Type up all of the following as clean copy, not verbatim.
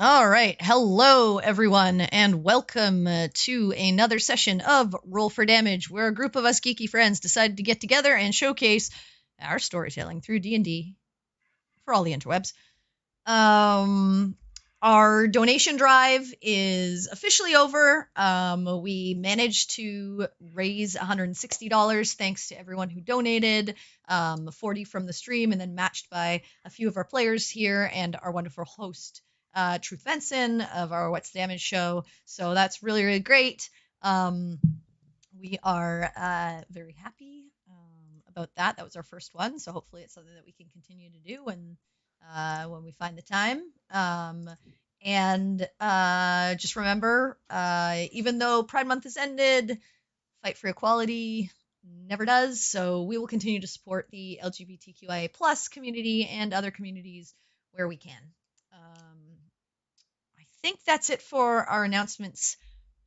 All right. Hello, everyone, and welcome to another session of Roll for Damage, where a group of us geeky friends decided to get together and showcase our storytelling through D&D for all the interwebs. Our donation drive is officially over. We managed to raise $160 thanks to everyone who donated, 40 from the stream, and then matched by a few of our players here and our wonderful host, Truth Benson of our What's Damage show. So that's really, really great. We are very happy about that. That was our first one, so hopefully it's something that we can continue to do when we find the time. And just remember, even though Pride Month has ended, fight for equality never does. So we will continue to support the LGBTQIA plus community and other communities where we can. I think that's it for our announcements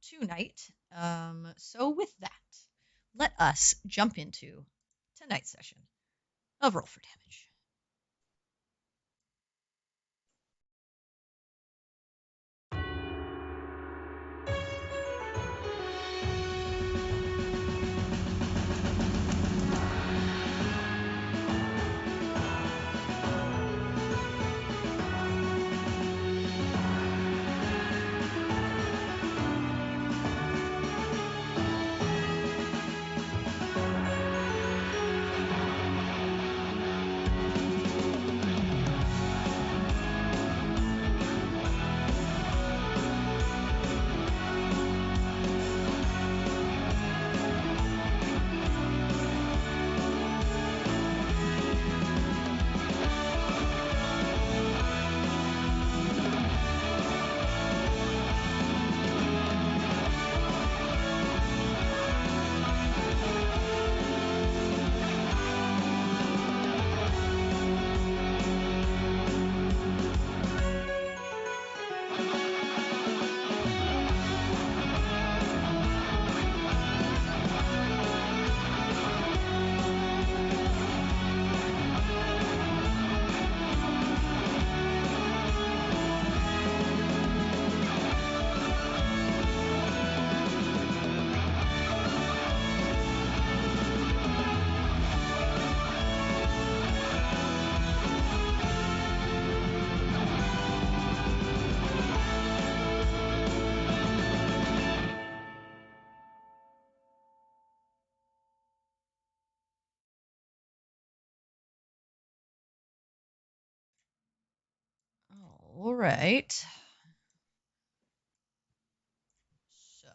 tonight. So with that, let us jump into tonight's session of Roll for Damage. All right. So,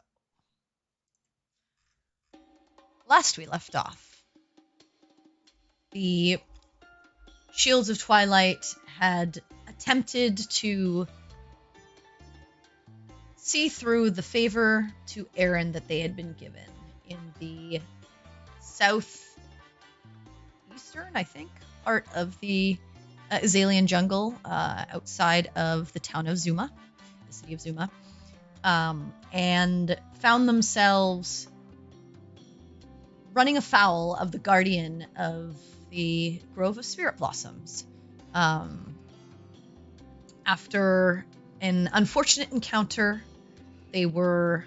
last we left off, the Shields of Twilight had attempted to see through the favor to Aaron that they had been given in the southeastern, I think, part of the Azalian jungle outside of the town of Zuma, the city of Zuma, and found themselves running afoul of the guardian of the Grove of Spirit Blossoms. After an unfortunate encounter, they were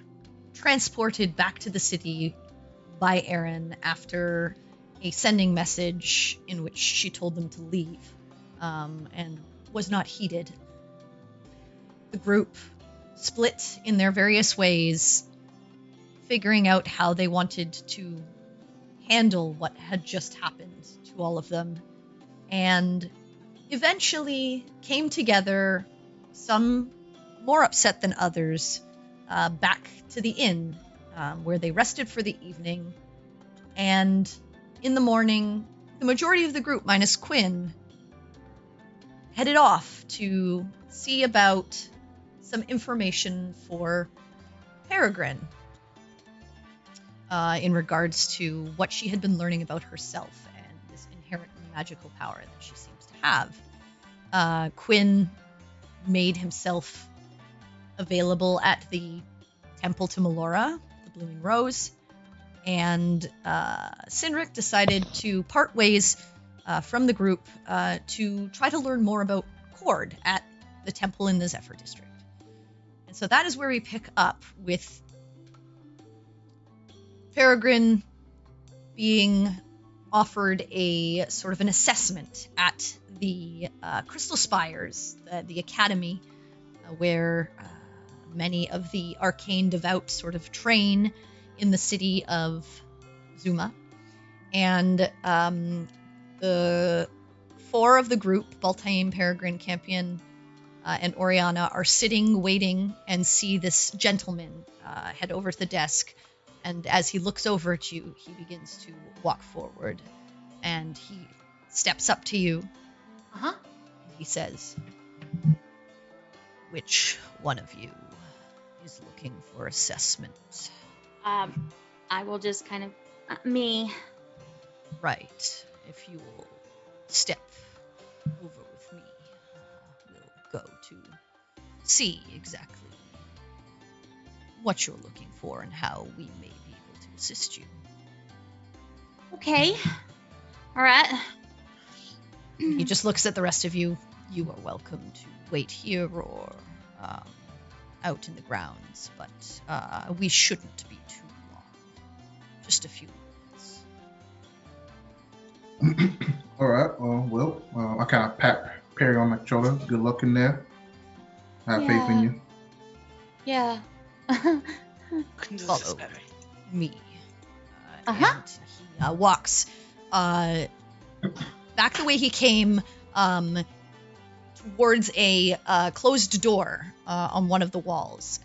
transported back to the city by Erin after a sending message in which she told them to leave, and was not heeded. The group split in their various ways, figuring out how they wanted to handle what had just happened to all of them, and eventually came together, some more upset than others, back to the inn, where they rested for the evening. And in the morning, the majority of the group, minus Quinn, headed off to see about some information for Peregrine, in regards to what she had been learning about herself and this inherent magical power that she seems to have. Quinn made himself available at the Temple to Melora, the Blooming Rose, and Cynric decided to part ways from the group to try to learn more about Cord at the temple in the Zephyr district. And so that is where we pick up with Peregrine being offered a sort of an assessment at the Crystal Spires, the academy, where many of the arcane devout sort of train in the city of Zuma. And the four of the group, Baltaim, Peregrine, Campion, and Oriana, are sitting, waiting, and see this gentleman head over to the desk. And as he looks over at you, he begins to walk forward. And he steps up to you. Uh-huh. He says, "Which one of you is looking for assessment?" I will just kind of... me. Right. If you will step over with me, we'll go to see exactly what you're looking for and how we may be able to assist you. Okay. All right. He just looks at the rest of you. You are welcome to wait here or out in the grounds, but we shouldn't be too long. Just a few minutes. All right. I kind of pat Perry on the shoulder. Good luck in there. I have faith in you. Yeah. Follow me. Uh-huh. And he walks back the way he came, towards a closed door on one of the walls.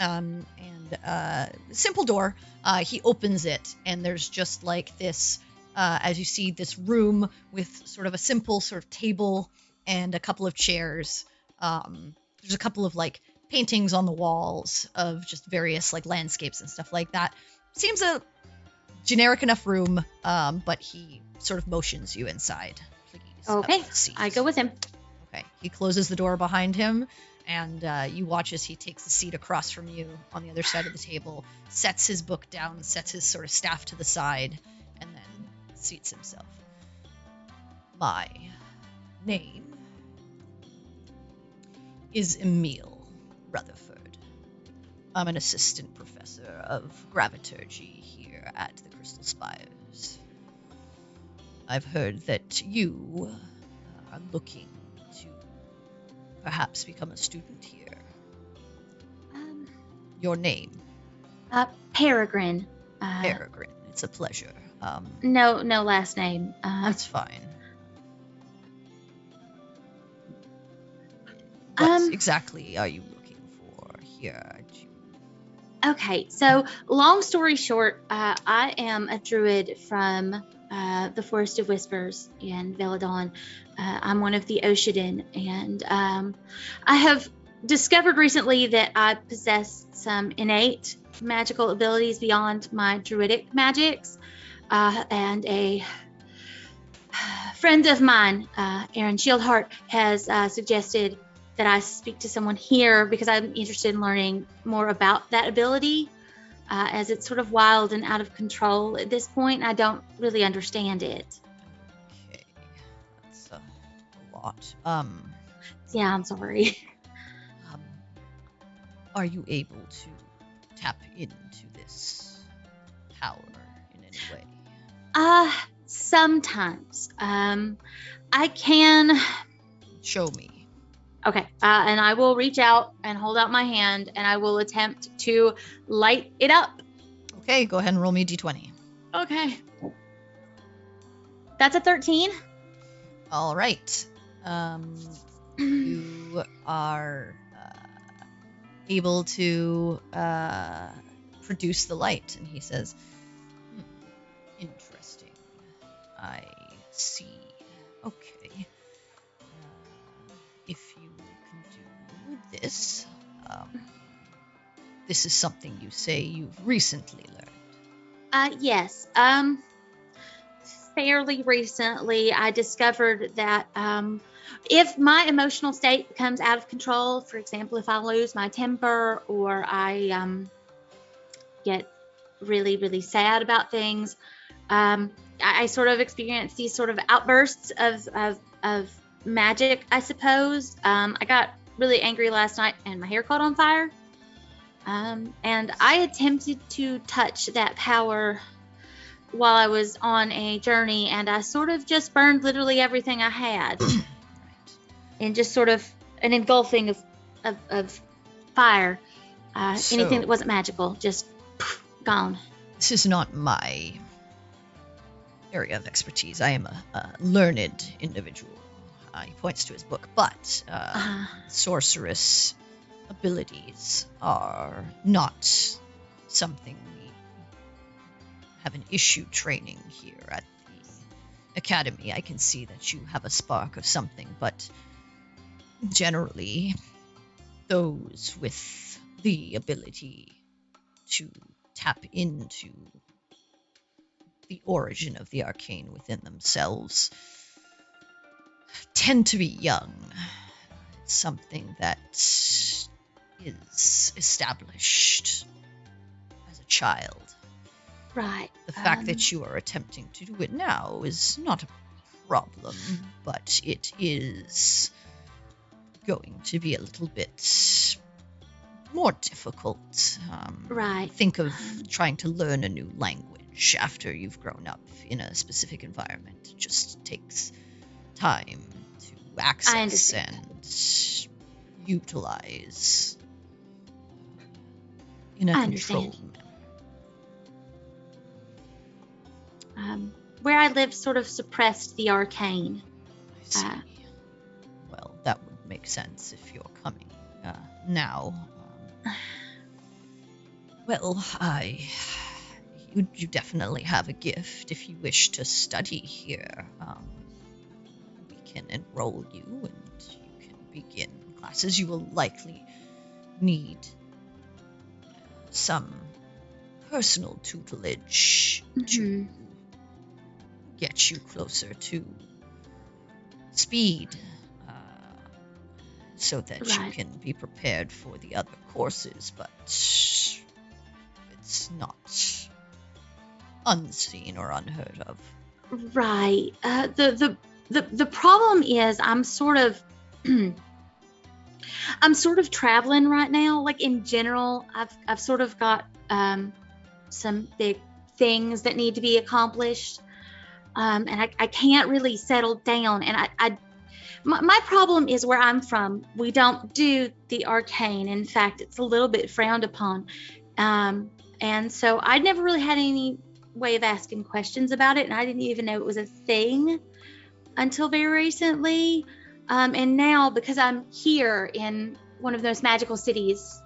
Simple door. He opens it, and there's just like this, as you see, this room with sort of a simple sort of table and a couple of chairs. There's a couple of like paintings on the walls of just various like landscapes and stuff like that. Seems a generic enough room, but he sort of motions you inside. Please. Okay, I go with him. Okay, he closes the door behind him, and you watch as he takes a seat across from you on the other side of the table, sets his book down, sets his sort of staff to the side, and then seats himself. My name is Emil Rutherford. I'm an assistant professor of graviturgy here at the Crystal Spires. I've heard that you are looking to perhaps become a student here. Your name? Peregrine. Peregrine. It's a pleasure. No last name. That's fine. What exactly are you looking for here? Okay, so long story short, I am a druid from the Forest of Whispers in Veladon. I'm one of the Oshadin, and I have discovered recently that I possess some innate magical abilities beyond my druidic magics, and a friend of mine, Aaron Shieldheart, has suggested that I speak to someone here because I'm interested in learning more about that ability, as it's sort of wild and out of control at this point. I don't really understand it. Okay, that's a lot. Yeah, I'm sorry. Are you able to tap into this power in any way? Sometimes. I can... Show me. Okay, and I will reach out and hold out my hand, and I will attempt to light it up. Okay, go ahead and roll me a d20. Okay. That's a 13. All right. You are able to produce the light, and he says, interesting. I see. Okay. If you can do this, this is something you say you've recently learned. Yes. Fairly recently, I discovered that if my emotional state becomes out of control, for example, if I lose my temper or I get really, really sad about things, I sort of experience these sort of outbursts of magic, I suppose. I got really angry last night and my hair caught on fire. And I attempted to touch that power while I was on a journey, and I sort of just burned literally everything I had. And just sort of an engulfing of fire. Anything that wasn't magical, just gone. This is not my area of expertise. I am a learned individual. He points to his book, but sorceress abilities are not something we have an issue training here at the academy. I can see that you have a spark of something, but generally, those with the ability to tap into the origin of the arcane within themselves tend to be young. It's something that is established as a child. Right. The fact that you are attempting to do it now is not a problem, but it is going to be a little bit more difficult. Right. Think of trying to learn a new language after you've grown up in a specific environment. It just takes time to access and utilize in a controlled manner. Where I live sort of suppressed the arcane. I see. Well, that would make sense if you're coming now. Well, you definitely have a gift. If you wish to study here, we can enroll you and you can begin classes. You will likely need some personal tutelage to get you closer to speed, so that you can be prepared for the other courses, but it's not unseen or unheard of. Right. The problem is I'm sort of traveling right now. Like in general, I've sort of got some big things that need to be accomplished. And I can't really settle down. And my problem is where I'm from, we don't do the arcane. In fact, it's a little bit frowned upon. And so I never really had any way of asking questions about it. And I didn't even know it was a thing until very recently. And now, because I'm here in one of the most magical cities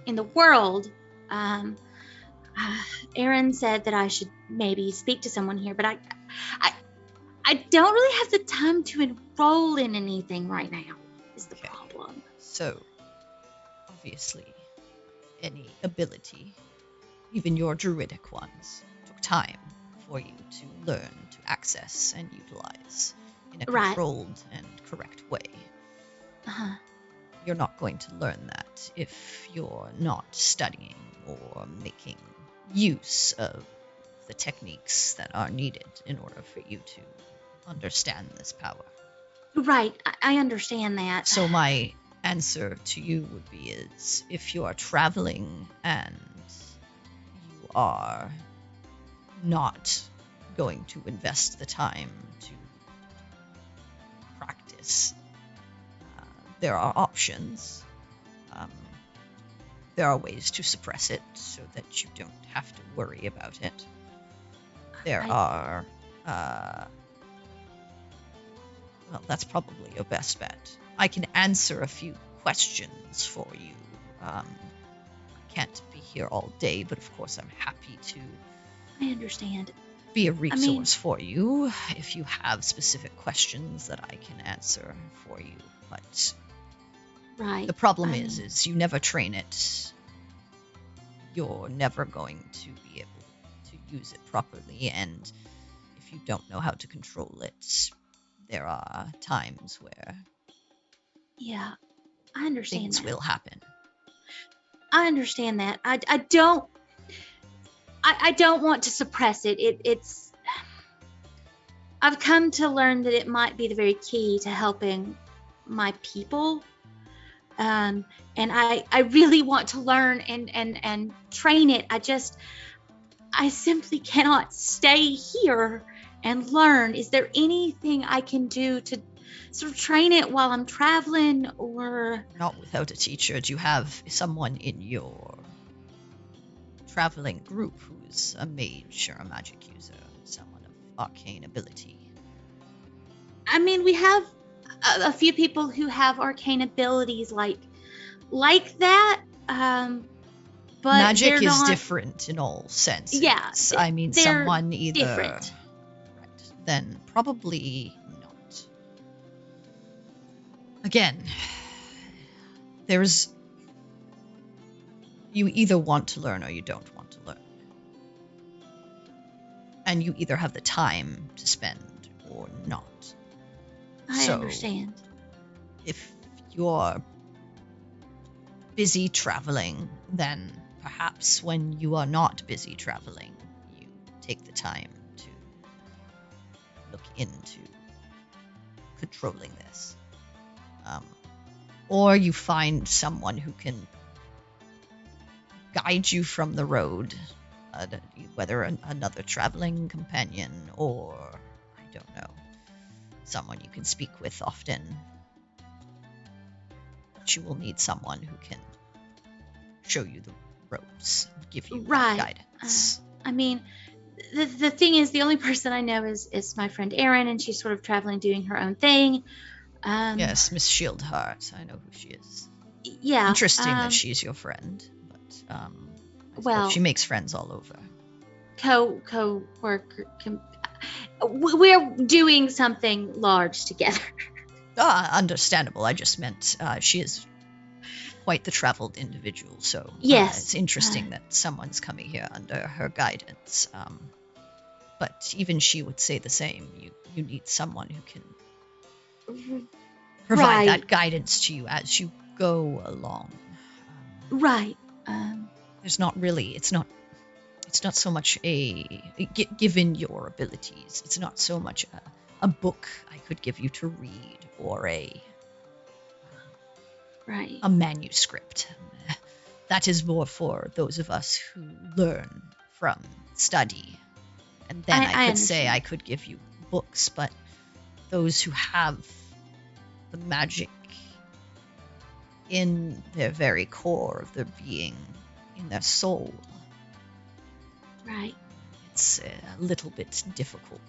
in the world, Aaron said that I should maybe speak to someone here, but I don't really have the time to enroll in anything right now, is the problem. So, obviously, any ability, even your druidic ones, took time for you to learn, to access, and utilize in a controlled and correct way. You're not going to learn that if you're not studying or making use of the techniques that are needed in order for you to understand this power. Right, I understand that. So my answer to you would be is, if you are traveling and you are not going to invest the time to practice, there are options. There are ways to suppress it so that you don't have to worry about it. There are well, that's probably your best bet. I can answer a few questions for you. I can't be here all day, but of course I'm happy to. I understand. Be a resource for you if you have specific questions that I can answer for you. But the problem is you never train it. You're never going to be able to use it properly, and if you don't know how to control it, there are times where I understand things that. will happen. I understand that. I don't want to suppress it. It's I've come to learn that it might be the very key to helping my people. And I really want to learn and train it. I simply cannot stay here and learn. Is there anything I can do to sort of train it while I'm traveling, or? Not without a teacher. Do you have someone in your traveling group who's a mage or a magic user, someone of arcane ability? I mean, we have a few people who have arcane abilities like that. But magic is not different in all senses. Yeah, I mean, they're someone either different. Right, then probably not. Again, you either want to learn or you don't want to learn. And you either have the time to spend or not. I understand. If you're busy traveling, then perhaps when you are not busy traveling, you take the time to look into controlling this. Or you find someone who can guide you from the road, whether another traveling companion or, I don't know, someone you can speak with often. But you will need someone who can show you the ropes, give you guidance. I mean, the thing is, the only person I know is my friend Erin, and she's sort of traveling, doing her own thing. Yes, Miss Shieldheart. I know who she is. Yeah. Interesting that she's your friend, but well, she makes friends all over. Co-worker. We're doing something large together. Understandable. I just meant she is quite the traveled individual, so yes, it's interesting that someone's coming here under her guidance. But even she would say the same. You need someone who can provide that guidance to you as you go along. Right. There's not really. It's not so much given your abilities. It's not so much a book I could give you to read or a manuscript. That is more for those of us who learn from study. And then I could say I could give you books, but those who have the magic in their very core of their being, in their soul. Right. It's a little bit difficult.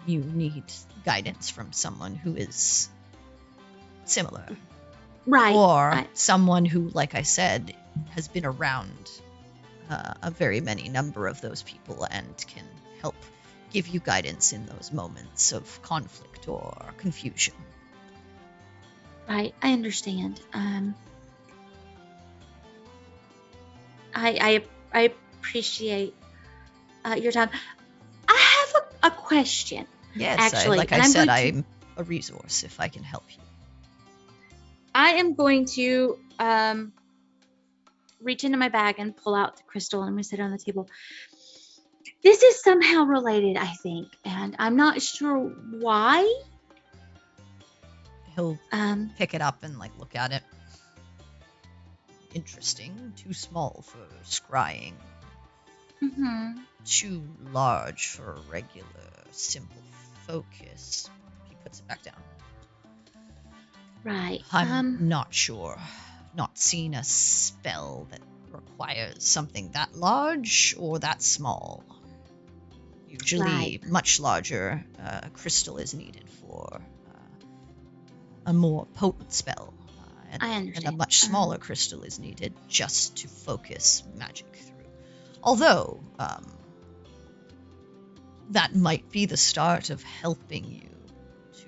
You need guidance from someone who is similar. Right. Or someone who, like I said, has been around a very many number of those people and can help give you guidance in those moments of conflict or confusion. Right. I understand. I appreciate your time. I have a question. Yes, actually, like I said, I'm a resource if I can help you. I am going to reach into my bag and pull out the crystal, and I'm going to sit it on the table. This is somehow related, I think, and I'm not sure why. He'll pick it up and look at it. Interesting. Too small for scrying. Mm-hmm. Too large for a regular, simple focus. He puts it back down. Right. I'm not sure. Not seen a spell that requires something that large or that small. Usually much larger crystal is needed for a more potent spell. I understand. And a much smaller crystal is needed just to focus magic through. Although, that might be the start of helping you to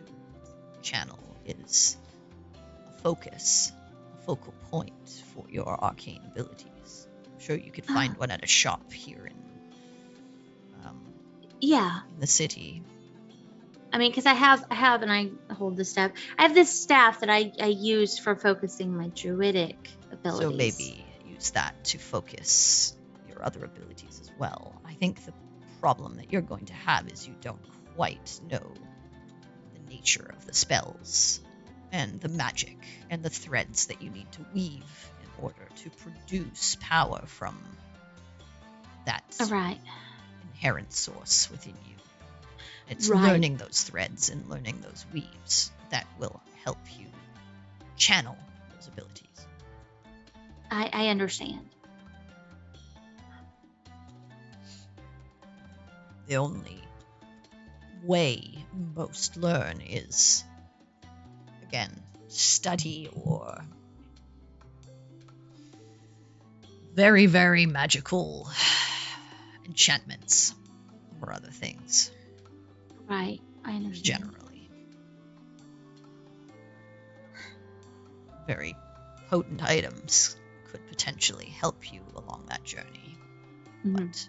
channel is a focal point for your arcane abilities. I'm sure you could find one at a shop here in the city. I mean, because I have, and I hold the staff. I have this staff that I use for focusing my druidic abilities. So maybe use that to focus your other abilities as well. I think the problem that you're going to have is you don't quite know the nature of the spells and the magic and the threads that you need to weave in order to produce power from that Right. inherent source within you. It's Right. learning those threads and learning those weaves that will help you channel those abilities. I understand. The only way most learn is, again, study or very, very magical enchantments or other things, Right. I understand. generally. Very potent items could potentially help you along that journey, Mhm. but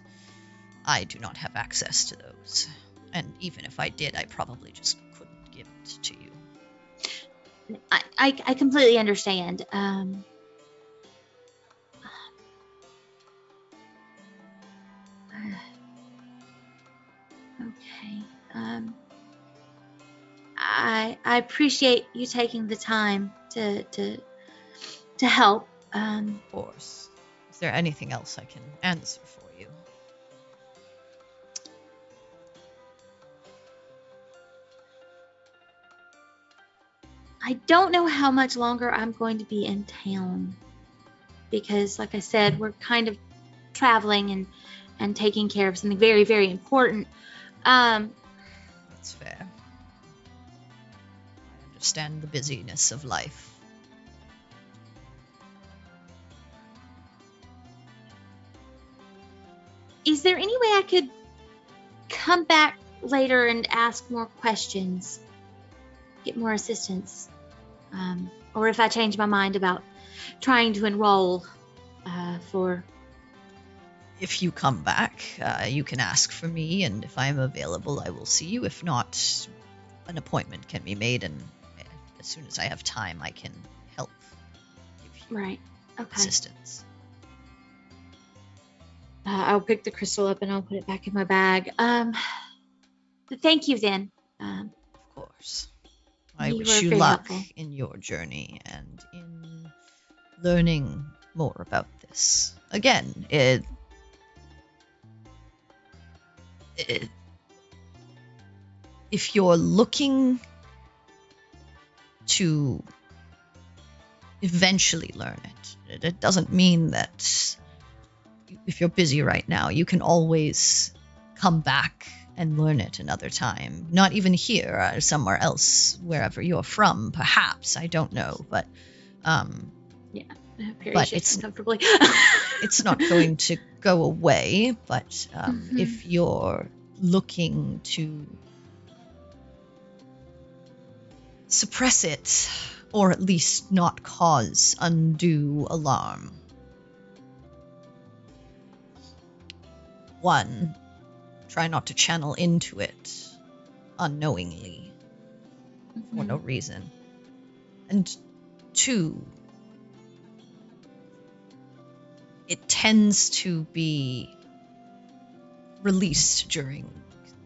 I do not have access to those. And even if I did, I probably just couldn't give it to you. I completely understand. Okay. I appreciate you taking the time to help. Of course. Is there anything else I can answer for you? I don't know how much longer I'm going to be in town because, like I said, we're kind of traveling and taking care of something very, very important. That's fair. I understand the busyness of life. Is there any way I could come back later and ask more questions, get more assistance? Or if I change my mind about trying to enroll for... If you come back, you can ask for me, and if I'm available, I will see you. If not, an appointment can be made, and as soon as I have time, I can help give you Right. Okay. assistance. I'll pick the crystal up and I'll put it back in my bag. Thank you then. Of course. I You wish were you very luck helpful. in your journey and in learning more about this. Again, if you're looking to eventually learn it doesn't mean that if you're busy right now, you can always come back and learn it another time. Not even here, somewhere else, wherever you're from, perhaps. I don't know, but Perry But shifts it's- uncomfortably. it's not going to go away. But if you're looking to suppress it, or at least not cause undue alarm, one, try not to channel into it unknowingly for no reason. And two, it tends to be released during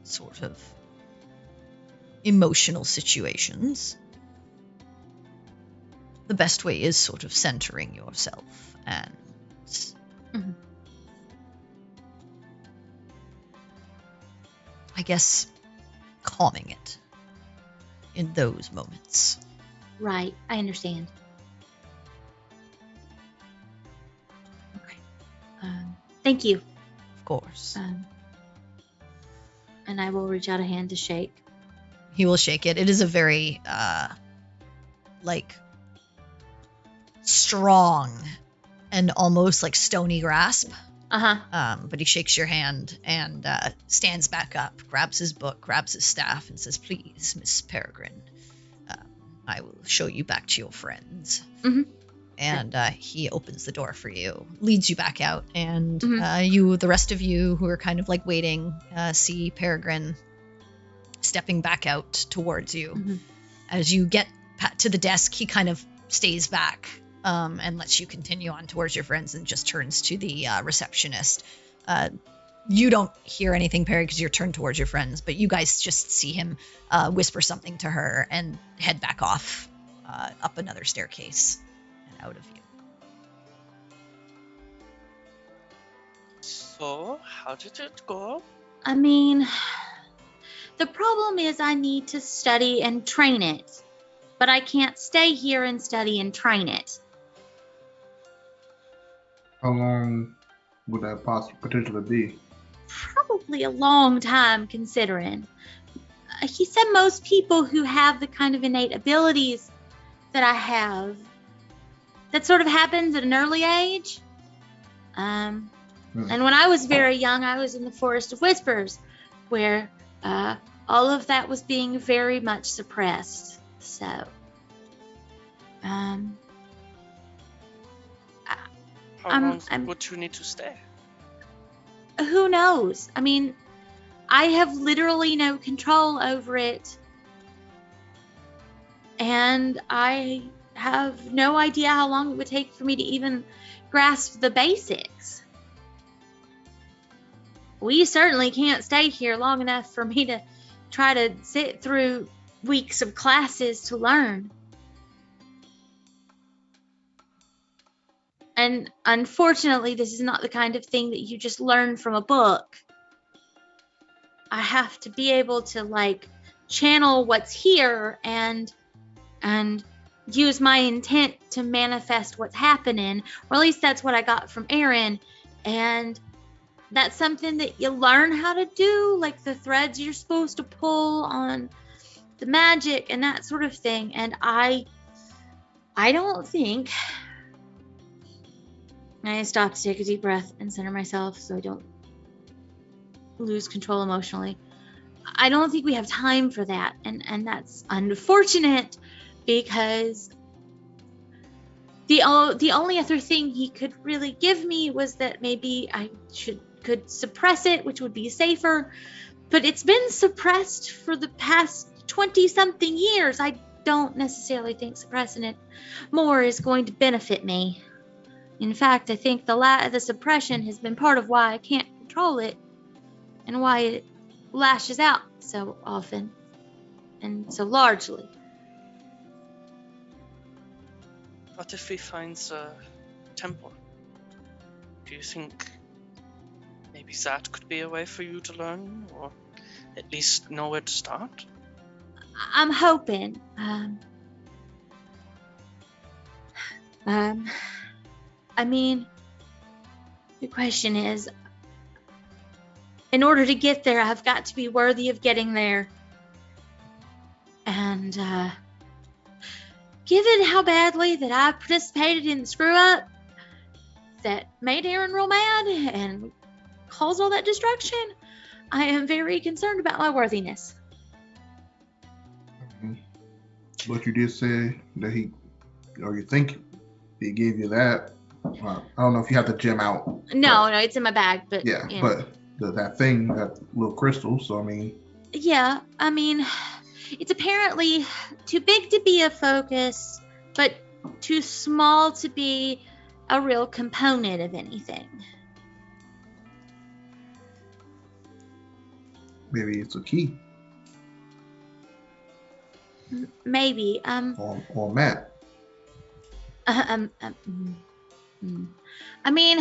sort of emotional situations. The best way is sort of centering yourself and I guess calming it in those moments. Right. I understand. Okay. Thank you. Of course. And I will reach out a hand to shake. He will shake it. It is a very, strong and almost like stony grasp. But he shakes your hand and stands back up, grabs his book, grabs his staff, and says, "Please, Miss Peregrine, I will show you back to your friends." And he opens the door for you, leads you back out, and the rest of you who are kind of like waiting, see Peregrine stepping back out towards you. As you get to the desk, he kind of stays back and lets you continue on towards your friends and just turns to the receptionist. You don't hear anything, Perry, because you're turned towards your friends, but you guys just see him whisper something to her and head back off up another staircase and out of view. So, how did it go? I mean, the problem is I need to study and train it, but I can't stay here and study and train it. How long would that potentially be? Probably a long time, considering. He said most people who have the kind of innate abilities that I have, that sort of happens at an early age. And when I was very young, I was in the Forest of Whispers, where all of that was being very much suppressed. So, How long would you need to stay? Who knows? I mean, I have literally no control over it. And I have no idea how long it would take for me to even grasp the basics. We certainly can't stay here long enough for me to try to sit through weeks of classes to learn. And unfortunately, this is not the kind of thing that you just learn from a book. I have to be able to channel what's here and use my intent to manifest what's happening, or at least that's what I got from Aaron. And that's something that you learn how to do, like the threads you're supposed to pull on the magic and that sort of thing. And I don't think... I stop to take a deep breath and center myself so I don't lose control emotionally. I don't think we have time for that, and that's unfortunate, because the only other thing he could really give me was that maybe I could suppress it, which would be safer, but it's been suppressed for the past 20-something years. I don't necessarily think suppressing it more is going to benefit me. In fact, I think the suppression has been part of why I can't control it and why it lashes out so often and so largely. What if he finds a temple? Do you think maybe that could be a way for you to learn, or at least know where to start? I'm hoping. I mean, the question is, in order to get there, I've got to be worthy of getting there. And, given how badly that I participated in the screw-up that made Aaron real mad and caused all that destruction, I am very concerned about my worthiness. But you did say that you think he gave you that. I don't know if you have the gem out. No, it's in my bag, but... Yeah, but that thing, that little crystal, so I mean... Yeah, I mean, it's apparently too big to be a focus, but too small to be a real component of anything. Maybe it's a key. Maybe. Or Matt. I mean,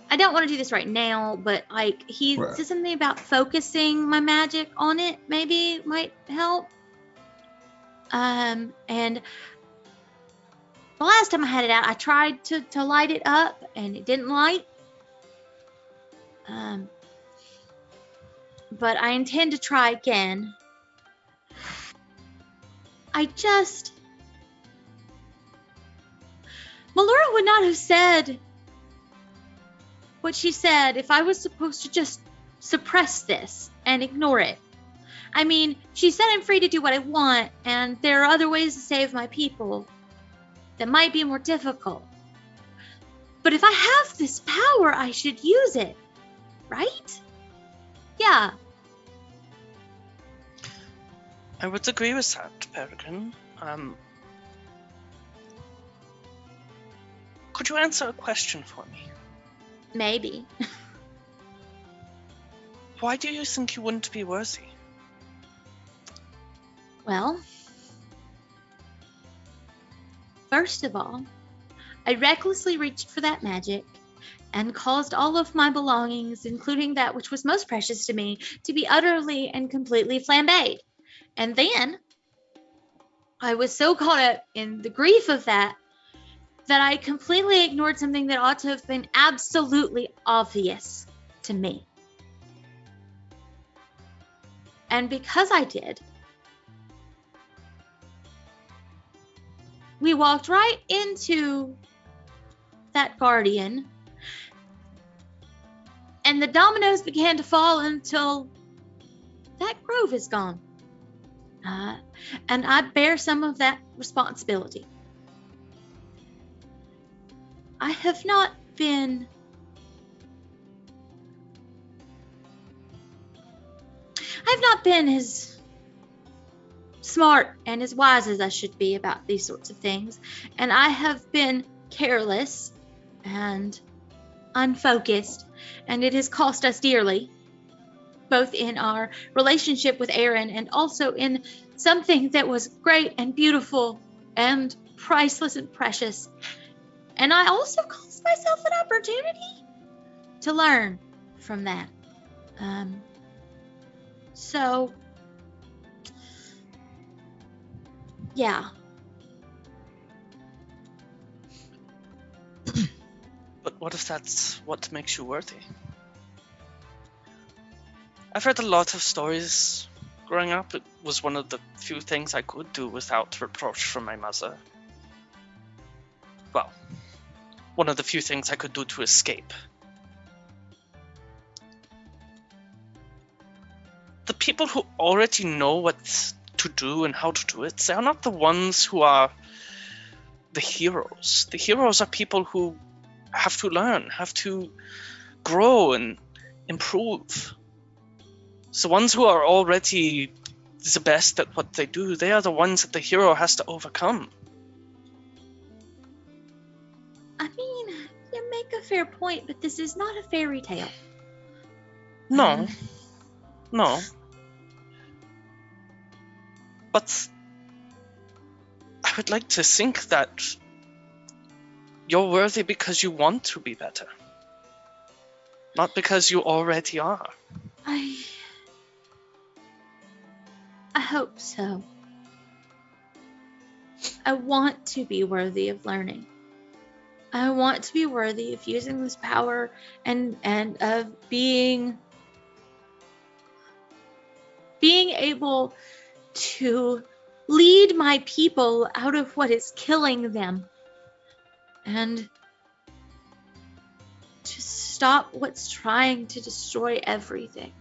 I don't want to do this right now, but he said something about focusing my magic on it. Maybe might help. And the last time I had it out, I tried to light it up, and it didn't light. But I intend to try again. Melora would not have said what she said if I was supposed to just suppress this and ignore it. I mean, she said I'm free to do what I want, and there are other ways to save my people that might be more difficult. But if I have this power, I should use it, right? Yeah. I would agree with that, Peregrine. Could you answer a question for me? Maybe. Why do you think you wouldn't be worthy? Well, First of all, I recklessly reached for that magic and caused all of my belongings, including that which was most precious to me, to be utterly and completely flambéed. And then I was so caught up in the grief of that I completely ignored something that ought to have been absolutely obvious to me. And because I did, we walked right into that guardian, and the dominoes began to fall until that grove is gone. And I bear some of that responsibility. I've not been as smart and as wise as I should be about these sorts of things, and I have been careless and unfocused, and it has cost us dearly, both in our relationship with Aaron and also in something that was great and beautiful and priceless and precious. And I also cost myself an opportunity to learn from that. So, yeah. But what if that's what makes you worthy? I've read a lot of stories growing up. It was one of the few things I could do without reproach from my mother. Well, one of the few things I could do to escape. The people who already know what to do and how to do it, they are not the ones who are the heroes. The heroes are people who have to learn, have to grow and improve. So the ones who are already the best at what they do, they are the ones that the hero has to overcome. I mean, you make a fair point, but this is not a fairy tale. No. No. But I would like to think that you're worthy because you want to be better. Not because you already are. I hope so. I want to be worthy of learning. I want to be worthy of using this power and of being able to lead my people out of what is killing them and to stop what's trying to destroy everything.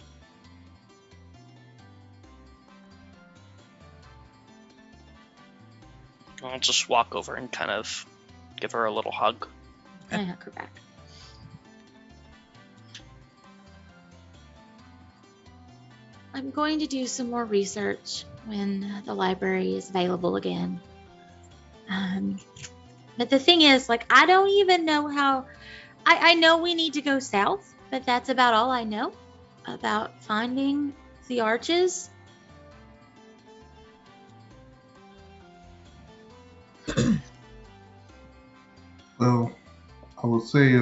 I'll just walk over and kind of give her a little hug. I hug her back. I'm going to do some more research when the library is available again. But the thing is, like, I don't even know how... I know we need to go south, but that's about all I know about finding the arches. Well, I would say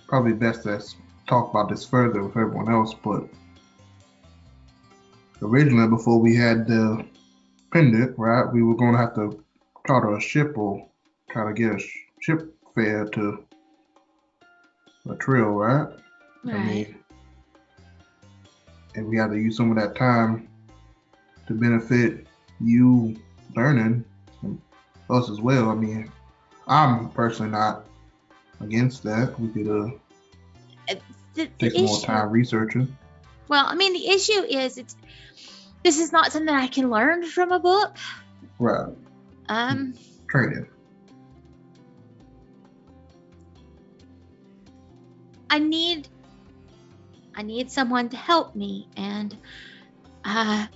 probably best to talk about this further with everyone else, but originally before we had the pendant, right, we were going to have to charter a ship or try to get a ship fare to a trail, right? Right. I mean, and we had to use some of that time to benefit you learning and us as well. I mean, I'm personally not against that. We could take some more time researching. Well, I mean, the issue is this is not something I can learn from a book. Right. Training. I need someone to help me, and no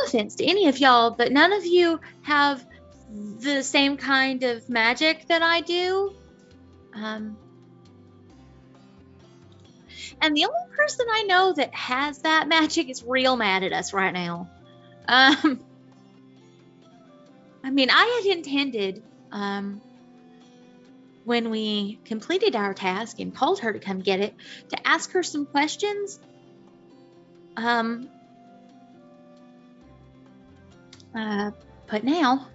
offense to any of y'all, but none of you have the same kind of magic that I do. And the only person I know that has that magic is real mad at us right now. I mean, I had intended, when we completed our task and called her to come get it, to ask her some questions. But now,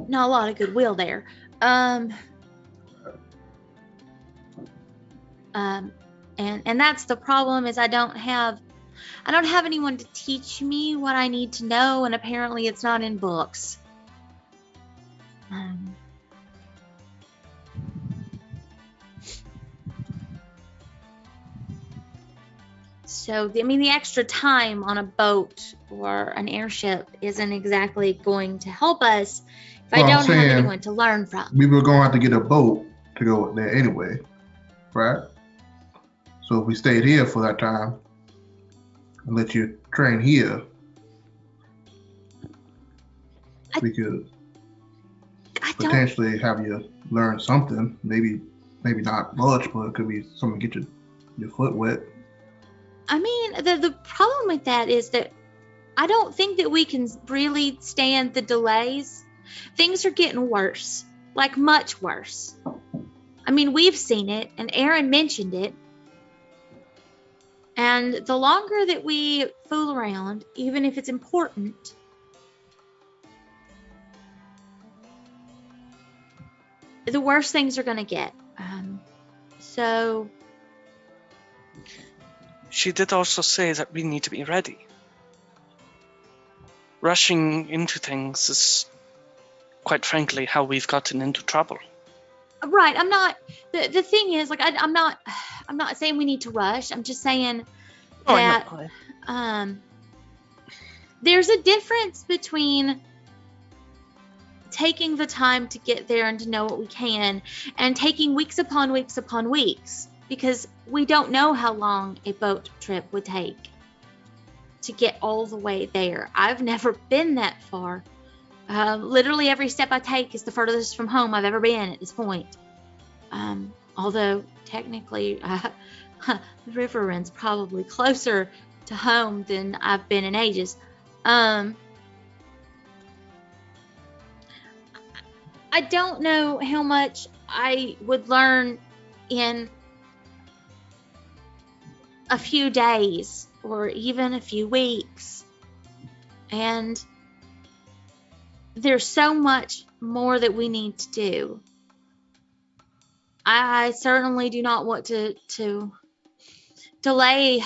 not a lot of goodwill there. And that's the problem, is I don't have anyone to teach me what I need to know, and apparently it's not in books. So, I mean, the extra time on a boat or an airship isn't exactly going to help us if I don't have anyone to learn from. We were going to have to get a boat to go there anyway, right? So if we stayed here for that time and let you train here, we could potentially have you learn something. Maybe not much, but it could be something to get your foot wet. I mean, the problem with that is that I don't think that we can really stand the delays. Things are getting worse, like much worse. I mean, we've seen it, and Aaron mentioned it. And the longer that we fool around, even if it's important, the worse things are going to get. So... She did also say that we need to be ready. Rushing into things is, quite frankly, how we've gotten into trouble. Right. I'm not. The thing is, like, I'm not saying we need to rush. I'm just saying that there's a difference between taking the time to get there and to know what we can, and taking weeks upon weeks upon weeks, because we don't know how long a boat trip would take to get all the way there. I've never been that far. Literally every step I take is the furthest from home I've ever been at this point. Although technically the river runs probably closer to home than I've been in ages. I don't know how much I would learn in a few days or even a few weeks. And there's so much more that we need to do. I certainly do not want to delay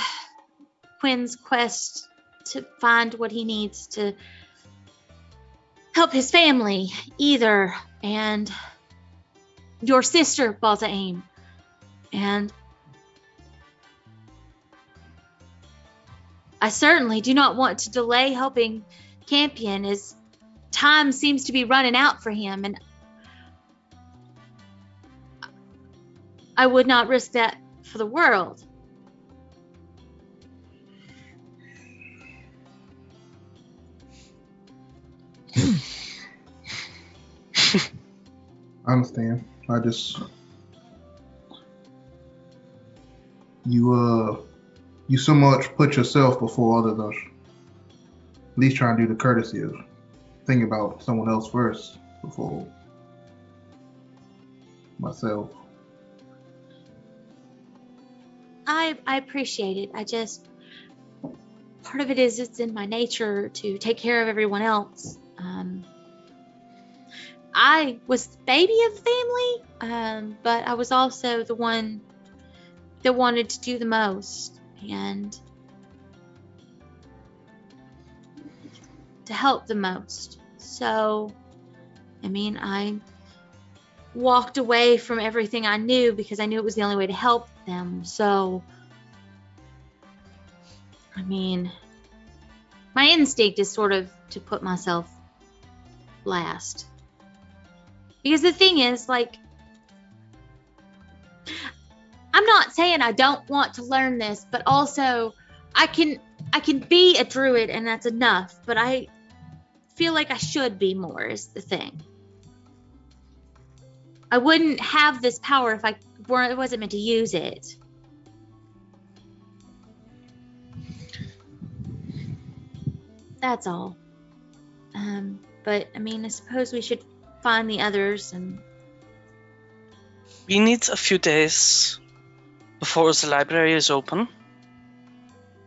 Quinn's quest to find what he needs to help his family either. And your sister, Balzaim. And I certainly do not want to delay helping Campion, as time seems to be running out for him, and I would not risk that for the world. I understand. I just... You so much put yourself before others. At least try and do the courtesy of thinking about someone else first before myself. I appreciate it. I just... part of it is it's in my nature to take care of everyone else. I was the baby of the family, but I was also the one that wanted to do the most and to help the most. So, I mean, I walked away from everything I knew because I knew it was the only way to help them. So, I mean, my instinct is sort of to put myself last. Because the thing is, like, I'm not saying I don't want to learn this, but also I can be a druid and that's enough, but I feel like I should be more is the thing. I wouldn't have this power if I wasn't meant to use it. That's all. But I mean, I suppose we should find the others and. We need a few days before the library is open.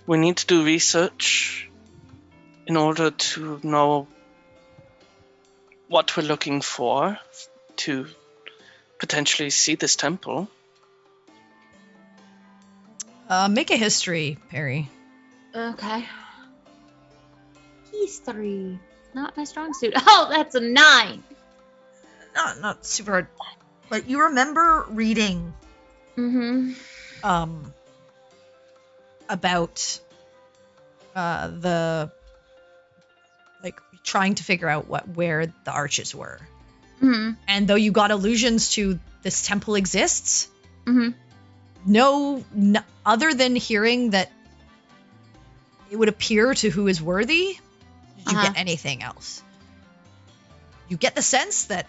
We need to do research in order to know what we're looking for to potentially see this temple. Make a history, Perry. Okay. History. Not my strong suit. Oh, that's a 9. Not super hard. But you remember reading Mm-hmm. About the trying to figure out where the arches were. Mm-hmm. And though you got allusions to this temple exists, Mm-hmm. no, other than hearing that it would appear to who is worthy, did you get anything else? You get the sense that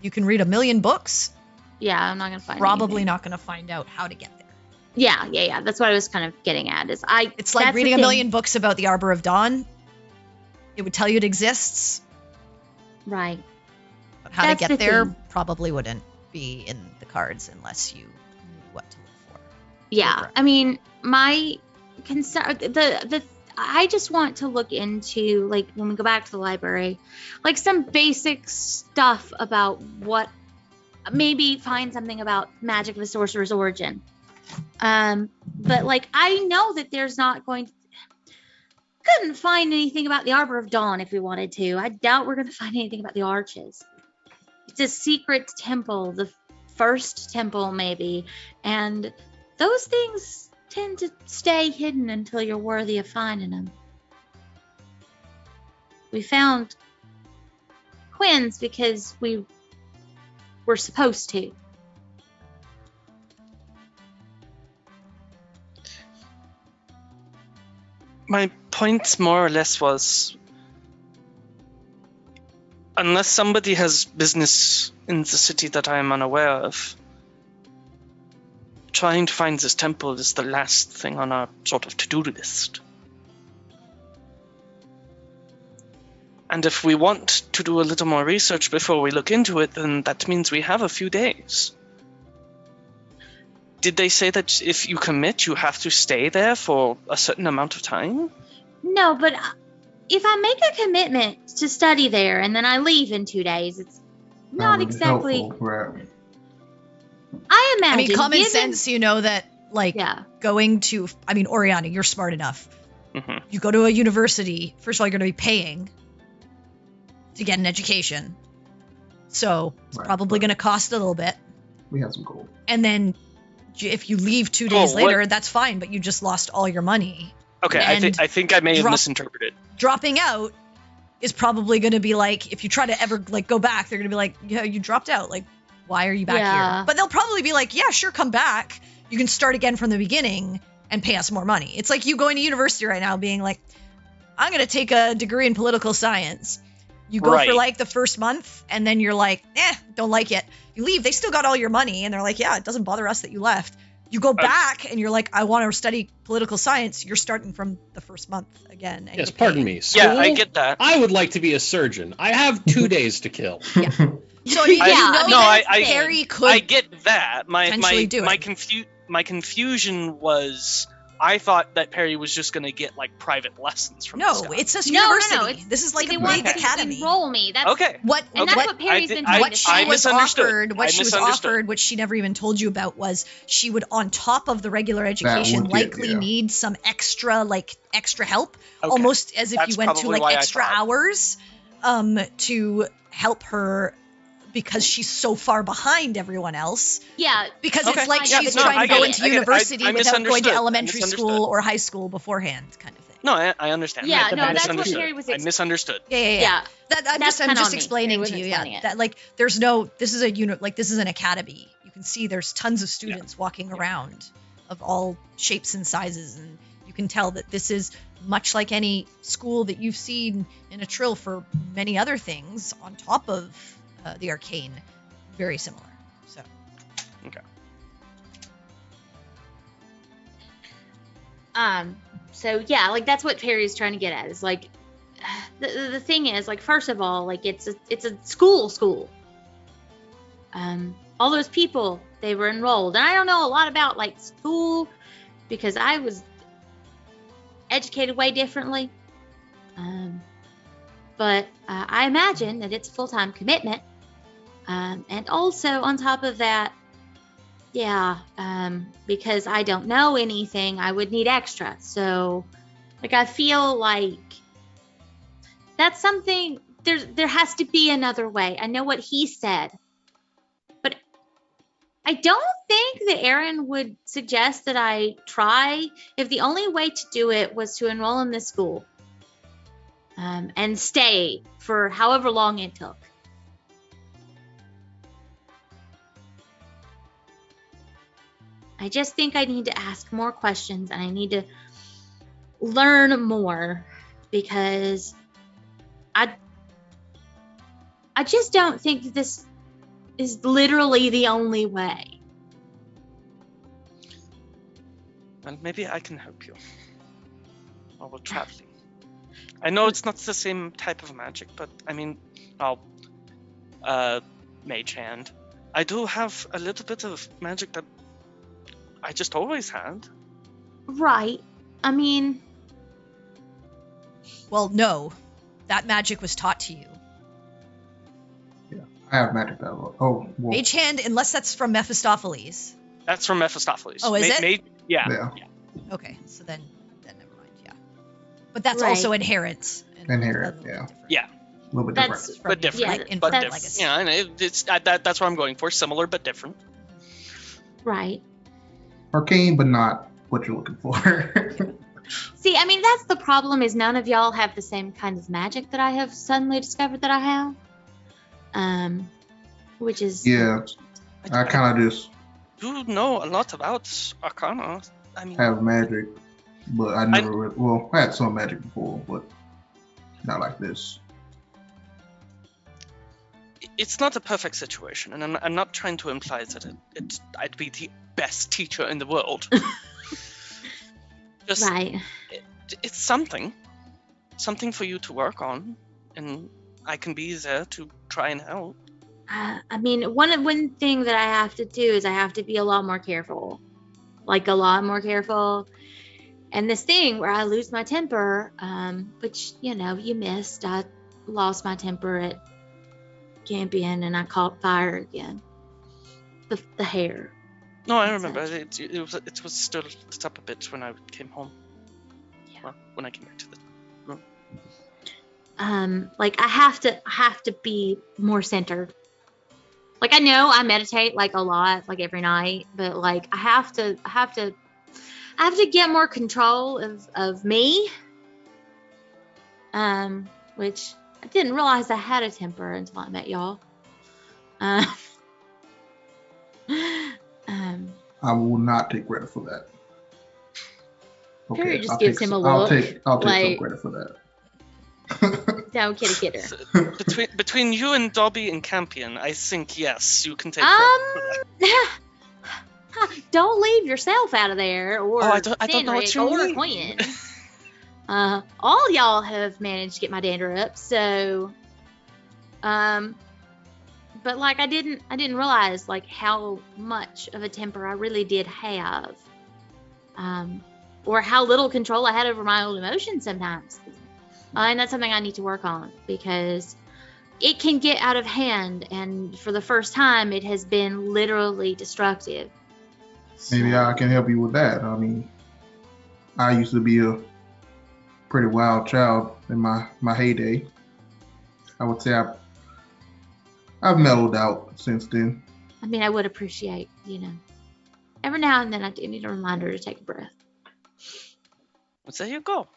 you can read 1,000,000 books, Yeah, I'm not gonna find. probably anything. not going to find out how to get there. Yeah. That's what I was kind of getting at. It's It's like that's the reading thing. 1,000,000 books about the Arbor of Dawn. It would tell you it exists, Right. but how That's to the get there thing. probably wouldn't be in the cards unless you knew what to look for. Yeah. Right. I mean, my concern. The I just want to look into, like, when we go back to the library, like some basic stuff about what. Maybe find something about magic of a sorcerer's origin. But like I know that there's not going to. Couldn't find anything about the Arbor of Dawn if we wanted to. I doubt we're going to find anything about the arches. It's a secret temple, the first temple maybe, and those things tend to stay hidden until you're worthy of finding them. We found Quinn's because we were supposed to. My point more or less was, unless somebody has business in the city that I am unaware of, trying to find this temple is the last thing on our sort of to-do list. And if we want to do a little more research before we look into it, then that means we have a few days. Did they say that if you commit, you have to stay there for a certain amount of time? No, but if I make a commitment to study there and then I leave in 2 days, it's not really exactly. helpful, right? I imagine. I mean, common given- sense, you know that, like, Yeah. going to, I mean, Oriana, you're smart enough. Mm-hmm. You go to a university, first of all, you're going to be paying to get an education. So it's Right, probably right. going to cost a little bit. We have some gold. And then if you leave 2 days what- later, that's fine, but you just lost all your money. Okay, And I think I may have drop- misinterpreted. Dropping out is probably going to be like, if you try to ever like go back, they're going to be like, yeah, you dropped out. Like, why are you back Yeah. here? But they'll probably be like, yeah, sure, come back. You can start again from the beginning and pay us more money. It's like you going to university right now being like, I'm going to take a degree in political science. You go Right. for like the first month and then you're like, don't like it. You leave. They still got all your money. And they're like, yeah, it doesn't bother us that you left. You go back and you're like, I want to study political science. You're starting from the first month again. And Yes, you're pardon paying. me. School? Yeah, I get that. I would like to be a surgeon. I have 2 days to kill. So I mean, Yeah, you know no, that I- Harry could. I get that. potentially do My it. my confusion was, I thought that Perry was just going to get like private lessons from this No, guy. it's a No, university. it's- This is like they a want big to academy. enroll me. That's Okay. What and that's what what Perry's I been did- I- trying what to she I say. was misunderstood. offered, what I she was misunderstood. offered, what she never even told you about was she would, on top of the regular education, would get- likely yeah. need some extra help, Okay. almost as if That's you went to probably like why I extra thought. hours, to help her because she's so far behind everyone else. Yeah, Because Okay. it's like Yeah, she's no, trying I to get go it. into I get it. university I without going to misunderstood. I elementary school misunderstood. or high school beforehand, kind of thing. No, I understand. Yeah, I no, that's what misunderstood. Perry was I misunderstood. Yeah. yeah. I'm That's just kinda on me. explaining Perry to you, wasn't yeah, explaining it. that like there's no, this is a unit, like this is an academy. You can see there's tons of students walking around of all shapes and sizes, and you can tell that this is much like any school that you've seen in a trill for many other things on top of the arcane, very similar. So So yeah, like that's what Perry's trying to get at. Is like, the thing is, like, first of all, like, it's a school. All those people, they were enrolled, and I don't know a lot about like school because I was educated way differently. But I imagine that it's a full-time commitment. And also on top of that, because I don't know anything, I would need extra. So, like, I feel like that's something, there has to be another way. I know what he said, but I don't think that Aaron would suggest that I try if the only way to do it was to enroll in this school and stay for however long it took. I just think I need to ask more questions and I need to learn more because I just don't think that this is literally the only way. Well, maybe I can help you. While we're traveling. I know it's not the same type of magic, but I mean, mage hand. I do have a little bit of magic that I just always had. Right. I mean... Well, no. That magic was taught to you. Yeah, I have magic that well. Oh, well. Mage hand, unless that's from Mephistopheles. That's from Mephistopheles. Oh, is it? Yeah. Okay, so then never mind, yeah. But that's Right. also inherent. Inherent, yeah. Yeah. A little bit That's- different. But different. Yeah, in but Fire different. Legacy. Yeah, and it's that's what I'm going for. Similar but different. Right. Arcane, but not what you're looking for. See, I mean, that's the problem is none of y'all have the same kind of magic that I have suddenly discovered that I have. Which is... Yeah. I kind of just You know a lot about Arcana. I mean, have magic, but I never I had some magic before, but not like this. it's not a perfect situation, and I'm not trying to imply that I'd be the best teacher in the world. Just Right. it's something for you to work on, and I can be there to try and help. I mean, one thing that I have to do is I have to be a lot more careful. Like, a lot more careful. And this thing where I lose my temper, which, you missed. I lost my temper at Campion, and I caught fire again. The hair. No, I remember. It was still lit up a bit when I came home. Yeah. Well, when I came back to the room. Like, I have to be more centered. Like, I know I meditate like a lot, like every night, but like I have to get more control of me. Which I didn't realize I had a temper until I met y'all. I will not take credit for that. Perry just I'll gives take him a some- look, I'll take like- some credit for that. Down, kidder. So, between you and Dobby and Campion, I think yes, you can take Don't leave yourself out of there, or Oh, I don't know what Cynric, you or mean. Quinn. All y'all have managed to get my dander up, so but like I didn't realize like how much of a temper I really did have, or how little control I had over my own emotions sometimes. And that's something I need to work on because it can get out of hand, and for the first time, it has been literally destructive. Maybe So- I can help you with that. I mean, I used to be a pretty wild child in my heyday. I would say I've mellowed out since then. I mean, I would appreciate, every now and then I do need a reminder to take a breath. Well, there you go.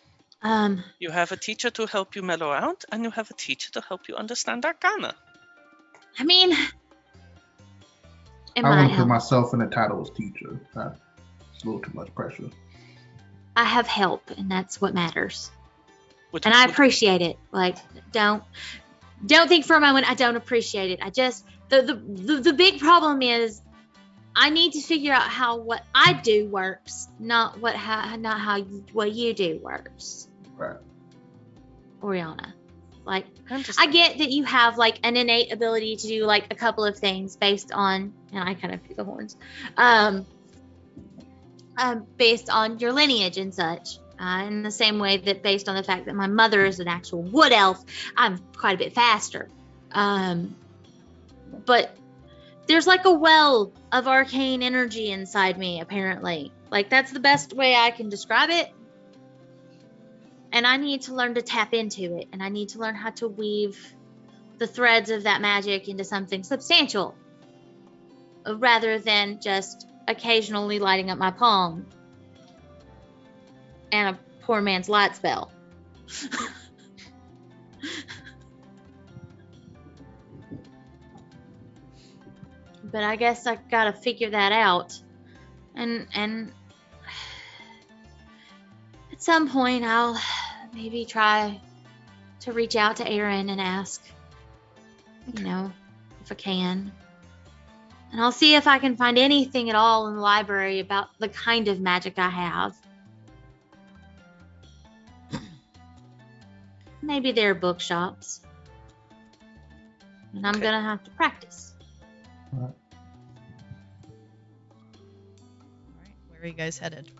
You have a teacher to help you mellow out, and you have a teacher to help you understand Arcana. I mean, it I might wouldn't put help. myself in the title as teacher. It's a little too much pressure. I have help, and that's what matters. Which, And I appreciate it. Like, don't think for a moment I don't appreciate it. I just the big problem is I need to figure out how what I do works, not how what you do works. Right. Oriana. Like, I I understand. get that you have like an innate ability to do like a couple of things based on, and I kind of pick the horns, based on your lineage and such. In the same way that based on the fact that my mother is an actual wood elf, I'm quite a bit faster. But there's like a well of arcane energy inside me, apparently. Like, that's the best way I can describe it. And I need to learn to tap into it, and I need to learn how to weave the threads of that magic into something substantial, rather than just occasionally lighting up my palm and a poor man's light spell. But I guess I gotta figure that out. And at some point I'll maybe try to reach out to Aaron and ask, you know, if I can. And I'll see if I can find anything at all in the library about the kind of magic I have. Maybe there are bookshops. And I'm Okay. gonna have to practice. All right, where are you guys headed?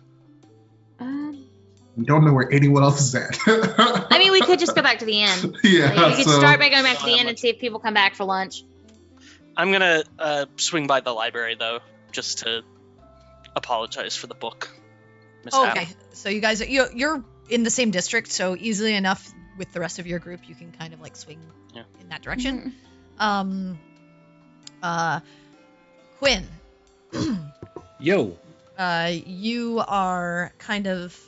We don't know where anyone else is at. I mean, we could just go back to the inn. Yeah. Like, we could so, start by going back to the Not inn and much. see if people come back for lunch. I'm gonna swing by the library though, just to apologize for the book mishap. Okay, so you guys you're in the same district, so easily enough with the rest of your group, you can kind of like swing Yeah. in that direction. Quinn, Yo. you are kind of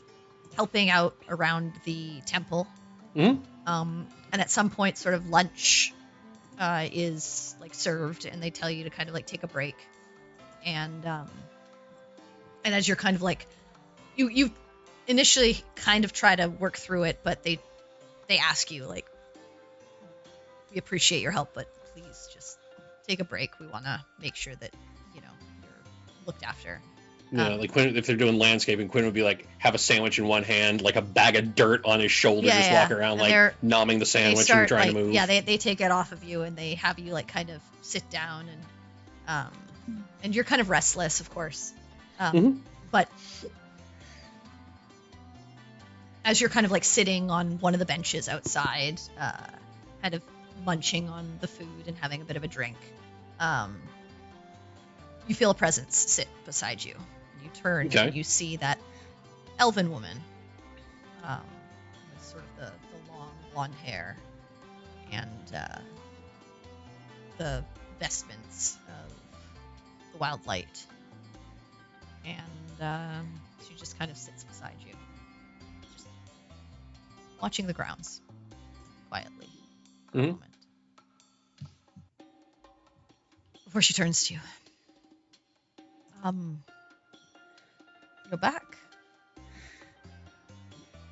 helping out around the temple. Hmm? And at some point, sort of lunch is like served, and they tell you to kind of like take a break. And as you're kind of like, you initially kind of try to work through it, but they ask you like, we appreciate your help, but please just take a break. We want to make sure that you're looked after. Yeah, like Quinn, if they're doing landscaping, Quinn would be like, have a sandwich in one hand, like a bag of dirt on his shoulder, Yeah, just yeah. walk around And they're- like nomming the They sandwich start and trying like, to move. yeah, they take it off of you, and they have you like kind of sit down, and you're kind of restless, of course. Mhm. But as you're kind of like sitting on one of the benches outside, kind of munching on the food and having a bit of a drink, you feel a presence sit beside you. You turn Okay. and you see that elven woman, with sort of the long blonde hair and the vestments of the wild light, and she just kind of sits beside you, just watching the grounds quietly for a Mhm. moment before she turns to you. You're back.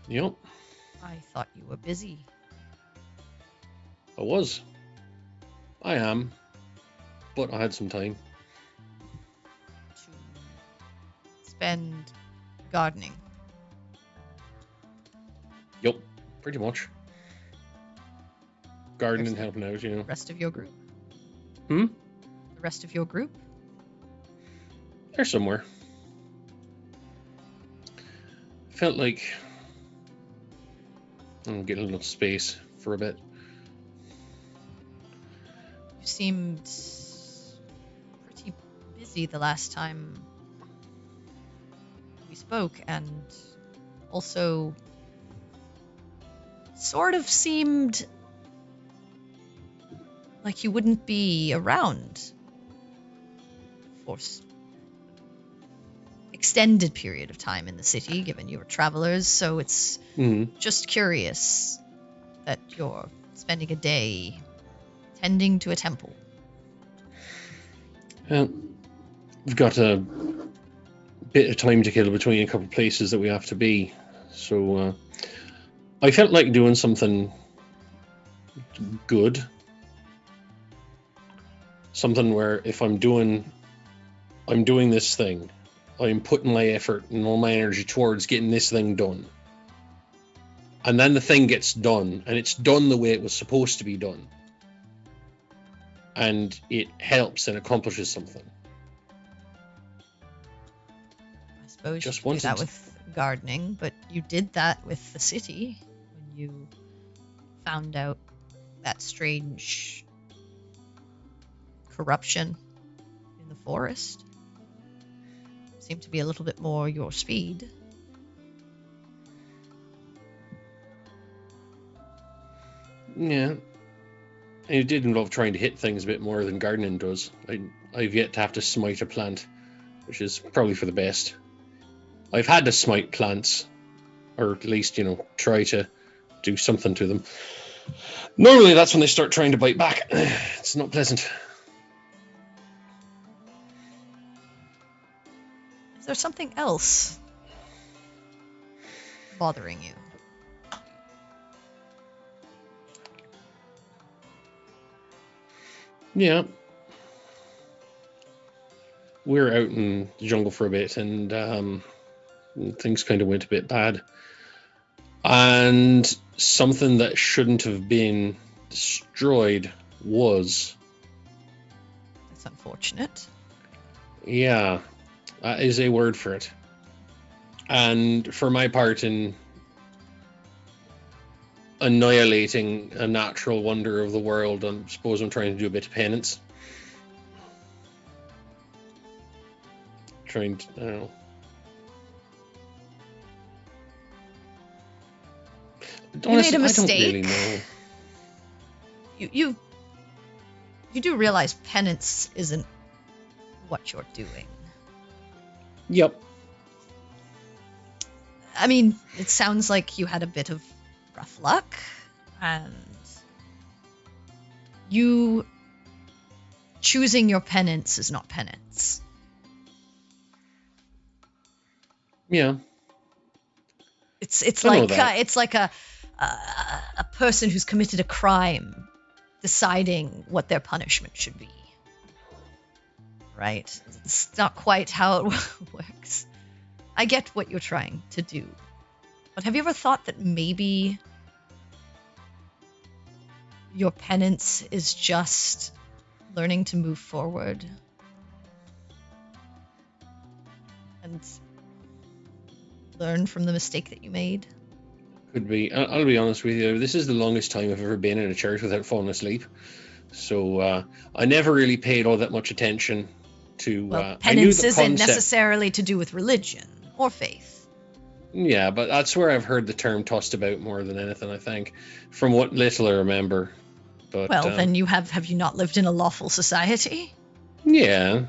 Yep, I thought you were busy. I was. I am. But I had some time. To spend gardening. Yep, pretty much. Gardening, helping out, you know. Rest of your group. Hmm? The rest of your group. They're somewhere. Felt like I'm getting a little space for a bit. You seemed pretty busy the last time we spoke, and also sort of seemed like you wouldn't be around for extended period of time in the city, given you were travelers. So it's Mm-hmm. just curious that you're spending a day tending to a temple. We've got a bit of time to kill between a couple of places that we have to be. So I felt like doing something good. Something where if I'm doing this thing, I'm putting my effort and all my energy towards getting this thing done. and then the thing gets done, and it's done the way it was supposed to be done, and it helps and accomplishes something. I suppose Just you could do that wanted- with gardening, but you did that with the city when you found out that strange corruption in the forest. Seemed to be a little bit more your speed. Yeah. It did involve trying to hit things a bit more than gardening does. I've yet to have to smite a plant, which is probably for the best. I've had to smite plants, or at least, try to do something to them. Normally that's when they start trying to bite back. It's not pleasant. Is there something else bothering you? Yeah. We're out in the jungle for a bit, and things kind of went a bit bad. And something that shouldn't have been destroyed was. That's unfortunate. Yeah, that is a word for it. And for my part in annihilating a natural wonder of the world, I suppose I'm trying to do a bit of penance. I don't know. You made a I don't mistake. really know. You do realize penance isn't what you're doing. Yep. I mean, it sounds like you had a bit of rough luck, and you choosing your penance is not penance. Yeah. It's I know like that. it's like a person who's committed a crime deciding what their punishment should be. Right? It's not quite how it works. I get what you're trying to do. But have you ever thought that maybe your penance is just learning to move forward? And learn from the mistake that you made? Could be. I'll be honest with you. This is the longest time I've ever been in a church without falling asleep. So I never really paid all that much attention to. Well, I knew penance the isn't concept. necessarily to do with religion or faith. Yeah, but that's where I've heard the term tossed about more than anything, I think, from what little I remember. But Well, then you have you not lived in a lawful society? yeah,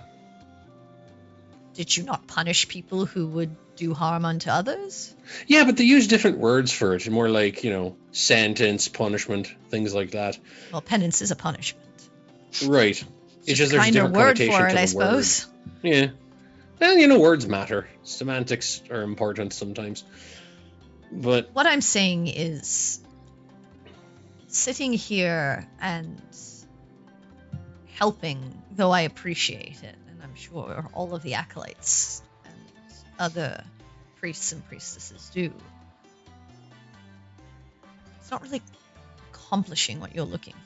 Did you not punish people who would do harm unto others? yeah, but they use different words for it. More like sentence, punishment, things like that. Well, penance is a punishment. Right. It's just there's a Kinder different word connotation for to it, the I suppose. word. Yeah. Well, words matter. Semantics are important sometimes. But What I'm saying is, sitting here and helping, though I appreciate it, and I'm sure all of the acolytes and other priests and priestesses do, it's not really accomplishing what you're looking for.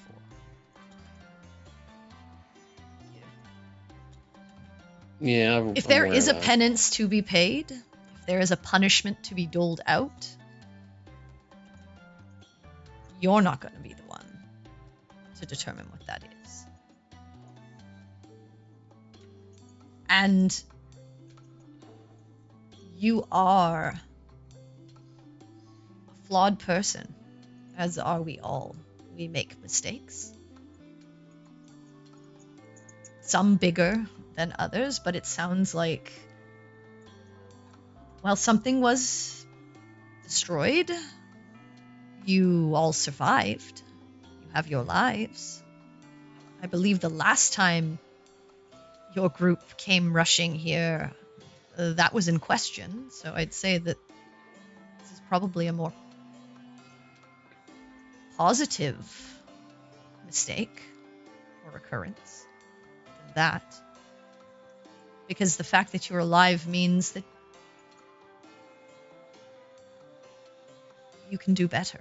yeah, If there I'm is a aware of that. penance to be paid, if there is a punishment to be doled out, you're not going to be the one to determine what that is. And you are a flawed person, as are we all. We make mistakes. Some bigger than others, but it sounds like, well, something was destroyed. You all survived. You have your lives. I believe the last time your group came rushing here, that was in question. So I'd say that this is probably a more positive mistake or occurrence than that. Because the fact that you're alive means that you can do better.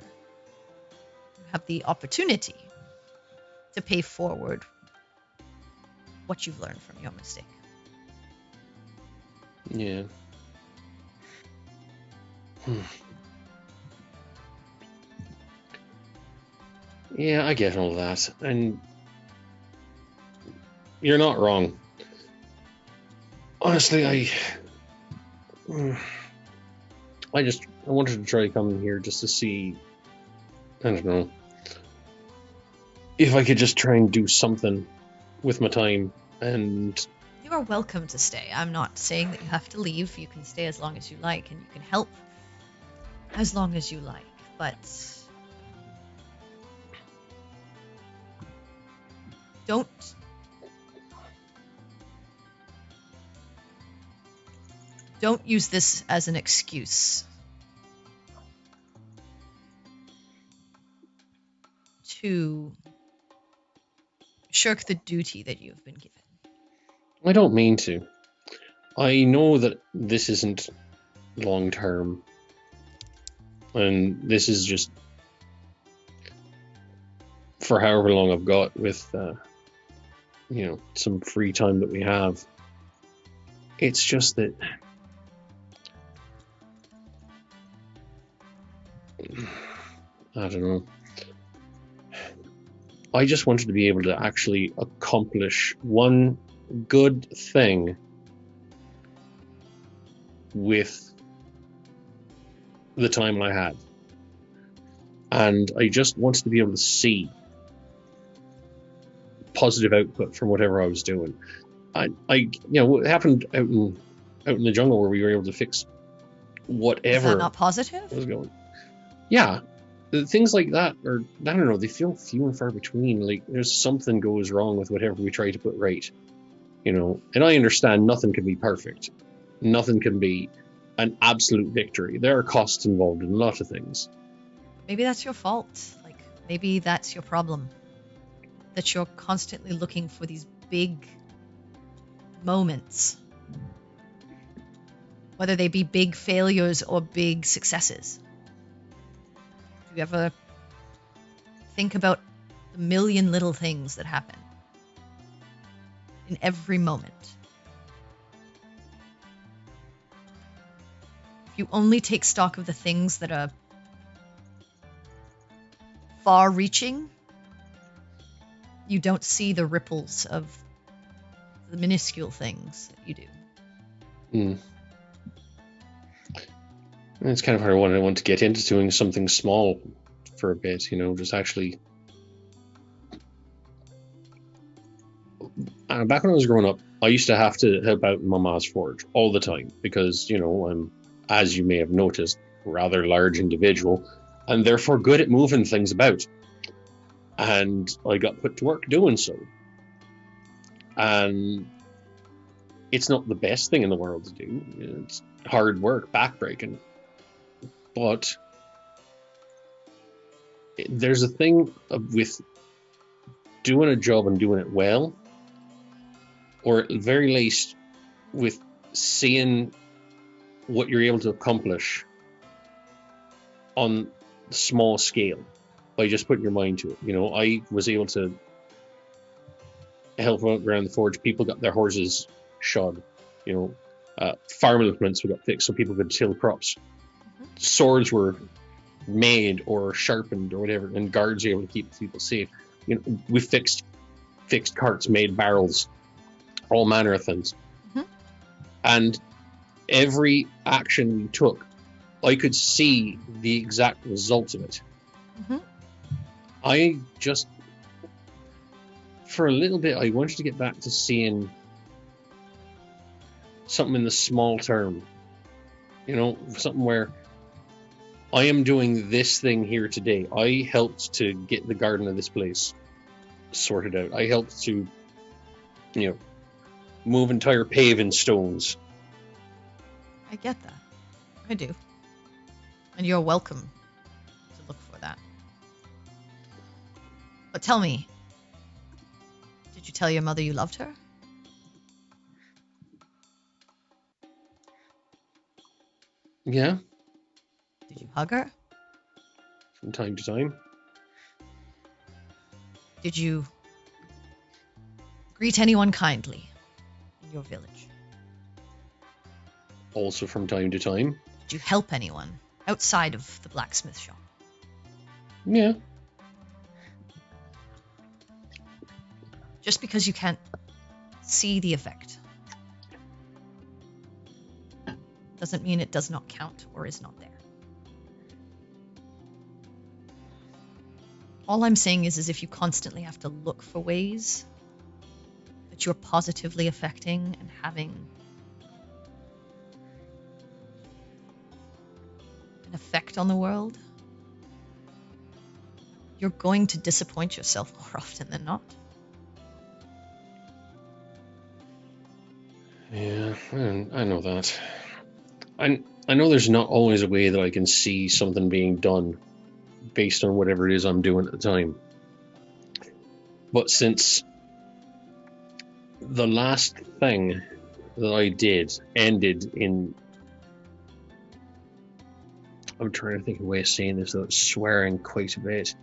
You have the opportunity to pay forward what you've learned from your mistake. Yeah. Yeah, I get all that, and you're not wrong. Honestly, I wanted to try coming here just to see, I don't know, if I could just try and do something with my time, and You are welcome to stay. I'm not saying that you have to leave. You can stay as long as you like, and you can help as long as you like. But don't use this as an excuse to shirk the duty that you've been given. I don't mean to. I know that this isn't long term, and this is just for however long I've got with, some free time that we have. It's just that I don't know. I just wanted to be able to actually accomplish one good thing with the time I had. And I just wanted to be able to see positive output from whatever I was doing. What happened out in the jungle where we were able to fix whatever Is that not positive? was going. Yeah. Things like that are, I don't know, they feel few and far between. Like, there's something goes wrong with whatever we try to put right. And I understand nothing can be perfect. Nothing can be an absolute victory. There are costs involved in a lot of things. Maybe that's your fault. Like, maybe that's your problem. That you're constantly looking for these big moments. Whether they be big failures or big successes. Do you ever think about the million little things that happen in every moment? If you only take stock of the things that are far-reaching, you don't see the ripples of the minuscule things that you do. It's kind of hard. I want to get into doing something small for a bit, just actually. Back when I was growing up, I used to have to help out in Mama's forge all the time because, I'm, as you may have noticed, a rather large individual and therefore good at moving things about. And I got put to work doing so. And it's not the best thing in the world to do. It's hard work, backbreaking. But there's a thing with doing a job and doing it well, or at the very least with seeing what you're able to accomplish on small scale by just putting your mind to it. I was able to help out around the forge. People got their horses shod, farm implements got fixed so people could till crops. Swords were made or sharpened or whatever, and guards were able to keep people safe. We fixed carts, made barrels, all manner of things. And every action we took, I could see the exact results of it. I just, for a little bit, I wanted to get back to seeing something in the small term. Something where I am doing this thing here today. I helped to get the garden of this place sorted out. I helped to, move entire paving stones. I get that. I do. And you're welcome to look for that. But tell me, did you tell your mother you loved her? Yeah. Did you hug her? from time to time. Did you greet anyone kindly in your village? Also from time to time. Did you help anyone outside of the blacksmith shop? Yeah. Just because you can't see the effect doesn't mean it does not count or is not there. All I'm saying is if you constantly have to look for ways that you're positively affecting and having an effect on the world, you're going to disappoint yourself more often than not. Yeah, I know that. I know there's not always a way that I can see something being done based on whatever it is I'm doing at the time. But since the last thing that I did ended in... I'm trying to think of a way of saying this without swearing quite a bit.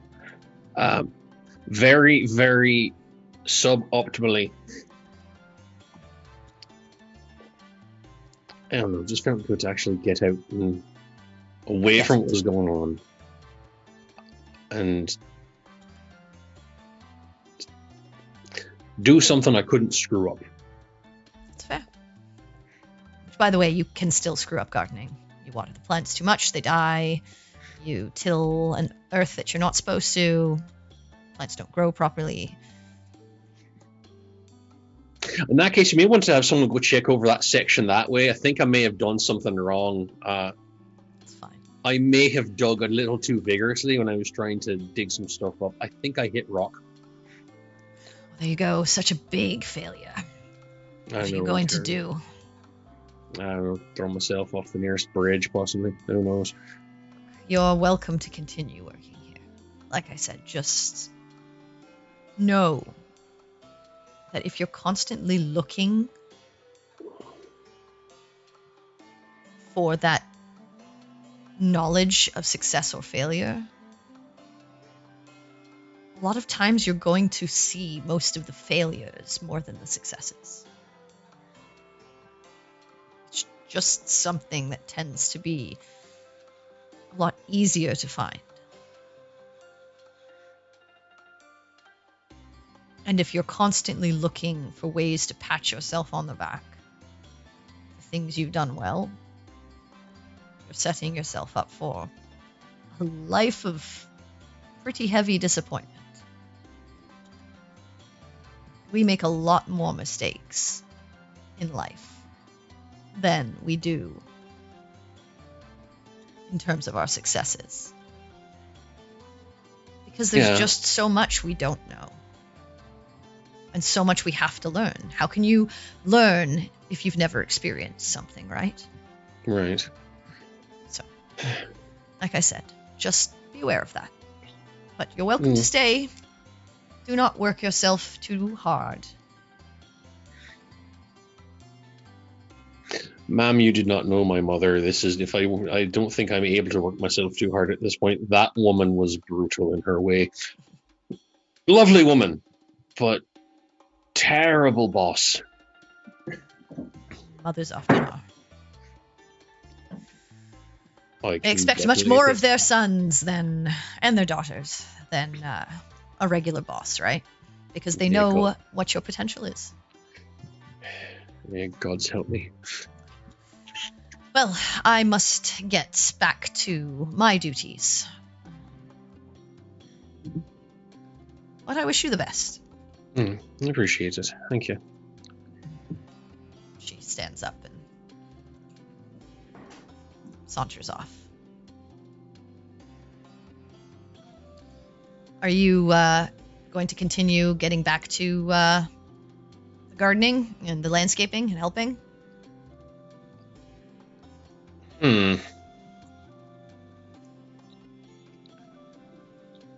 Very, very suboptimally. I don't know, just felt good to actually get out and away from what was going on. And do something I couldn't screw up. That's fair. Which, by the way, you can still screw up gardening. You water the plants too much, they die. You till an earth that you're not supposed to. Plants don't grow properly. In that case, you may want to have someone go check over that section that way. I think I may have done something wrong. That's fine. I may have dug a little too vigorously when I was trying to dig some stuff up. I think I hit rock. Well, there you go. Such a big failure. What are you going to do? I don't know. Throw myself off the nearest bridge, possibly. Who knows? You're welcome to continue working here. Like I said, just know that if you're constantly looking for that knowledge of success or failure, a lot of times you're going to see most of the failures more than the successes. It's just something that tends to be a lot easier to find. And if you're constantly looking for ways to pat yourself on the back for things you've done well, you're setting yourself up for a life of pretty heavy disappointment. We make a lot more mistakes in life than we do in terms of our successes. Because there's just so much we don't know. And so much we have to learn. How can you learn if you've never experienced something, right? Right. So, like I said, just be aware of that. But you're welcome to stay. Do not work yourself too hard. Ma'am, you did not know my mother. This is, if I don't think I'm able to work myself too hard at this point. That woman was brutal in her way. Lovely woman, but terrible boss. Mothers often are. They expect much more of their sons and their daughters than a regular boss, right? Because they know what your potential is. May God's help me. Well, I must get back to my duties. But I wish you the best. I appreciate it. Thank you. She stands up and saunters off. Are you going to continue getting back to the gardening and the landscaping and helping?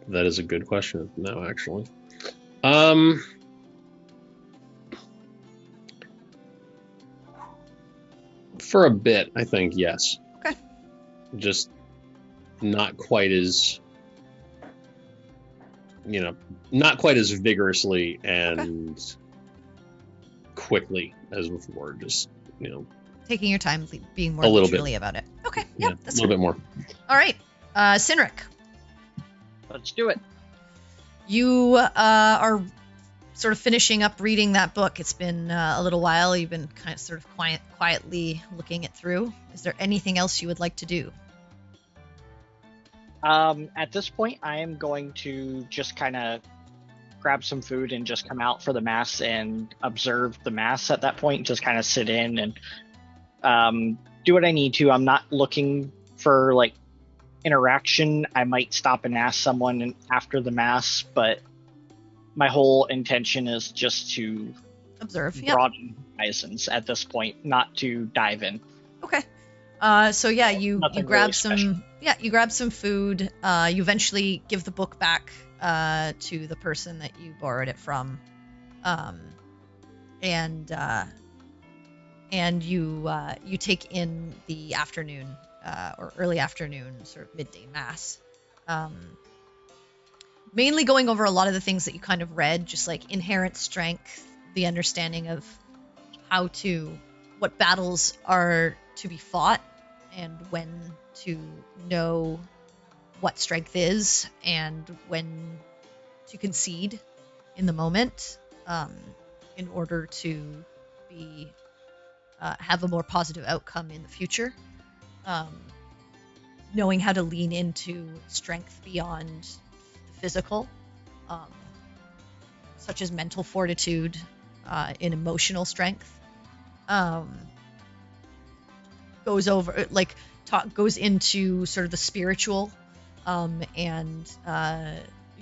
That is a good question. No, actually. For a bit, I think yes. Okay. Just not quite as not quite as vigorously and quickly as before. Just, Taking your time, being more A little leisurely about it. Okay, yeah, yep, a that's little bit more. all right. Sinric, Let's do it. you are sort of finishing up reading that book. It's been a little while. You've been kind of sort of quietly looking it through. Is there anything else you would like to do? At this point, I am going to just kind of grab some food and just come out for the mass and observe the mass at that point. Just kind of sit in and do what I need to. I'm not looking for like interaction. I might stop and ask someone after the mass, but my whole intention is just to Observe. Yeah. broaden horizons at this point, not to dive in. Okay. So yeah, you Nothing grab really special. you grab some food. You eventually give the book back to the person that you borrowed it from, and you take in the afternoon or early afternoon, sort of midday mass. Mainly going over a lot of the things that you kind of read, just like inherent strength, the understanding of what battles are to be fought, and when to know what strength is, and when to concede in the moment, in order to have a more positive outcome in the future. Knowing how to lean into strength beyond the physical, such as mental fortitude, in emotional strength. Goes into sort of the spiritual, and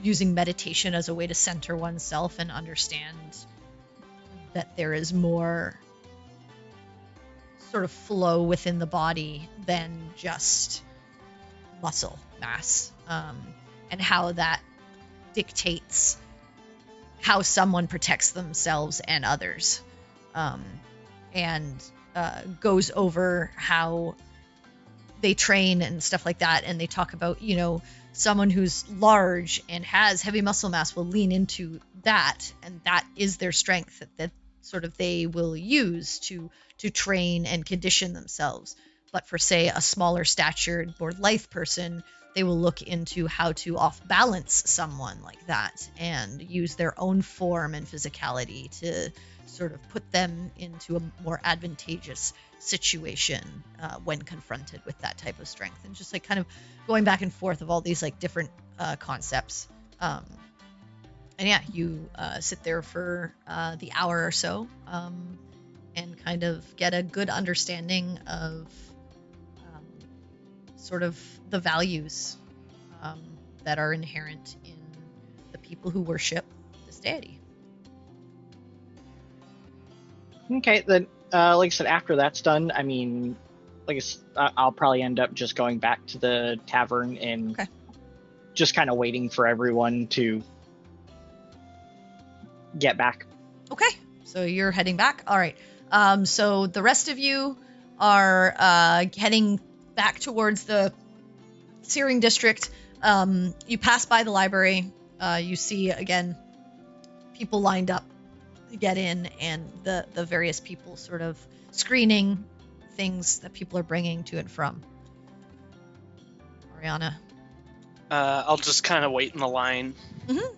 using meditation as a way to center oneself and understand that there is more sort of flow within the body than just muscle mass, and how that dictates how someone protects themselves and others, and goes over how they train and stuff like that. And they talk about, someone who's large and has heavy muscle mass will lean into that, and that is their strength that sort of they will use to train and condition themselves. But for, say, a smaller statured, more lithe person, they will look into how to off-balance someone like that and use their own form and physicality to sort of put them into a more advantageous situation when confronted with that type of strength. And just like kind of going back and forth of all these like different concepts. And yeah, you sit there for the hour or so, and kind of get a good understanding of sort of the values that are inherent in the people who worship this deity. Okay, then, like I said, after that's done, I mean, like I said, I'll probably end up just going back to the tavern and just kind of waiting for everyone to get back. Okay, so you're heading back. All right. So the rest of you are heading back towards the Searing District. You pass by the library. You see, again, people lined up to get in, and the various people sort of screening things that people are bringing to and from. Ariana. I'll just kind of wait in the line. Mm-hmm.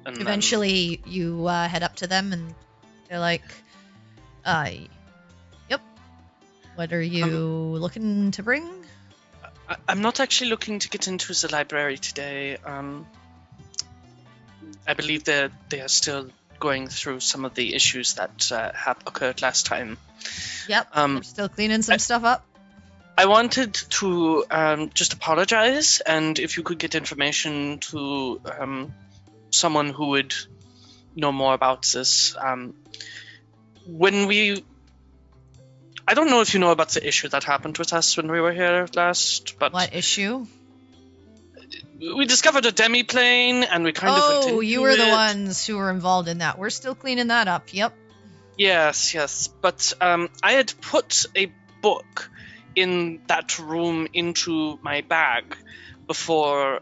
And Eventually, you head up to them, and they're like, yep. What are you looking to bring? I'm not actually looking to get into the library today. I believe they are still going through some of the issues that have occurred last time. Yep, they're still cleaning some stuff up. I wanted to just apologize, and if you could get information to someone who would know more about this. I don't know if you know about the issue that happened with us when we were here last, but... What issue? We discovered a demi-plane, and we kind of went into you were the it. ones who were involved in that. We're still cleaning that up, yep. Yes. But I had put a book in that room into my bag before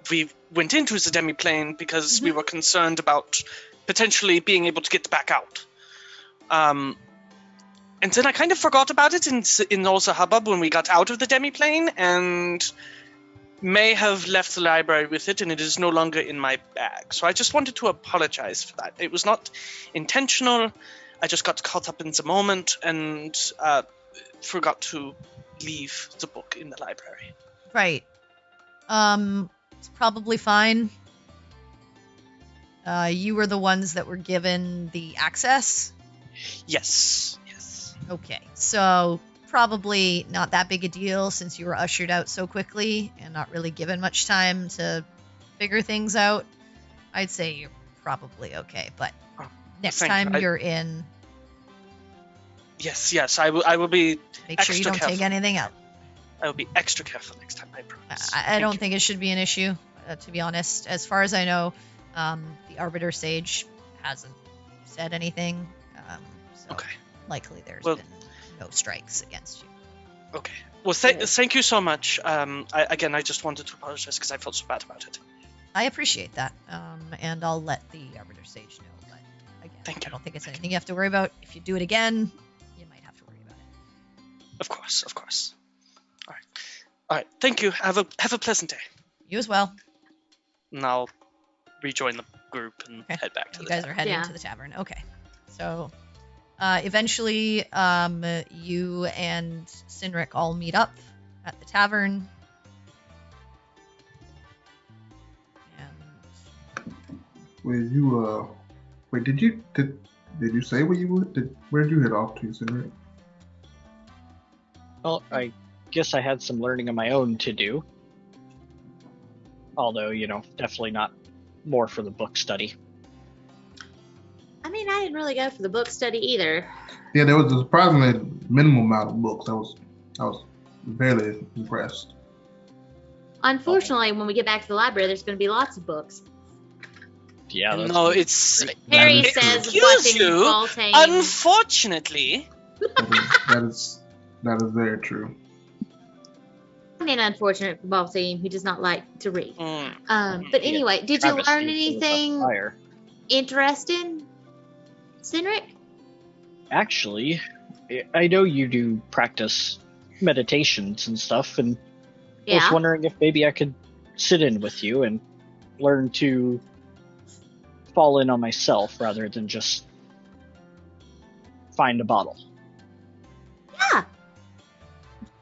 we went into the demiplane because we were concerned about potentially being able to get back out. And then I kind of forgot about it in all the hubbub when we got out of the demiplane, and may have left the library with it, and it is no longer in my bag. So I just wanted to apologize for that. It was not intentional. I just got caught up in the moment and forgot to leave the book in the library. Right. It's probably fine. You were the ones that were given the access? Yes. Okay, so probably not that big a deal since you were ushered out so quickly and not really given much time to figure things out. I'd say you're probably okay, but next time you're in... Yes, I will be Make sure you don't take anything out. I will be extra careful next time, I promise. I don't think it should be an issue, to be honest. As far as I know, the Arbiter Sage hasn't said anything. So Okay. Likely there's been no strikes against you. Okay. Well, thank you so much. I just wanted to apologize because I felt so bad about it. I appreciate that, and I'll let the Arbiter Sage know. But again, Thank you. I don't think it's anything you have to worry about. If you do it again, you might have to worry about it. Of course. All right. Thank you. Have a pleasant day. You as well. And I'll rejoin the group and Okay. head back to You the guys tavern. are heading to the tavern. Okay. So eventually, you and Cynric all meet up at the tavern. And Did you say where you would? Where did you head off to, Cinderella? Well, I guess I had some learning of my own to do. Although, definitely not more for the book study. I mean, I didn't really go for the book study either. Yeah, there was a surprisingly minimal amount of books. I was very impressed. Unfortunately, when we get back to the library, there's going to be lots of books. Yeah, that's No, it's... Harry is says, Excuse watching you, Baltain. Unfortunately... That is very true. I mean, unfortunate for Baltain, who does not like to read. Mm. But anyway, did you travesty learn was anything fire. interesting, Cynric? Actually, I know you do practice meditations and stuff, and I was Yeah. wondering if maybe I could sit in with you and learn to fall in on myself rather than just find a bottle. Yeah.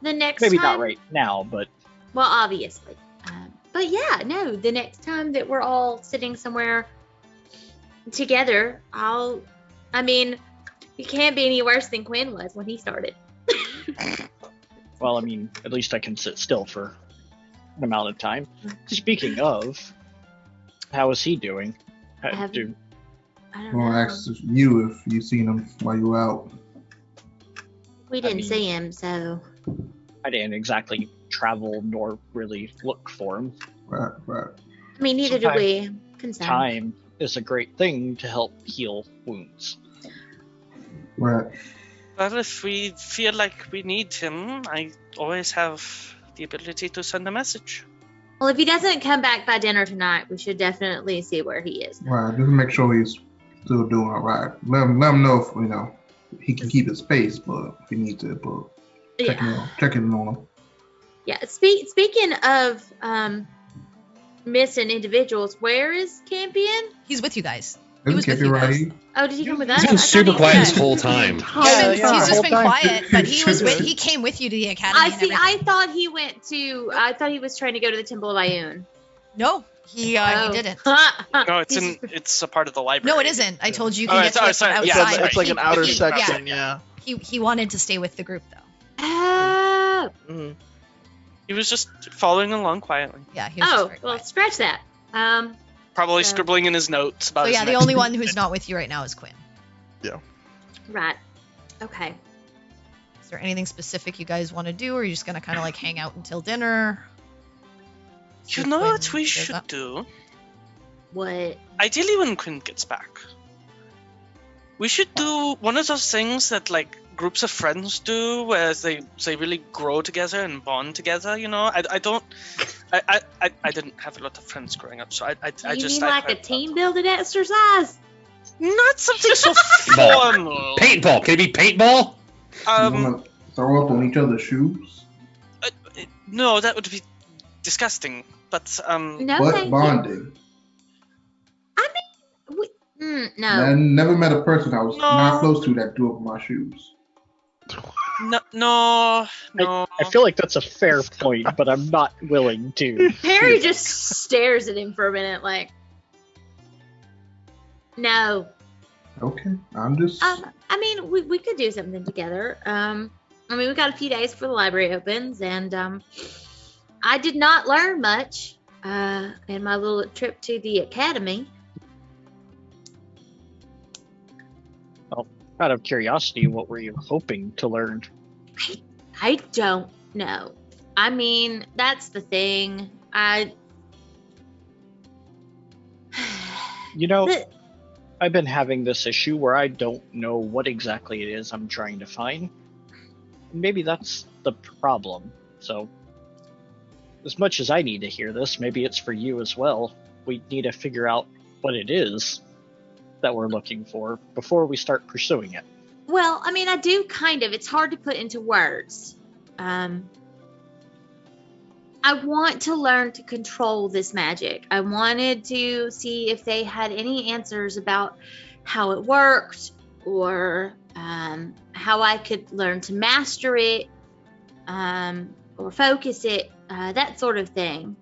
The next Maybe time, not right now, but well, obviously. But yeah, no, the next time that we're all sitting somewhere together, I mean, it can't be any worse than Quinn was when he started. well, I mean, at least I can sit still for an amount of time. Speaking of, how is he doing? I don't Well, I know. asked you if you seen him while you were out. We didn't mean- see him, so I didn't exactly travel nor really look for him. Right. I mean, neither do we. Concerned. Time is a great thing to help heal wounds. Right. Well, if we feel like we need him, I always have the ability to send a message. Well, if he doesn't come back by dinner tonight, we should definitely see where he is. Right. Just make sure he's still doing all right. Let him know if he can keep his pace, but if he needs to, but checking on him. Yeah. Speaking of missing individuals, where is Campion? He's with you guys. He Isn't was with Kippy you right guys. here? Oh, did he come with us? He's I been thought super he quiet was. this whole time. He's just whole been time. quiet, but he came with you to the academy. I and see. everything. I thought he was trying to go to the Temple of Ioun. No, he didn't. No, He's- it's a part of the library. No, it isn't. I told you you Oh, can get to it sorry, from yeah, outside. It's like an outer section, Yeah, he wanted to stay with the group though. Oh, Mhm. He was just following along quietly, Yeah, he was just very well, quiet. scratch that. probably So- scribbling in his notes about. So his yeah, the next- only one who's not with you right now is Quinn. Right. Okay. Is there anything specific you guys want to do, or are you just gonna kind of like hang out until dinner? You See know Quinn what we shows should up? do? What? Ideally, when Quinn gets back. We should do one of those things that like groups of friends do, where they really grow together and bond together. You know, I don't. I didn't have a lot of friends growing up, so I You just mean like a team building exercise? not something so formal. Paintball. Can it be paintball? You want to throw up on each other's shoes? No, that would be disgusting. But No, But thank you. bonding. No. I never met a person I was No. not close to that threw up on my shoes. no. I feel like that's a fair point, but I'm not willing to. Harry just stares at him for a minute, like, no. Okay, I'm just. I mean, we could do something together. I mean, we got a few days before the library opens, and I did not learn much in my little trip to the academy. Out of curiosity, what were you hoping to learn? I don't know. I mean, that's the thing. You know, I've been having this issue where I don't know what exactly it is I'm trying to find. Maybe that's the problem. So, as much as I need to hear this, maybe it's for you as well. We need to figure out what it is that we're looking for before we start pursuing it. Well, I mean, I do kind of. It's hard to put into words. I want to learn to control this magic. I wanted to see if they had any answers about how it worked, or how I could learn to master it, or focus it, that sort of thing.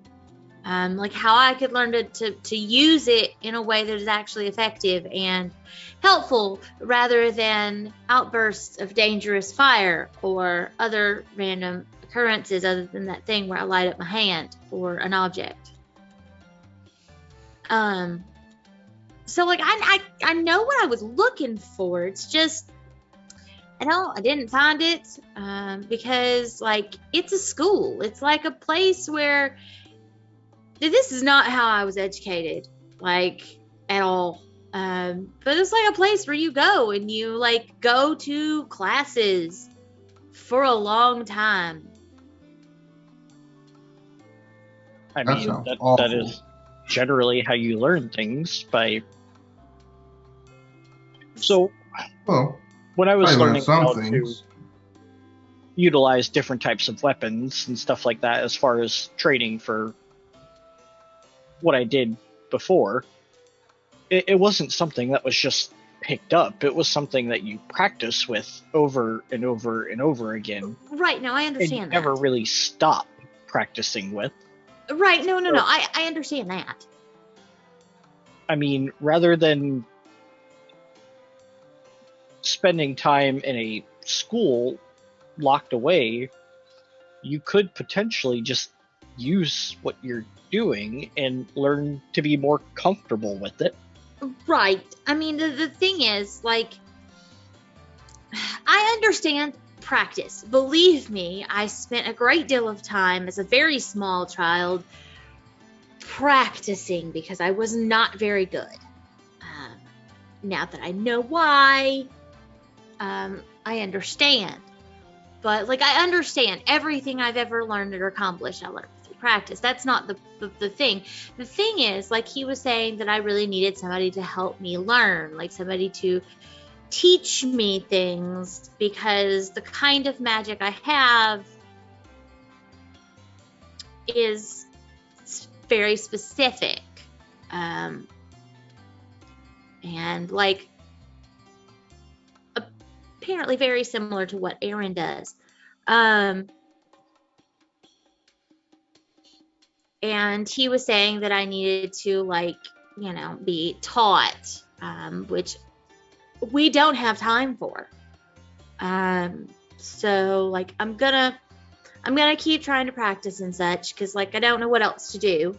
Like how I could learn to use it in a way that is actually effective and helpful, rather than outbursts of dangerous fire or other random occurrences other than that thing where I light up my hand or an object. So like I know what I was looking for. It's just I didn't find it because like it's a school. It's like a place where this is not how I was educated, like at all. But it's like a place where you go and you like go to classes for a long time. I That mean, sounds that awful. is generally how you learn things by. So Well, when I was I learned learning some how things. to utilize different types of weapons and stuff like that, as far as training for what I did before, it wasn't something that was just picked up. It was something that you practice with over and over and over again. Right, no, I And you understand that. never really stop practicing with. Right, no, I understand that. I mean, rather than spending time in a school locked away, you could potentially just use what you're doing and learn to be more comfortable with it. Right. I mean, the thing is, like, I understand practice. Believe me, I spent a great deal of time as a very small child practicing because I was not very good. Now that I know why, I understand. But, like, I understand everything I've ever learned or accomplished, I learned through practice. That's not the thing. The thing is, like, he was saying that I really needed somebody to help me learn, like somebody to teach me things, because the kind of magic I have is very specific. And, like, apparently very similar to what Aaron does. And he was saying that I needed to, like, you know, be taught, which we don't have time for. So, like, I'm gonna keep trying to practice and such, because, like, I don't know what else to do.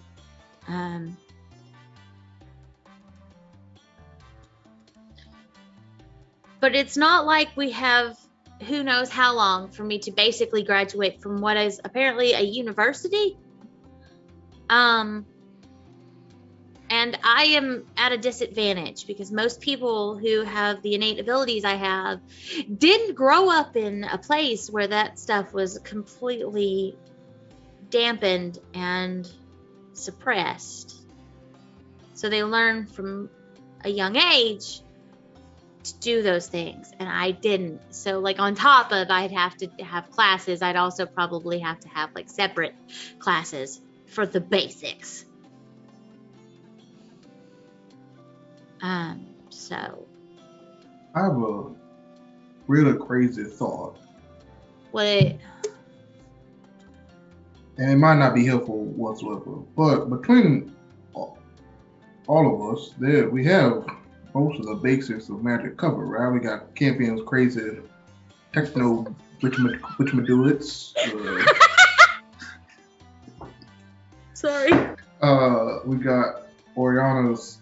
But it's not like we have who knows how long for me to basically graduate from what is apparently a university. And I am at a disadvantage because most people who have the innate abilities I have didn't grow up in a place where that stuff was completely dampened and suppressed. So they learn from a young age to do those things, and I didn't. So like on top of I'd have to have classes, I'd also probably have to have like separate classes for the basics. So I have a really crazy thought, what and it might not be helpful whatsoever. But between all of us, there we have most of the basics of magic covered, right? We got Campion's crazy techno witchmaduits. Sorry. We got Oriana's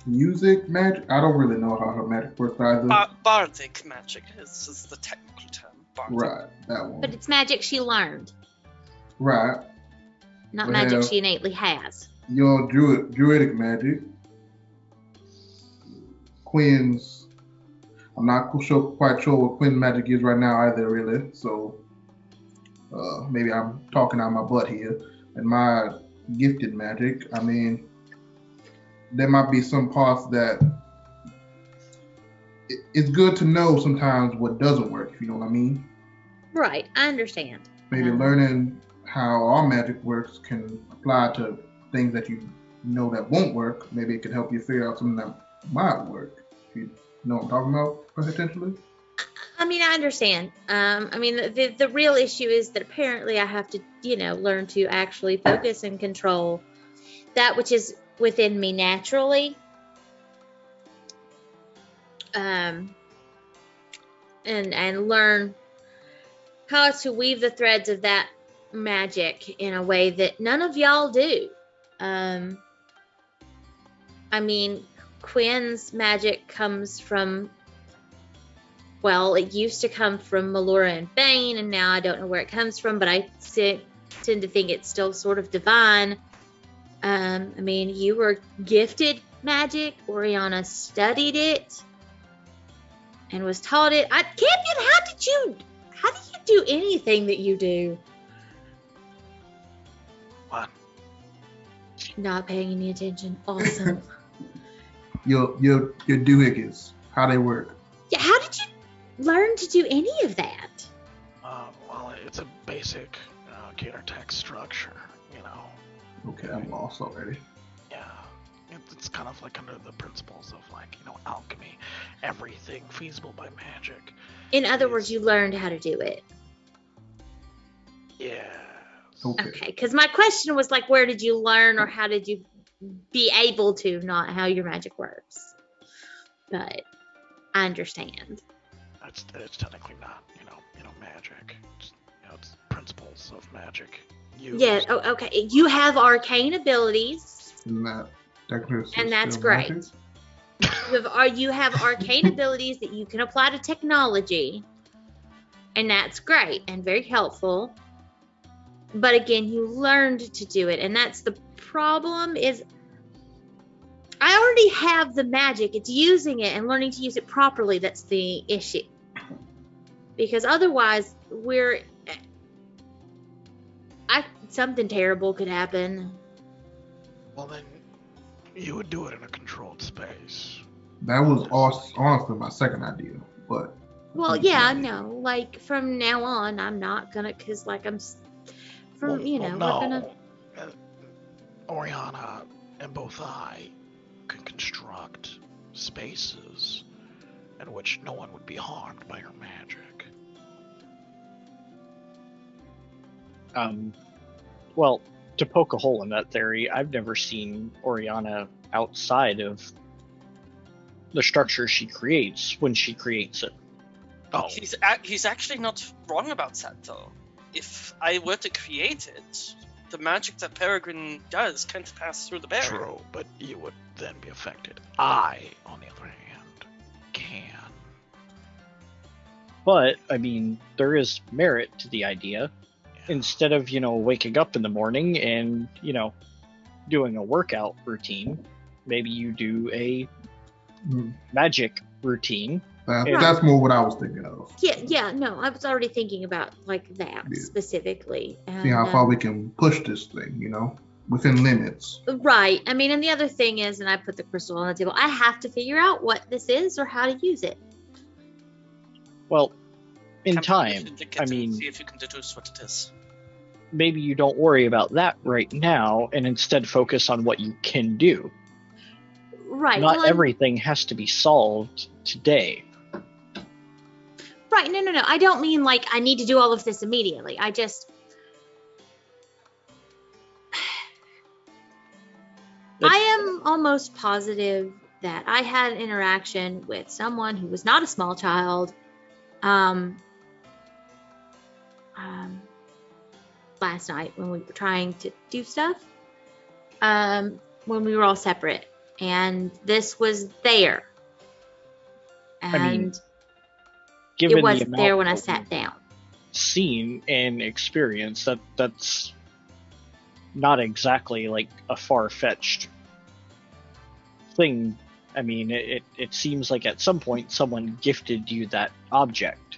music magic. I don't really know how her magic works either. Bardic magic is the technical term. Bardic. Right, that one. But it's magic she learned, Right. not We magic have- she innately has. Your druidic magic. Quinn's. I'm not quite sure what Quinn's magic is right now either, really. So maybe I'm talking out my butt here. And my gifted magic, I mean, there might be some parts that it's good to know sometimes what doesn't work, if you know what I mean. Right, I understand. Maybe learning how our magic works can apply to things that you know that won't work. Maybe it could help you figure out something that might work. If you know what I'm talking about, potentially. I mean, I understand. I mean, the real issue is that apparently I have to, learn to actually focus and control that which is within me naturally. And learn how to weave the threads of that magic in a way that none of y'all do. I mean, Quinn's magic comes from, well, it used to come from Melora and Bane, and now I don't know where it comes from, but I tend to think it's still sort of divine. I mean, you were gifted magic. Oriana studied it and was taught it. Campion, how do you do anything that you do? What? Not paying any attention. Awesome. Your doohickeys, how they work. Yeah, how did you learn to do any of that? Well, it's a basic gator tech structure, Okay, I'm lost already. Yeah. It's kind of like under the principles of alchemy. Everything feasible by magic. In other words, you learned how to do it. Yeah. Okay, because my question was like, where did you learn, or how did you be able to, not how your magic works. But I understand. It's technically not, magic. It's principles of magic. Yeah. Oh, okay. You have arcane abilities, And that's great. You have arcane abilities that you can apply to technology, and that's great and very helpful. But again, you learned to do it, and that's the problem. Is I already have the magic. It's using it and learning to use it properly that's the issue. Because otherwise, something terrible could happen. Well, then you would do it in a controlled space. That was honestly my second idea, but. Well, yeah, no. Like from now on, I'm not gonna, cause like I'm, we're gonna. Oriana and both I can construct spaces in which no one would be harmed by your magic. Well, to poke a hole in that theory, I've never seen Oriana outside of the structure she creates when she creates it. Oh, He's actually not wrong about that, though. If I were to create it, the magic that Peregrine does can't pass through the barrier. true, but you would then be affected. I, on the other hand, can. But, I mean, there is merit to the idea. instead of, waking up in the morning and, doing a workout routine, maybe you do a magic routine. That's more what I was thinking of. Yeah, no, I was already thinking about like that specifically. And, see how far we can push this thing, within limits. Right. I mean, and the other thing is, and I put the crystal on the table, I have to figure out what this is or how to use it. Well, in Can time, investigate and see if you can deduce what it is. maybe you don't worry about that right now and instead focus on what you can do. Right. Not well, everything has to be solved today. Right. No. I don't mean like I need to do all of this immediately. I am almost positive that I had an interaction with someone who was not a small child last night when we were trying to do stuff, when we were all separate, and this was there. And I mean, given it wasn't the there amount when I that sat we've down. seen and experienced, that's not exactly like a far-fetched thing. I mean, it seems like at some point someone gifted you that object.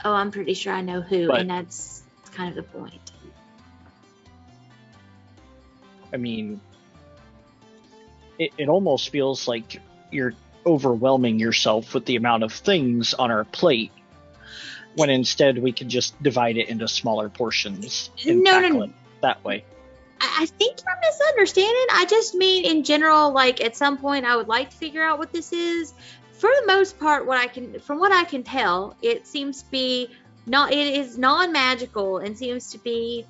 Oh, I'm pretty sure I know who, But- and that's kind of the point. I mean, it almost feels like you're overwhelming yourself with the amount of things on our plate, when instead we could just divide it into smaller portions and tackle it that way. I think you're misunderstanding. I just mean in general, like at some point I would like to figure out what this is. For the most part, from what I can tell, it seems to be it is non-magical and seems to be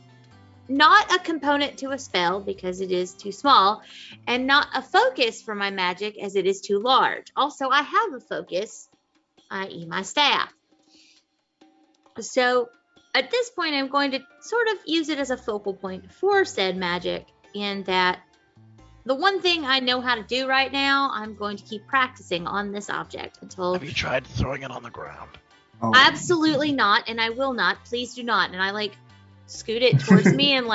not a component to a spell because it is too small, and not a focus for my magic as it is too large. Also, I have a focus, i.e. my staff. So at this point, I'm going to sort of use it as a focal point for said magic, in that the one thing I know how to do right now, I'm going to keep practicing on this object until... Have you tried throwing it on the ground? Oh. Absolutely not, and I will not. Please do not. And I scoot it towards me and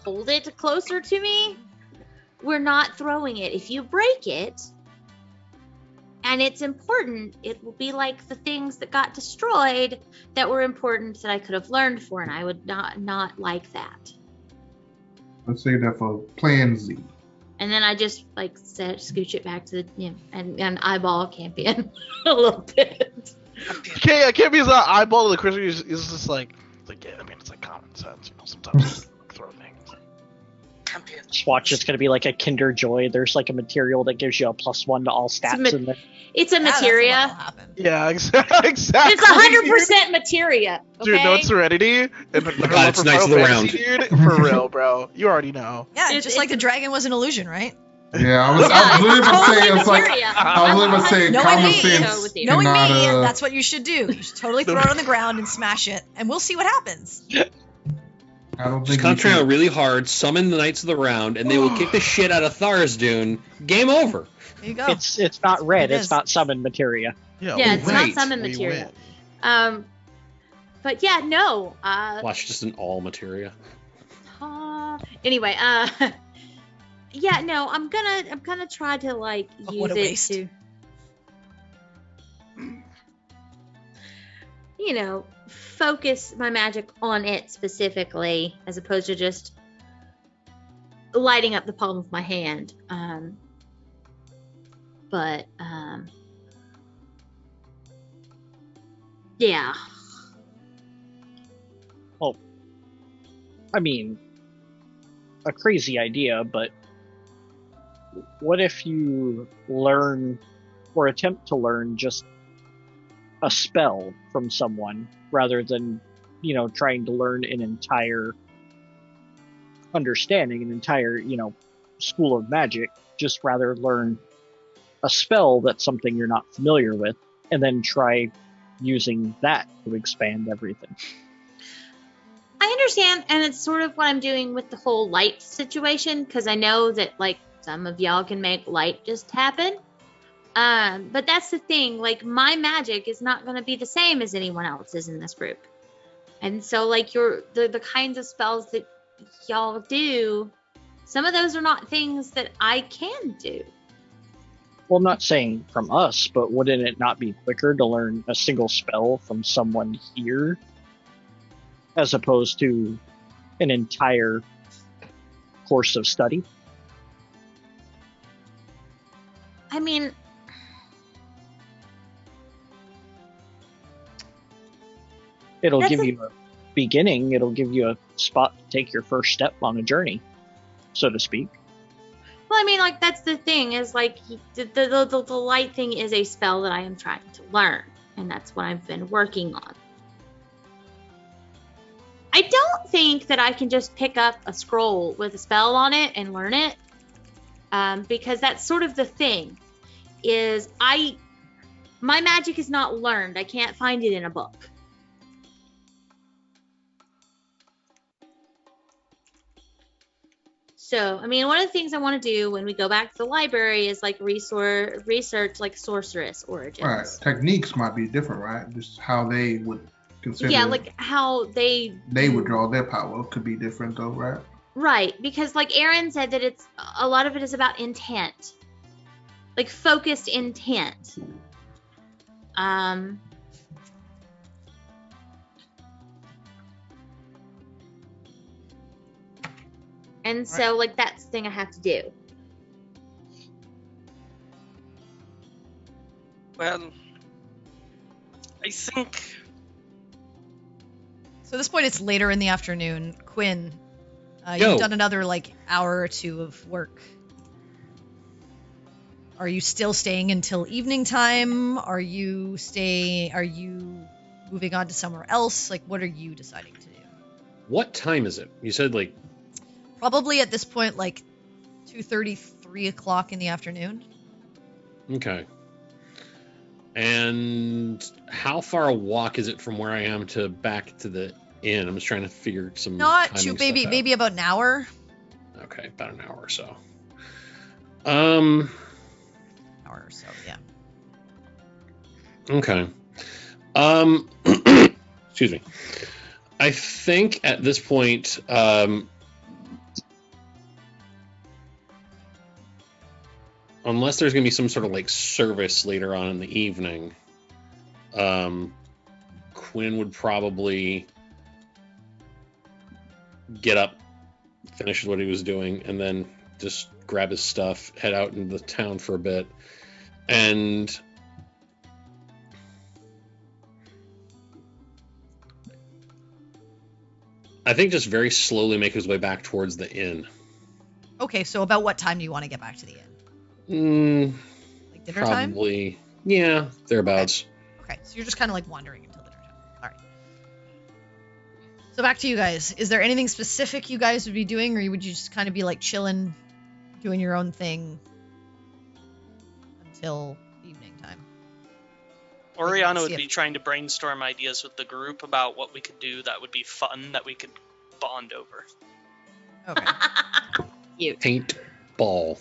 hold it closer to me. We're not throwing it. If you break it, and it's important, it will be like the things that got destroyed that were important that I could have learned for, and I would not like that. Let's say that for Plan Z. And then I just scooch it back to the and eyeball Campion a little bit. Okay, I can't be as eyeball the crystal is just like yeah, I mean it's like common sense, sometimes you throw things. Campion. Swatch, it's going to be like a Kinder Joy. There's a material that gives you a +1 to all stats in there. It's a materia. Yeah, exactly. It's 100% materia. Okay? Dude, no, it's Serenity. And God, it's Knights of the Round. Dude, for real, bro. You already know. Yeah, just like the dragon was an illusion, right? Yeah, I was literally about to say, it's like, I was literally about to say, Knowing common me, sense. Knowing cannot, me, that's what you should do. You should totally throw it on the ground and smash it, and we'll see what happens. I don't Just think concentrate on really hard, summon the Knights of the Round, and they will kick the shit out of Tharsdune. Game over. There you go. It's not red. It It's is. not summon materia. Yeah, it's right. not summon We materia. win. But yeah, no. Watch just an all materia. Anyway, yeah, no. I'm gonna try to what a use waste. it to, focus my magic on it specifically, as opposed to just lighting up the palm of my hand. But yeah. Well, I mean, a crazy idea, but what if you learn or attempt to learn just a spell from someone rather than, trying to learn an entire understanding, an entire, school of magic, just rather learn a spell that's something you're not familiar with, and then try using that to expand everything. I understand, and it's sort of what I'm doing with the whole light situation, because I know that some of y'all can make light just happen. But that's the thing, my magic is not going to be the same as anyone else's in this group. And so, like, the kinds of spells that y'all do, some of those are not things that I can do. Well, I'm not saying from us, but wouldn't it not be quicker to learn a single spell from someone here as opposed to an entire course of study? I mean, It'll That's give a- you a beginning. It'll give you a spot to take your first step on a journey, so to speak. well, I mean, like, that's the thing is, like, the light thing is a spell that I am trying to learn, and that's what I've been working on. I don't think that I can just pick up a scroll with a spell on it and learn it, because that's sort of the thing, is my magic is not learned. I can't find it in a book. So, I mean, one of the things I want to do when we go back to the library is, like, research, like, sorceress origins. Right. Techniques might be different, right? Just how they would consider. Yeah, like how they They would draw their power could be different, though, right? Right, because, like, Aaron said that it's a lot of it is about intent, like focused intent. And so, like, that's the thing I have to do. Well, I think So at this point, it's later in the afternoon. Quinn, Yo. you've done another, like, hour or two of work. Are you still staying until evening time? Are you moving on to somewhere else? Like, what are you deciding to do? What time is it? You said like Probably at this point, like 2:30, 3 o'clock in the afternoon. okay. And how far a walk is it from where I am to back to the inn? I'm just trying to figure some. Not timing too, stuff maybe out. maybe about an hour. Okay, about an hour or so. Hour or so, yeah. Okay. Excuse me. I think at this point, unless there's going to be some sort of like service later on in the evening, Quinn would probably get up, finish what he was doing, and then just grab his stuff, head out into the town for a bit, and I think just very slowly make his way back towards the inn. Okay, so about what time do you want to get back to the inn? Like dinner time? Probably, yeah, thereabouts. Okay, so you're just kind of like wandering until dinner time. All right. So back to you guys. Is there anything specific you guys would be doing, or would you just kind of be like chilling, doing your own thing until evening time? Oriana See would be trying to brainstorm ideas with the group about what we could do that would be fun, that we could bond over. Okay. Paint ball.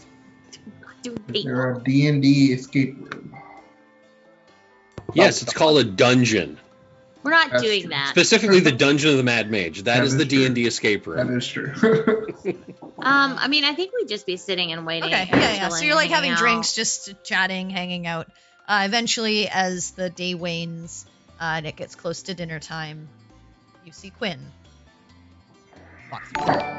There are D&D escape room. Yes, it's called a dungeon. We're not That's doing true. that. Specifically, the Dungeon of the Mad Mage. That is the true. D&D escape That room. is true. I mean, I think we'd just be sitting and waiting. Okay, and yeah. So chilling you're like and having hanging drinks, out. just chatting, hanging out. Eventually, as the day wanes and it gets close to dinner time, you see Quinn walk through.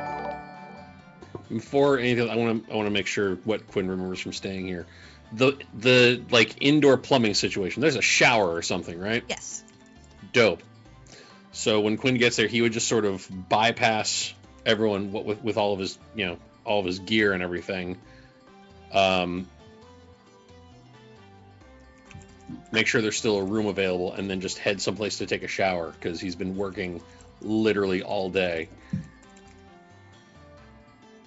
Before anything, I want to make sure what Quinn remembers from staying here. The like indoor plumbing situation. There's a shower or something, right? Yes. Dope. So when Quinn gets there, he would just sort of bypass everyone with all of his, all of his gear and everything. Make sure there's still a room available, and then just head someplace to take a shower because he's been working literally all day,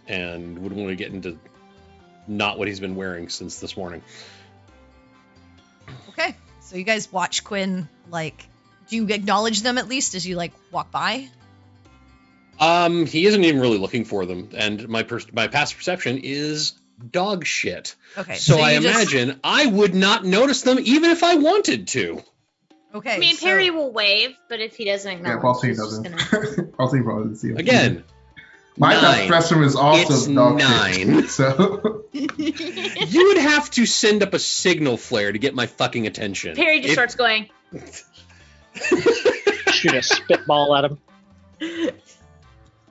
and would want to get into not what he's been wearing since this morning. Okay. So you guys watch Quinn, like, do you acknowledge them at least as you, like, walk by? He isn't even really looking for them, and my past perception is dog shit. Okay. So I you just- imagine I would not notice them even if I wanted to. Okay. I mean, so- Perry will wave, but if he doesn't Yeah, acknowledge, Paultine he's just doesn't. gonna. Paultine probably doesn't see him. Again, My death 9. spectrum is also It's dog 9. shit. So You would have to send up a signal flare to get my fucking attention. Perry just starts going. Shoot a spitball at him.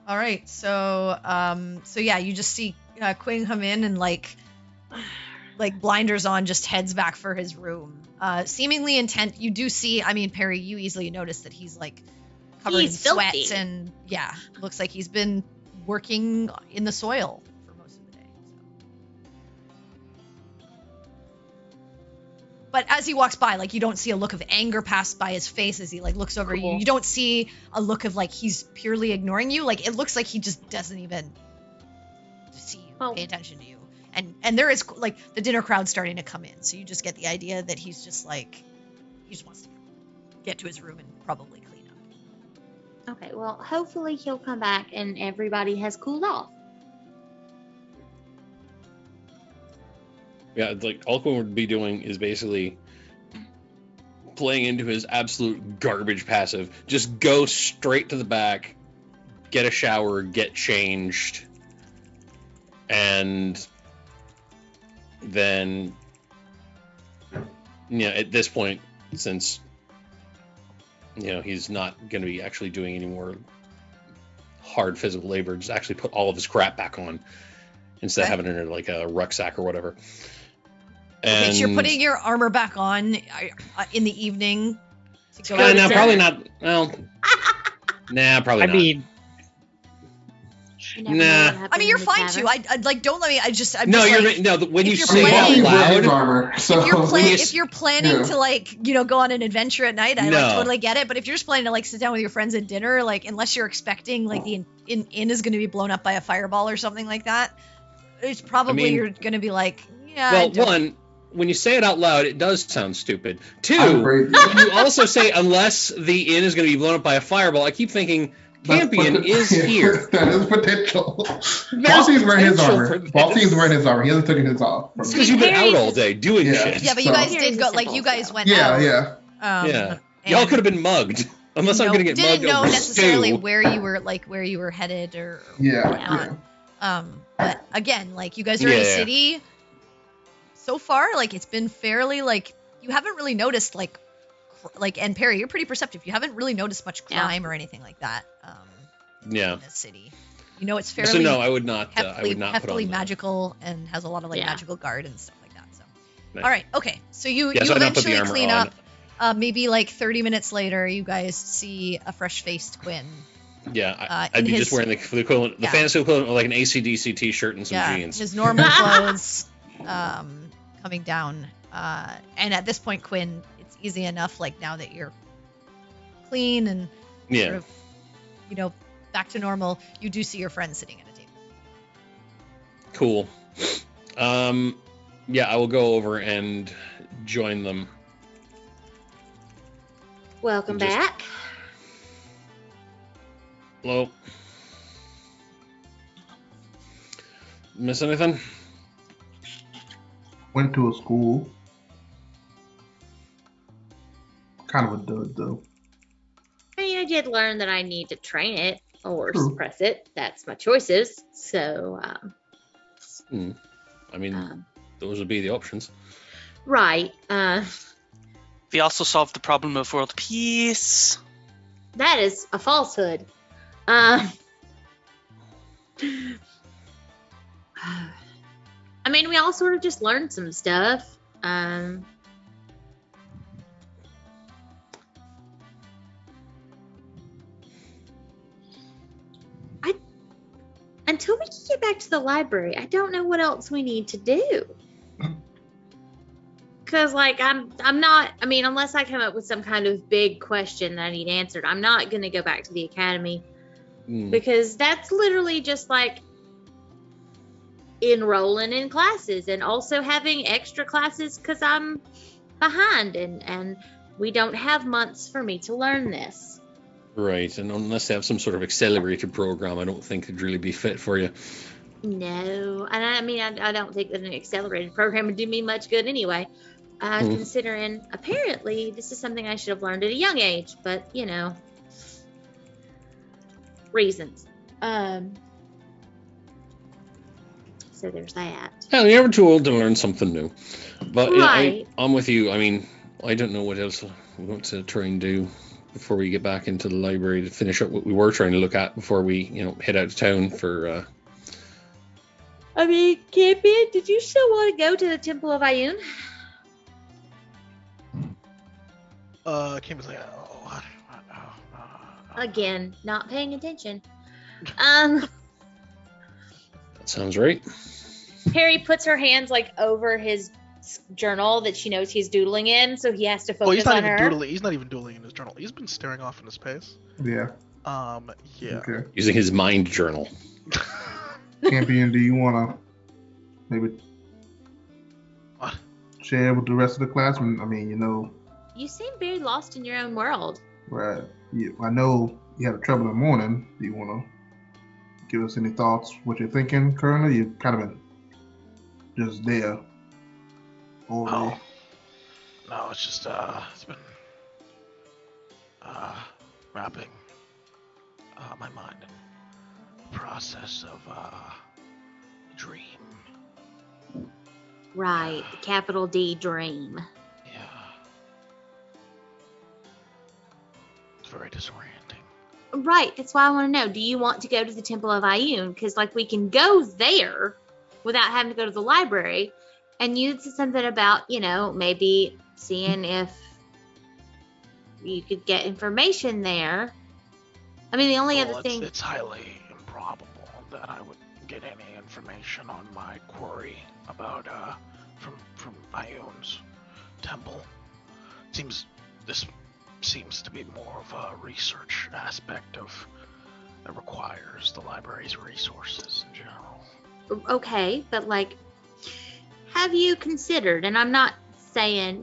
All right. So yeah, you just see Quinn come in and like blinders on, just heads back for his room. Seemingly intent. You do see. I mean, Perry, you easily notice that he's like covered He's in sweat filthy. and yeah, looks like he's been working in the soil for most of the day. So. But as he walks by, like you don't see a look of anger pass by his face as he like looks over you. You don't see a look of like he's purely ignoring you. Like it looks like he just doesn't even see you, pay attention to you. And there is like the dinner crowd starting to come in, so you just get the idea that he's just like he just wants to get to his room and probably clean up. Okay, well, hopefully he'll come back and everybody has cooled off. Yeah, like all Quinn would be doing is basically playing into his absolute garbage passive. Just go straight to the back, get a shower, get changed, and then, at this point, since, he's not going to be actually doing any more hard physical labor, just actually put all of his crap back on instead of having it in like a rucksack or whatever. And Okay, so you're putting your armor back on in the evening to go. no, probably not. Well, nah, probably I not. mean, You never know what happens I mean, you're in the fine tavern. too. I like don't let me. I'm no, just you're like, no. When you if you're say it out planning- his loud, armor. So if you're planning to like go on an adventure at night, I like No. totally get it. But if you're just planning to like sit down with your friends at dinner, like unless you're expecting like the inn is going to be blown up by a fireball or something like that, it's probably you're going to be like, yeah. I well, don't- one, when you say it out loud, it does sound stupid. I'm Two, afraid- you also say unless the inn is going to be blown up by a fireball. I keep thinking Campion is here. That is potential. There's Baltie's wearing his potential armor. for this. Baltie's wearing his armor. He hasn't taken his off. It's because you've been out all day doing Yeah. shit. Yeah, but you So- guys Here's did a go like simple you guys show. went Yeah, out. yeah. Yeah. And Y'all could have been mugged. Unless I'm going to get didn't mugged know over necessarily stew. where you were headed or Yeah. whatnot. yeah. But again, like you guys are in a Yeah. city. So far, like it's been fairly like you haven't really noticed like and Perry, you're pretty perceptive. You haven't really noticed much crime or anything like that. Yeah. In this city, it's So fairly no, I would not. I heavily, would not put heavily on that. magical and has a lot of like Yeah. magical guard and stuff like that. So, Nice. all right, okay. So you Yeah, so I don't put the eventually armor clean on. up. Maybe like 30 minutes later, you guys see a fresh-faced Quinn. Yeah, in I'd be his- just wearing the equivalent, the yeah. fantasy equivalent of like an AC/DC t-shirt and some jeans. His normal clothes coming down. And at this point, Quinn, it's easy enough, like now that you're clean and Yeah. sort of, back to normal, you do see your friend sitting at a table. Cool. Yeah, I will go over and join them. Welcome Just- back. Hello. Miss anything? Went to a school. Kind of a dud, though. I mean, I did learn that I need to train it or True. suppress it. That's my choices. So, I mean, those would be the options. right. We also solved the problem of world peace. That is a falsehood. I mean, we all sort of just learned some stuff. Until we can get back to the library, I don't know what else we need to do. Cause like I'm not. I mean, unless I come up with some kind of big question that I need answered, I'm not gonna go back to the academy because that's literally just like enrolling in classes and also having extra classes because I'm behind and we don't have months for me to learn this. Right, and unless they have some sort of accelerated program, I don't think it'd really be fit for you. No, and I mean I don't think that an accelerated program would do me much good anyway. considering apparently this is something I should have learned at a young age, but you know, reasons. So there's that. Yeah, you're never too old to learn something new. But Right. I'm with you. I mean, I don't know what else we want to try and do before we get back into the library to finish up what we were trying to look at before we, head out of town for. I mean, Campion, did you still want to go to the Temple of Ioun? Campion's like, Again, not paying attention. That sounds right. Harry puts her hands like over his journal that she knows he's doodling in, so he has to focus he's not on even her. doodling. He's not even doodling in his journal. He's been staring off into space. Yeah. Yeah. Okay. Using his mind journal. Campion, do you want to maybe What? share with the rest of the class? I mean, You seem very lost in your own world. right. I know you had a troubling morning. Do you want to give us any thoughts? What you're thinking currently? You've kind of been just there. Oh. No, it's just it's been wrapping my mind in the process of dream. Right, the capital D dream. Yeah. It's very disorienting. Right, that's why I want to know. Do you want to go to the Temple of Ioun? Because, we can go there without having to go to the library. And you said something about, maybe seeing if you could get information there. I mean, the only other thing... It's highly improbable that I would get any information on my query about, from Ioun's temple. This seems to be more of a research aspect that requires the library's resources in general. Okay, but, have you considered, and I'm not saying,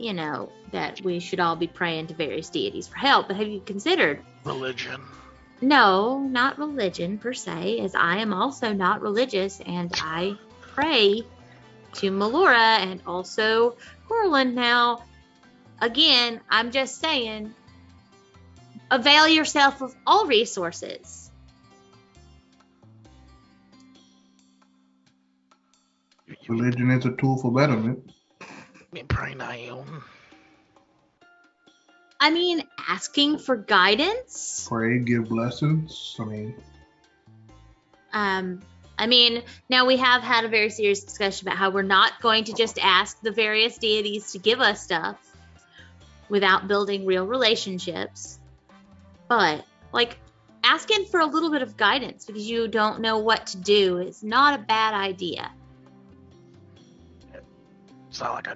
that we should all be praying to various deities for help, but have you considered... Religion. No, not religion per se, as I am also not religious, and I pray to Melora and also Corlin. Now, again, I'm just saying, avail yourself of all resources. Religion is a tool for betterment. I mean, praying Ioun. I mean, asking for guidance. Pray, give blessings. Now we have had a very serious discussion about how we're not going to just ask the various deities to give us stuff without building real relationships. But, asking for a little bit of guidance because you don't know what to do is not a bad idea. It's not like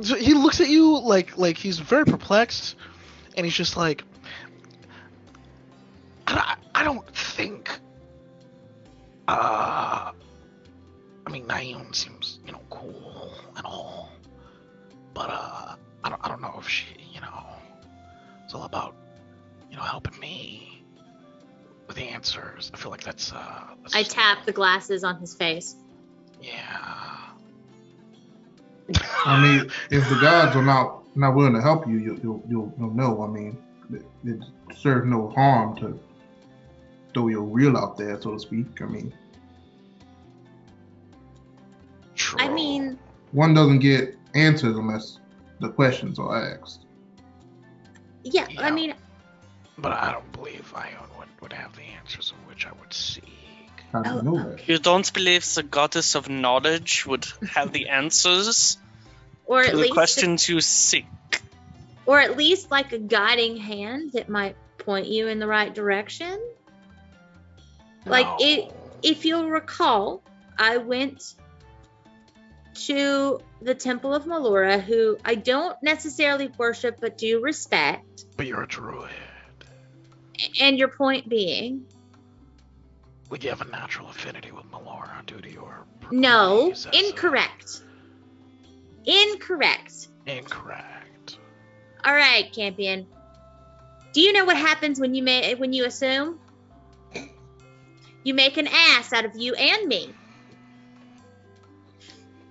So he looks at you like he's very perplexed, and he's just like, I don't think. I mean, Ioun seems cool and all, but I don't know if she it's all about helping me with the answers. I feel like that's I tap the glasses on his face. Yeah. I mean, if the gods are not willing to help you, you'll know. I mean, it serves no harm to throw your reel out there, so to speak. I mean, True. I mean, one doesn't get answers unless the questions are asked. yeah. Yeah. I mean, But I don't believe Ioun would have the answers of which I would seek. How do you know that? You don't believe the goddess of knowledge would have the answers or to at the least questions you seek? or at least a guiding hand that might point you in the right direction. No. If you'll recall, I went to the Temple of Melora, who I don't necessarily worship but do respect. But you're a druid. And your point being? Would you have a natural affinity with Melora due to your No, proclivities as incorrect. Incorrect. Incorrect. All right, Campion. Do you know what happens when you assume? You make an ass out of you and me.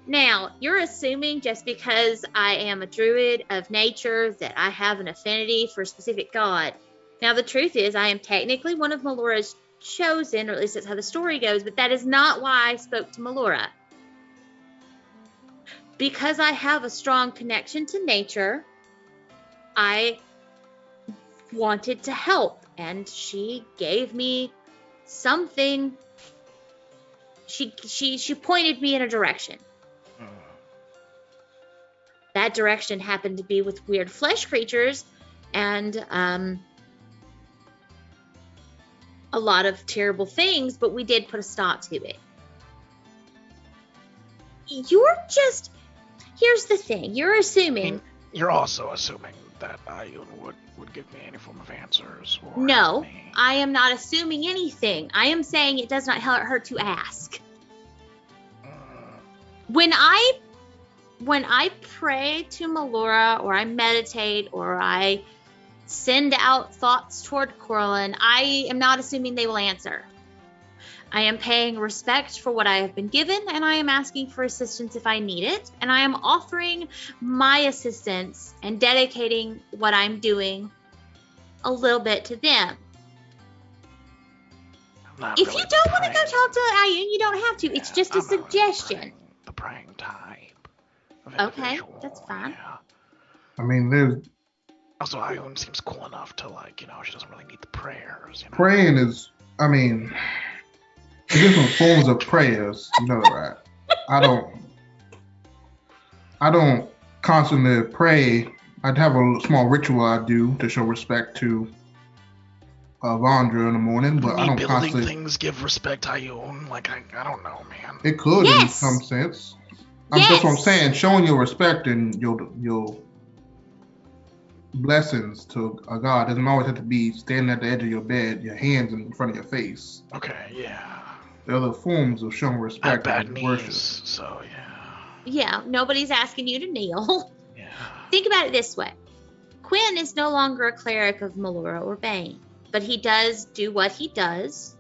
Now, you're assuming just because I am a druid of nature that I have an affinity for a specific god. Now, the truth is, I am technically one of Melora's chosen, or at least that's how the story goes, but that is not why I spoke to Melora. Because I have a strong connection to nature, I wanted to help, and she gave me something. She pointed me in a direction. That direction happened to be with weird flesh creatures and a lot of terrible things, but we did put a stop to it. Here's the thing. You're assuming. You're also assuming that Ayun would give me any form of answers. Or no, me. I am not assuming anything. I am saying it does not hurt to ask. When I pray to Melora, or I meditate, or I send out thoughts toward Corlin, I am not assuming they will answer. I am paying respect for what I have been given, and I am asking for assistance if I need it, and I am offering my assistance and dedicating what I'm doing a little bit to them. If you don't want to go talk to Ayun, you don't have to. It's just a suggestion. The praying type. Okay, that's fine. Yeah. I mean, there's Also, Ayun seems cool enough to, she doesn't really need the prayers. praying is, I mean, different forms of prayers. You know that. I don't constantly pray. I'd have a small ritual I do to show respect to Vondra in the morning, but I don't building constantly. things give respect to Ayun. I don't know, man. It could in Yes. some sense. Yes. That's what I'm saying. Showing your respect and your blessings to a god doesn't always have to be standing at the edge of your bed, your hands in front of your face. Okay, yeah. There are other forms of showing I have respect bad and worship. knees, so yeah. Yeah, nobody's asking you to kneel. Yeah. Think about it this way. Quinn is no longer a cleric of Melora or Bane, but he does do what he does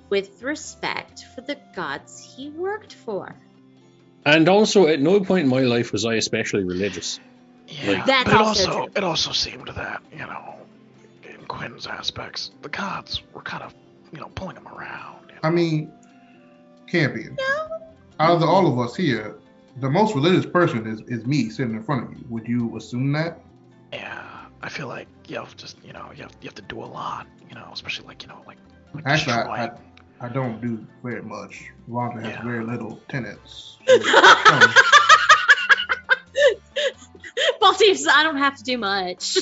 with respect for the gods he worked for. And also, at no point in my life was I especially religious. Yeah, That's but also true. it also seemed that, in Quinn's aspects, the gods were kind of, pulling him around. I mean, Campion. Out of all of us here, the most religious person is me sitting in front of you. Would you assume that? Yeah, I feel like you have to do a lot, especially like Actually, destroying. I don't do very much. Vondra has Yeah. very little tenants. Baltimore says, I don't have to do much.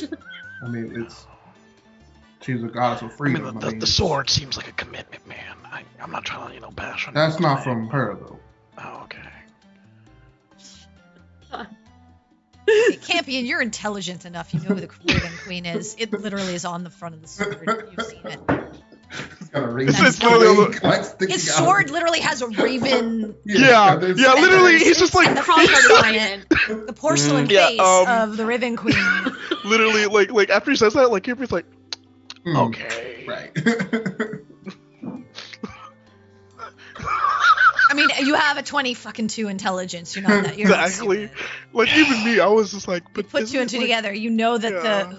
I mean, she's a goddess of freedom. The sword seems like a commitment, man. I'm not trying to, bash on. That's your not thing. from her though. Oh, okay. Campion, you're intelligent enough. You know who the Raven Queen is. It literally is on the front of the sword. You've seen it. He's got a raven. It's literally His sword literally has a raven. Yeah, literally, he's just and the crossbow on it. The porcelain Yeah, face of the Raven Queen. Literally, like after he says that, like Camper's like, Mm, okay, right. I mean, you have a 22 intelligence. You're not that. You're not exactly. stupid. Like even me, I was just like, You but put two and two together. You know that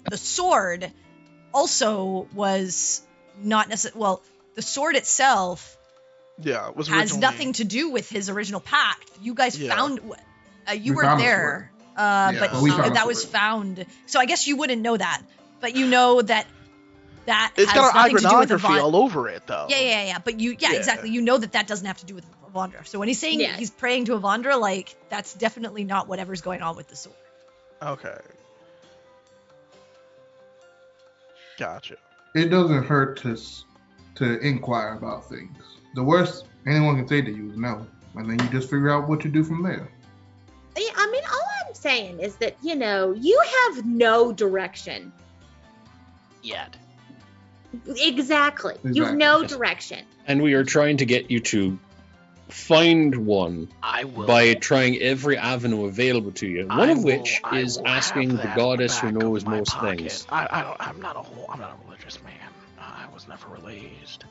the sword also was not necessarily. Well, the sword itself Yeah, it was has originally- nothing to do with his original pact. You guys Yeah. found. You We weren't found the there, but but we found the that was sword. found. So I guess you wouldn't know that, but you know that It's has got nothing to do with iconography all over it, though. Yeah. But Yeah. exactly. You know that doesn't have to do with Avandra. So when he's saying Yeah. he's praying to Avandra, like that's definitely not whatever's going on with the sword. Okay. Gotcha. It doesn't hurt to inquire about things. The worst anyone can say to you is no, and then you just figure out what to do from there. Yeah, I mean, all I'm saying is that, you have no direction. Yet. Exactly. You've no direction. And we are trying to get you to find one I will. by trying every avenue available to you. One of which is asking the goddess who knows most things. I'm not a religious man. I was never raised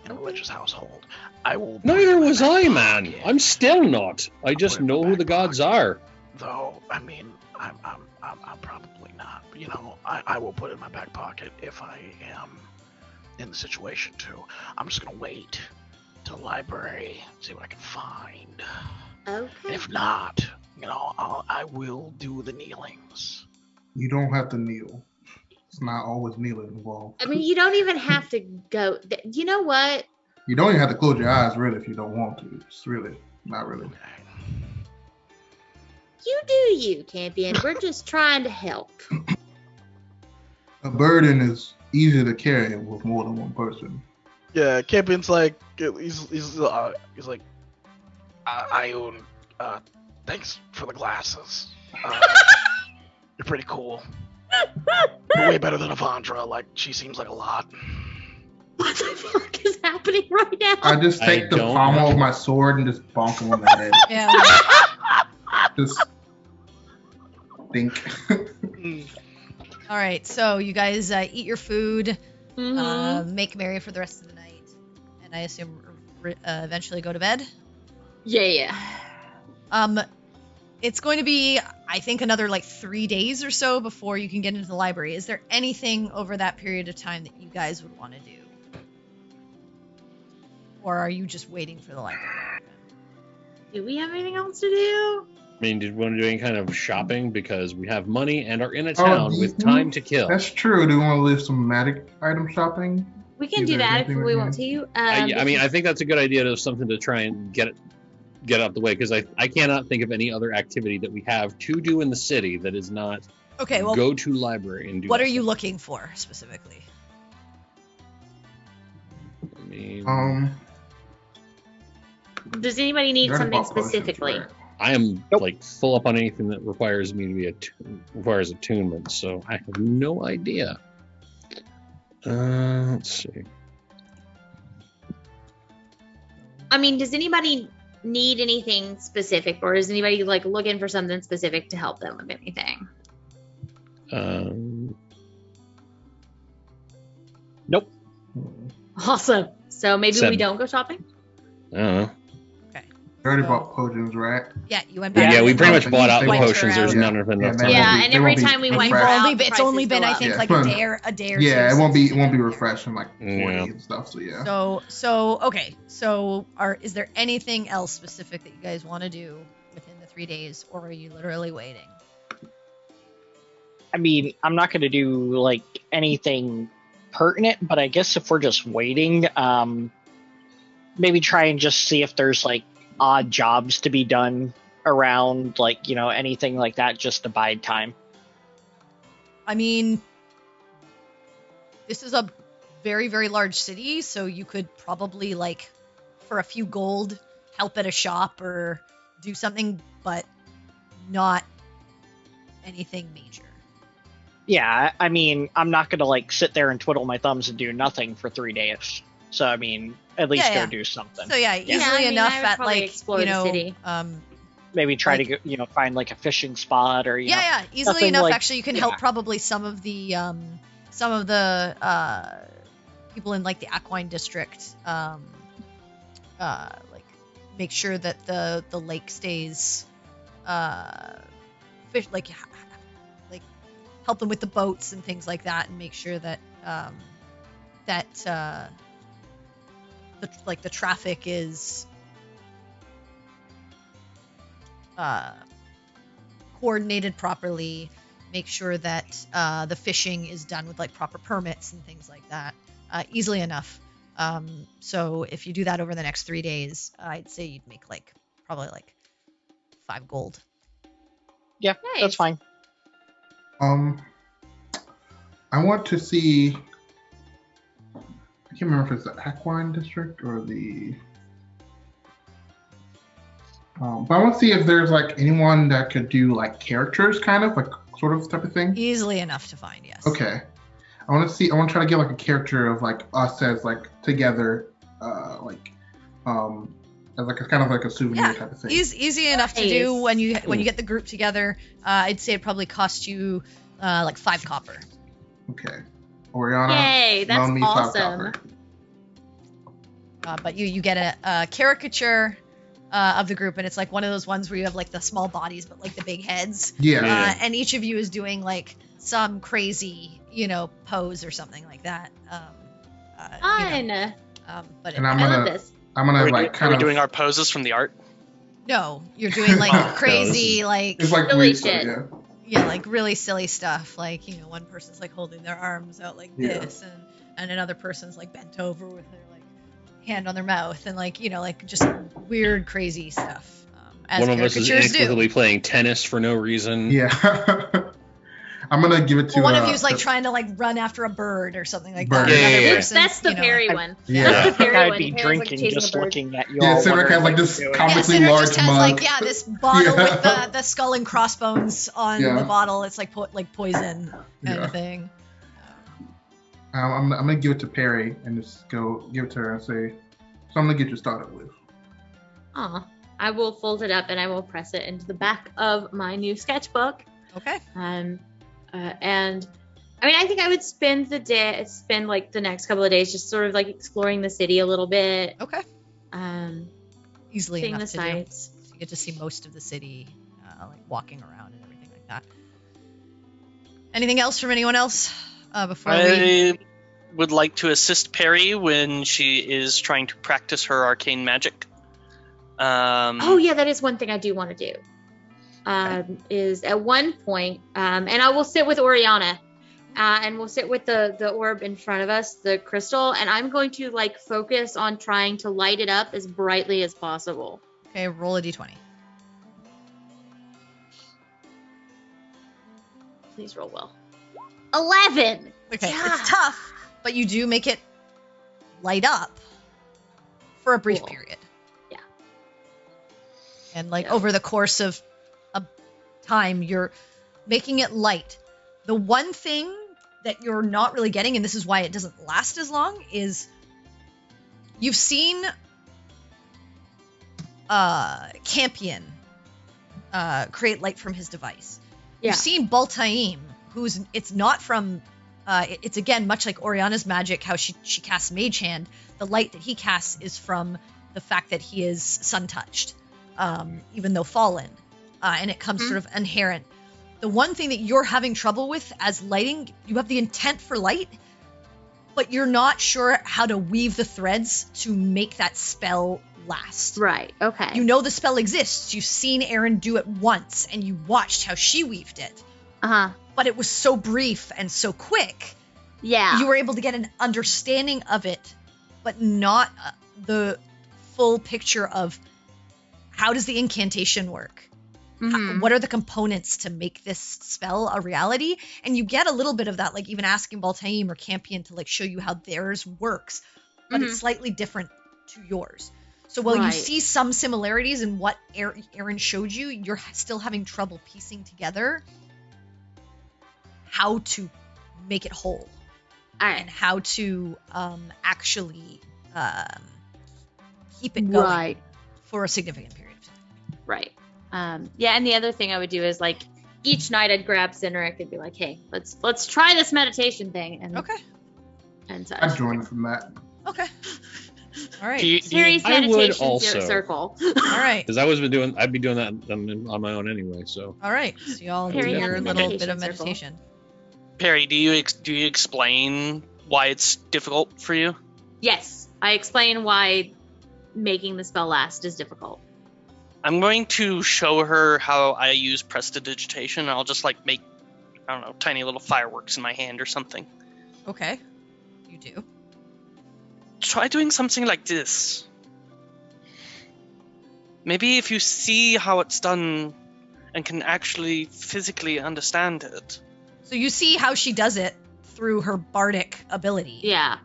in a religious household. I will. Neither was I, man. I'm still not. I just know who the gods are. Though, I mean, I'm probably not. You know, I will put it in my back pocket if I am in the situation to. I'm just gonna wait to the library, see what I can find. Okay. And if not, you know, I will do the kneelings. You don't have to kneel. It's not always kneeling involved. I mean, you don't even have to go. You know what? You don't even have to close your eyes, really, if you don't want to. It's really not really. Okay. You do you, Campion. We're just trying to help. A burden is easier to carry with more than one person. Yeah, Campion's like he's like, Ioun, thanks for the glasses. You're pretty cool. You're way better than Avandra. Like, she seems like a lot. What the fuck is happening right now? I just take the pommel of my sword and just bonk him on the head. Yeah. Just think. All right, so you guys eat your food, Mhm. make merry for the rest of the night, and I assume eventually go to bed. Yeah. It's going to be, I think, another like 3 days or so before you can get into the library. Is there anything over that period of time that you guys would want to do? Or are you just waiting for the library to open? Do we have anything else to do? I mean, did we want to do any kind of shopping because we have money and are in a town with time to kill? That's true. Do you want to leave some magic item shopping? We can Is do there that if anything we we want can- to. I mean, I think that's a good idea to something to try and get out the way, because I cannot think of any other activity that we have to do in the city that is not Okay, well, go to library and do. what are that you stuff. looking for specifically? I mean, Does anybody need Learn something about potions, specifically? right? I am Nope. like full up on anything that requires me to be requires attunement, so I have no idea. Let's see. I mean, does anybody need anything specific, or is anybody like looking for something specific to help them with anything? Nope. Awesome. So maybe we 7. don't go shopping? I don't know. You already bought potions, right? Yeah, you went back. Yeah, we pretty much Yeah. bought out the Wiped her potions. There's out. none of enough Yeah, time. Yeah, be- and they every won't be time we wipe her refreshed. out, the It's only prices been, go I up. think, Yeah. like a day or Yeah, two. it won't be since- refreshed in like 40 Yeah. and stuff. So yeah. So okay. So is there anything else specific that you guys want to do within the 3 days, or are you literally waiting? I mean, I'm not going to do like anything pertinent, but I guess if we're just waiting, maybe try and just see if there's like odd jobs to be done around, like, you know, anything like that, just to bide time. I mean, this is a very, very large city, so you could probably, like, for a few gold, help at a shop or do something, but not anything major. Yeah, I mean, I'm not going to like sit there and twiddle my thumbs and do nothing for 3 days. So, I mean, at least Yeah, go do something. So yeah, easily I mean, enough I would at probably like explore you the know, city. Maybe try like- to go, you know, find like a fishing spot or, you know. yeah, easily nothing enough. like- Actually, you can yeah. help probably some of the people in like the Aquine district, like make sure that the lake stays, fish like help them with the boats and things like that, and make sure that the traffic is coordinated properly. Make sure that the fishing is done with like proper permits and things like that. Easily enough. So if you do that over the next 3 days, I'd say you'd make like probably like 5 gold. Yeah, Nice. that's fine. I want to see. I can't remember if it's the Aquine district or the. But I want to see if there's like anyone that could do like characters, kind of like sort of type of thing. Easily enough to find, yes. Okay. I want to see. I want to try to get like a character of like us as like together, as like a kind of like a souvenir Yeah, type of thing. Easy enough to do Nice. when you get the group together. I'd say it probably cost you like 5 copper. Okay. Oriana, Yay, that's loan me awesome. 5 copper. But you get a caricature of the group, and it's like one of those ones where you have like the small bodies but like the big heads. Yeah. Yeah. And each of you is doing like some crazy, pose or something like that. Fun. But And I love this. I'm gonna Are like we kind of doing our poses from the art? no, you're doing like crazy, like it's like Silly weird stuff, shit. yeah. yeah, like really silly stuff. Like one person's like holding their arms out like Yeah. this, and another person's like bent over with their like hand on their mouth, and like like just weird, crazy stuff. As One of us is caricatures do. inexplicably playing tennis for no reason. Yeah. I'm gonna give it to Well, one of you's like trying to like run after a bird or something like that. Bird. Another Yeah. person's, That's the Perry I- one. Yeah. That's I the think Perry I'd one. be Perry's, like, drinking chasing just a bird. looking at you Yeah, all. Cedric has wondering like what this you're doing. Yeah, comically Cedric large just has mug. like this bottle Yeah. with the skull and crossbones on Yeah. the bottle. It's like like poison kind Yeah. of thing. I'm gonna give it to Perry and just go give it to her and say, so I'm gonna get you started with. Aw. I will fold it up and I will press it into the back of my new sketchbook. Okay. And I mean, I think I would spend like the next couple of days just sort of like exploring the city a little bit. Okay. Easily Seeing enough the to do. sights. So you get to see most of the city, like walking around and everything like that. Anything else from anyone else before we? I would like to assist Perry when she is trying to practice her arcane magic. Oh yeah, that is one thing I do want to do. Is at one point, and I will sit with Oriana, and we'll sit with the orb in front of us, the crystal, and I'm going to like focus on trying to light it up as brightly as possible. Okay, roll a d20. Please roll well. 11. Okay, Yeah. it's tough, but you do make it light up for a brief Cool. period. Yeah. And like Yeah. over the course of a time, you're making it light. The one thing that you're not really getting, and this is why it doesn't last as long, is you've seen Campion create light from his device. Yeah. You've seen Baltaim, it's not from it's again much like Oriana's magic, how she casts Mage Hand. The light that he casts is from the fact that he is sun touched, even though fallen, and it comes sort of inherent. The one thing that you're having trouble with as lighting, you have the intent for light, but you're not sure how to weave the threads to make that spell last. Right. Okay. You know the spell exists. You've seen Erin do it once, and you watched how she weaved it. Uh-huh. But it was so brief and so quick. Yeah. You were able to get an understanding of it, but not the full picture of how does the incantation work? Mhm. What are the components to make this spell a reality? And you get a little bit of that, like even asking Baltaim or Campion to like show you how theirs works, but it's slightly different to yours. So while you Right. see some similarities in what Erin showed you, you're still having trouble piecing together how to make it whole All and right. how to actually keep it going Right. for a significant period of time. Right. Yeah, and the other thing I would do is like each night I'd grab Cynric and be like, "Hey, let's try this meditation thing." And Okay. and such. I joined from that. Okay. All right. Series I would meditation also. circle. All right. Because I'd be doing that on my own anyway. So All right. So y'all do Harry your has a little bit meditation of circle. meditation. Perry, do you explain why it's difficult for you? Yes, I explain why making the spell last is difficult. I'm going to show her how I use prestidigitation. I'll just like make, I don't know, tiny little fireworks in my hand or something. Okay. You do. Try doing something like this. Maybe if you see how it's done and can actually physically understand it. So you see how she does it through her bardic ability. Yeah.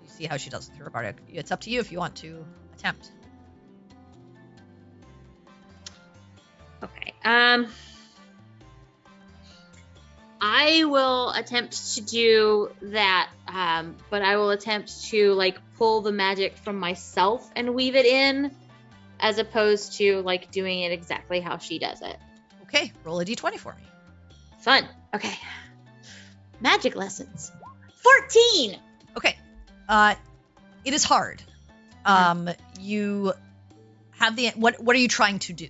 You see how she does it through her bardic. It's up to you if you want to attempt. Okay. I will attempt to do that, but I will attempt to like pull the magic from myself and weave it in, as opposed to like doing it exactly how she does it. Okay. Roll a d20 for me. Fun. Okay. Magic lessons. 14. Okay. It is hard. You have the what are you trying to do?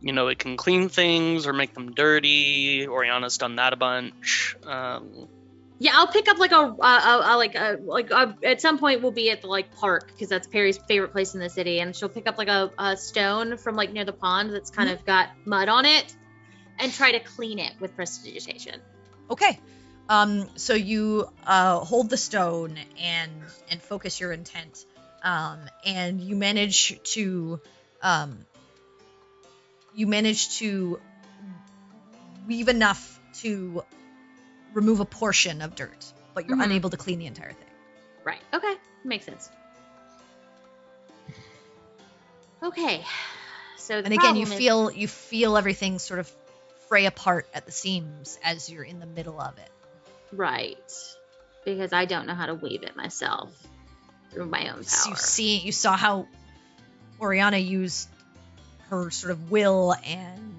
You know, it can clean things or make them dirty. Oriana's done that a bunch. Yeah, I'll pick up like at some point we'll be at the like park because that's Perry's favorite place in the city, and she'll pick up like a stone from like near the pond that's kind of got mud on it, and try to clean it with prestidigitation. Okay. So you hold the stone and focus your intent, and you manage to weave enough to remove a portion of dirt, but you're unable to clean the entire thing. Right. Okay. Makes sense. Okay. So and again, you feel everything sort of fray apart at the seams as you're in the middle of it. Right. Because I don't know how to weave it myself through my own power. You saw how Oriana used her sort of will and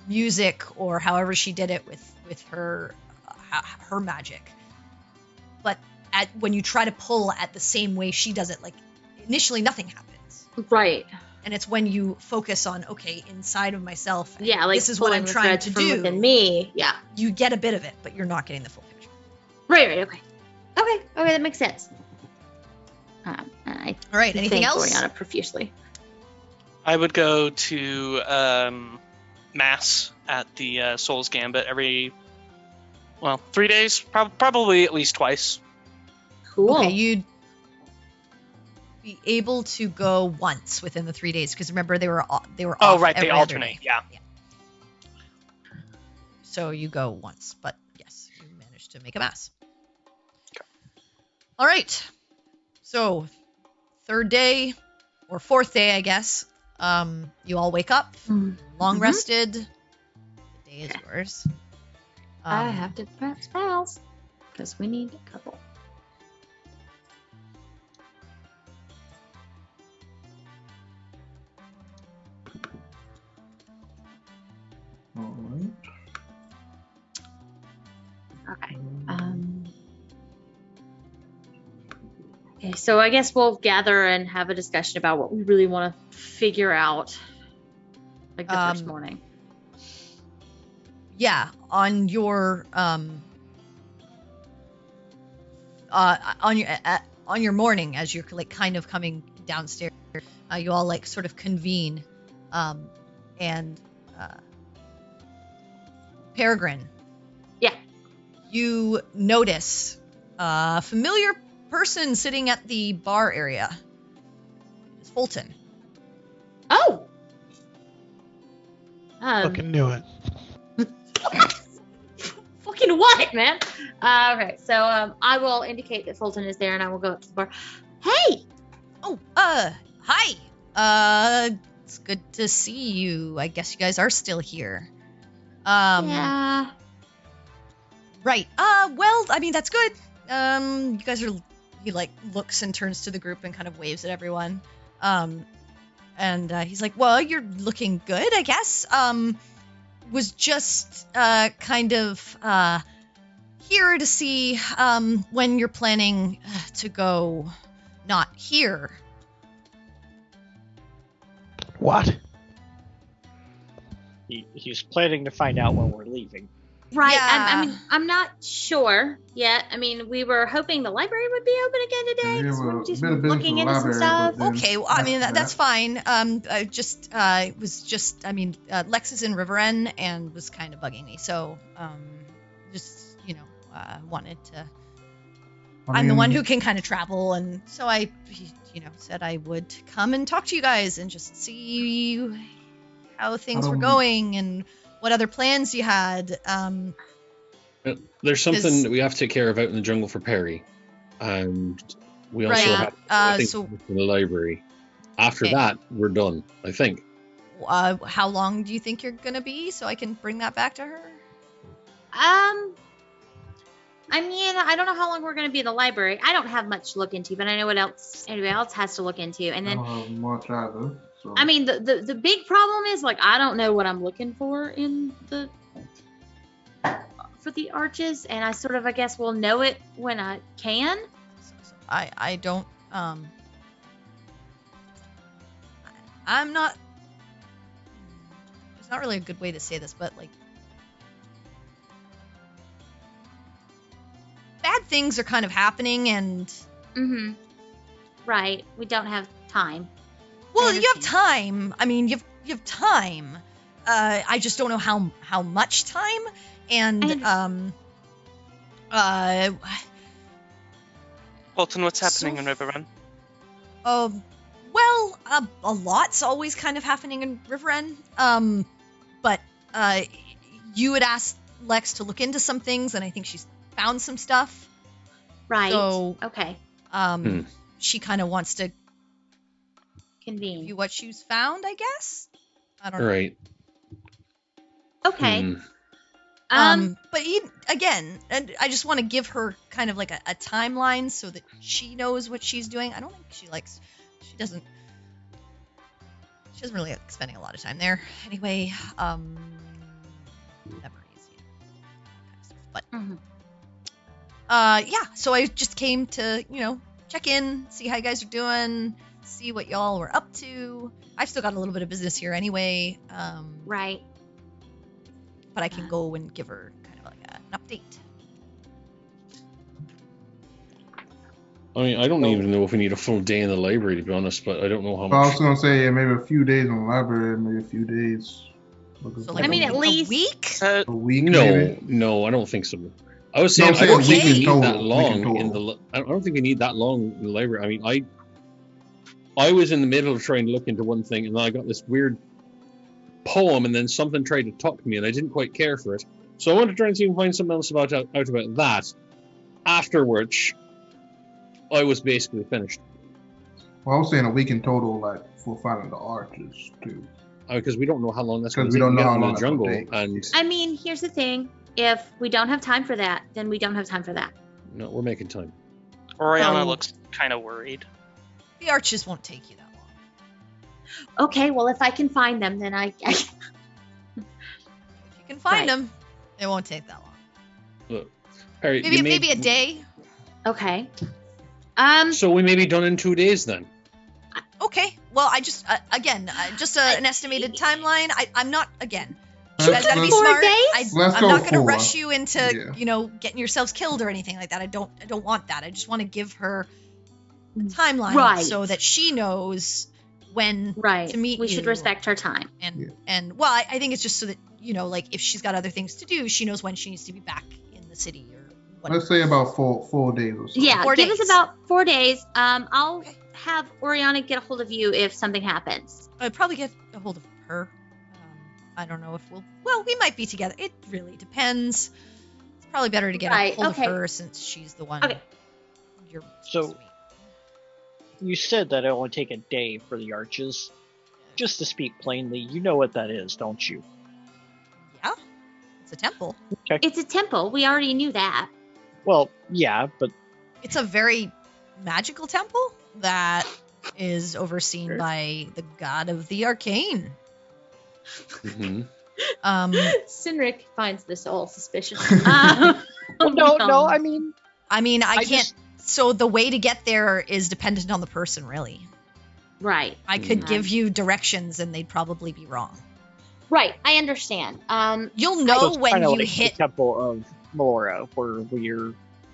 music, or however she did it with her magic. But when you try to pull at the same way she does it, like initially nothing happens. Right. And it's when you focus on, okay, inside of myself, yeah, like this is what I'm trying to do. Within me, yeah. You get a bit of it, but you're not getting the full picture. Right, okay. Okay, that makes sense. All right, anything else? Oriana profusely. I would go to Mass at the Soul's Gambit every, 3 days, probably at least twice. Cool. Okay, you'd be able to go once within the 3 days, because remember they were off right, they alternate. Yeah. So you go once, but yes, you managed to make a mass. Okay. All right. So 3rd day or 4th day, I guess. You all wake up, long rested. The day is yours. I have to prep spells because we need a couple. All right. Okay. Okay, so I guess we'll gather and have a discussion about what we really want to figure out, like the first morning. Yeah, on your on your morning, as you're like kind of coming downstairs, you all like sort of convene, and Peregrine. Yeah. You notice a familiar person sitting at the bar area. It's Fulton. Oh. Fucking knew it. Fucking what, man? Okay, so I will indicate that Fulton is there, and I will go up to the bar. Hey. Oh, hi. It's good to see you. I guess you guys are still here. Yeah. Right. Well, I mean, that's good. You guys are... He, like, looks and turns to the group and kind of waves at everyone. And he's like, well, you're looking good, I guess. Was just kind of here to see when you're planning to go not here. What? He's planning to find out when we're leaving. Right. Yeah. I'm not sure yet. I mean, we were hoping the library would be open again today. Yeah, So well, we're just been a bit looking to the into some library, stuff. but then- Okay, well, I mean, that's fine. I just, it was just, I mean, Lex is in Riverend and was kind of bugging me. So, just, wanted to, I'm the one who can kind of travel. And so I, said I would come and talk to you guys and just see how things were going and what other plans you had. There's something that we have to take care of out in the jungle for Perry. And we also have to in the library. After that, we're done, I think. How long do you think you're going to be so I can bring that back to her? I mean, I don't know how long we're going to be in the library. I don't have much to look into, but I know what else anybody else has to look into. And then, I don't have much either. So. I mean, the big problem is, like, I don't know what I'm looking for in the for the arches, and I sort of, I guess, will know it when I can. I don't, I'm not, it's not really a good way to say this, but, like, bad things are kind of happening, and... Mm-hmm. Right. We don't have time. Well, you have time. I mean, you have time. I just don't know how much time, and, Colton, what's happening in Riverrun? Well, a lot's always kind of happening in Riverrun. But you had asked Lex to look into some things, and I think she's found some stuff. Right. So, okay. She kind of wants to Convene. give you what she's found, I guess. I don't know. Right. Okay. But again, and I just want to give her kind of like a timeline so that she knows what she's doing. I don't think she doesn't really like spending a lot of time there. Anyway, memories, but yeah. So I just came to check in, see how you guys are doing, see what y'all were up to. I've still got a little bit of business here anyway. Right. But I can go and give her kind of like an update. I mean, I don't even know if we need a full day in the library, to be honest, but I don't know how much. I was going to say, yeah, maybe a few days in the library, maybe a few days. So like I mean, at least a week? A week, maybe? No, I don't think so. I was saying, No, I don't think we weekend need total, that long weekend in the. total. I don't think we need that long in the library. I mean, I was in the middle of trying to look into one thing, and then I got this weird poem, and then something tried to talk to me, and I didn't quite care for it. So I wanted to try and see if I can find something else out about that. After which, I was basically finished. Well, I was saying a week in total, like, for finding the arches, too. Because we don't know how long that's going Because to we take don't to know get how in long the that's jungle. gonna take. And I mean, here's the thing. If we don't have time for that, then we don't have time for that. no, we're making time. Oriana Oh. looks kind of worried. The arches won't take you that long. Okay, well, if I can find them, then I If you can find Right. them, it won't take that long. Look, Harry, you Maybe a day. okay. So we may be done in 2 days then. Okay. Well, I just again, just an estimated timeline. I'm not again. You guys Let's- gotta be let's- 4 smart. days? Let's I'm go not gonna 4. rush you into Yeah. getting yourselves killed or anything like that. I don't want that. I just want to give her a timeline Right. so that she knows when Right. to meet we you. should respect her time. And well, I think it's just so that like if she's got other things to do, she knows when she needs to be back in the city or whatever. Let's say about 4 days or so. Yeah, 4 give days. us about 4 days. I'll Okay. have Oriana get a hold of you if something happens. I'd probably get a hold of her. I don't know if well, we might be together. It really depends. It's probably better to get Right, a hold okay. of her since she's the one Okay. you're So- supposed to meet. You said that it only take a day for the arches. Just to speak plainly, you know what that is, don't you? Yeah, it's a temple. It's a temple. We already knew that. Well, yeah, but It's a very magical temple that is overseen Sure. by the god of the arcane. Mm-hmm. Sinric finds this all suspicious. well, no. I mean, I mean, I can't. just- So the way to get there is dependent on the person, really. Right. I could Mhm. give you directions, and they'd probably be wrong. Right. I understand. You'll so know it's when kinda you like hit. the Temple of Melora, where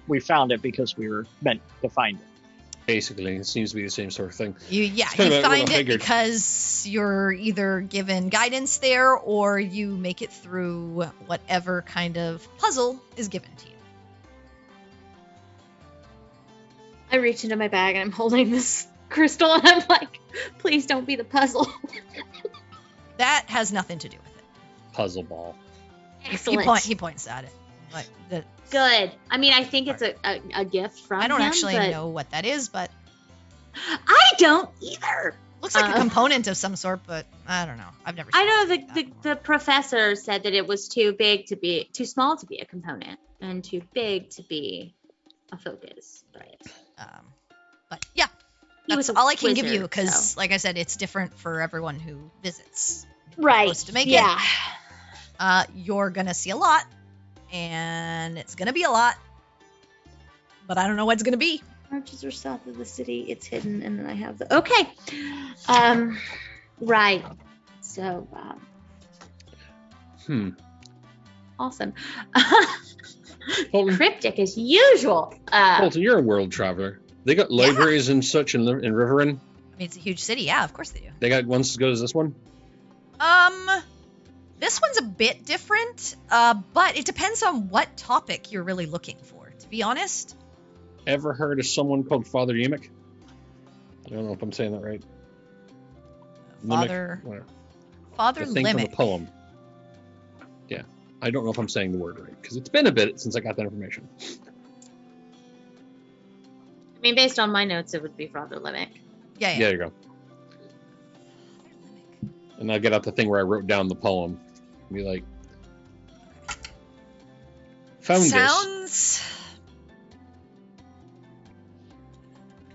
we found it because we were meant to find it. Basically, it seems to be the same sort of thing. You kinda find what I it figured. because you're either given guidance there or you make it through whatever kind of puzzle is given to you. I reach into my bag and I'm holding this crystal and I'm like, please don't be the puzzle. That has nothing to do with it. Puzzle ball. Excellent. He points at it. Like Good. I mean, I think it's a gift from I don't him, actually but know what that is, but I don't either. looks like a Uh, component of some sort. But I don't know. I've never. Seen I know anything like that before. the professor said that it was too small to be a component and too big to be a focus. But yeah, He was that's a all I can give you wizard, because, so. like I said, it's different for everyone who visits. Right. Supposed to make yeah. You're gonna see a lot. and it's gonna be a lot, but I don't know what it's gonna be. Arches are south of the city. It's hidden, and then I have the. Okay. Right. So. Awesome. Colton, Cryptic as usual. Colton, you're a world traveler. They got libraries and such in Riverrun. I mean, it's a huge city. Yeah, of course they do. They got ones as good as this one. This one's a bit different, but it depends on what topic you're really looking for, to be honest. Ever heard of someone called Father Yemic? I don't know if I'm saying that right. Father The thing from the Limit. poem. Yeah. I don't know if I'm saying the word right, because it's been a bit since I got that information. I mean, based on my notes, it would be Father Limerick. Yeah. There you go. And I get out the thing where I wrote down the poem. Be like, found this. Sounds.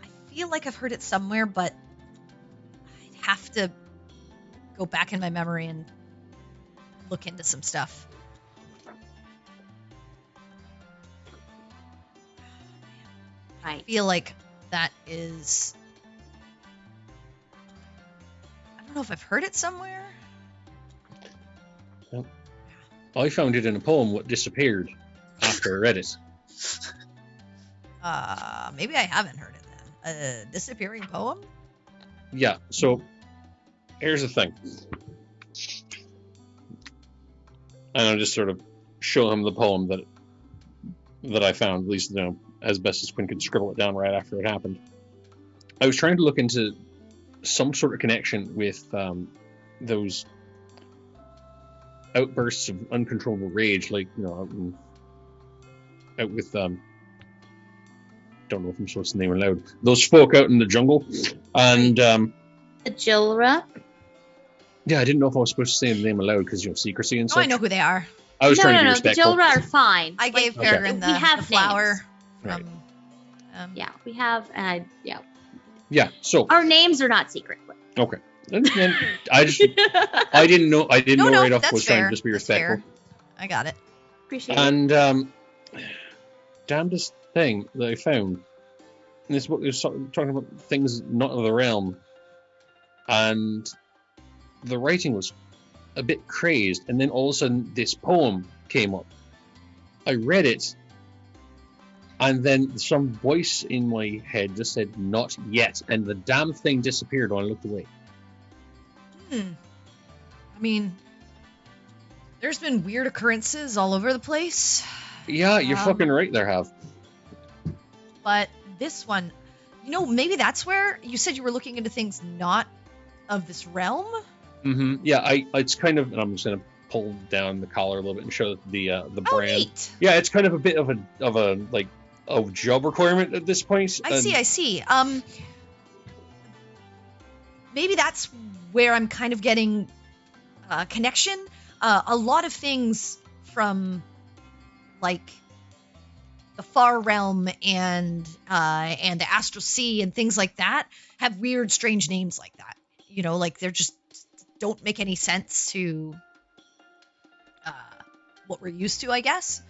I feel like I've heard it somewhere, but I'd have to go back in my memory and look into some stuff. I feel like that is. I don't know if I've heard it somewhere. Well, I found it in a poem what disappeared after I read it. Maybe I haven't heard it then. A disappearing poem? Yeah, so here's the thing. And I'll just sort of show him the poem that I found, at least, as best as Quinn could scribble it down right after it happened. I was trying to look into some sort of connection with those outbursts of uncontrollable rage, like, out with don't know if I'm supposed to name it aloud. Those folk out in the jungle, and The Jilra. yeah, I didn't know if I was supposed to say the name aloud because secrecy and Oh, such. I know who they are. I was trying to be The respectful. Jilra are fine. I gave Okay. Peregrine We have the flower. Right. Yeah, we have, and Yeah, so our names are not secret. okay. And I didn't know No, right off. that's Was fair. trying to just be That's respectful. fair. I got it. Appreciate it. And damnedest thing that I found in this book is talking about things not of the realm, and the writing was a bit crazed. And then all of a sudden, this poem came up. I read it, and then some voice in my head just said, "Not yet," and the damn thing disappeared when I looked away. I mean, there's been weird occurrences all over the place. Yeah, you're fucking right. There have. But this one, maybe that's where you said you were looking into things not of this realm. Mm-hmm. Yeah, it's kind of, and I'm just gonna pull down the collar a little bit and show the Oh, brand. neat. Yeah, it's kind of a bit of a like a job requirement at this point. I see. Maybe that's where I'm kind of getting a connection. A lot of things from like the far realm and the astral sea and things like that have weird, strange names like that. Like they're just don't make any sense to what we're used to, I guess.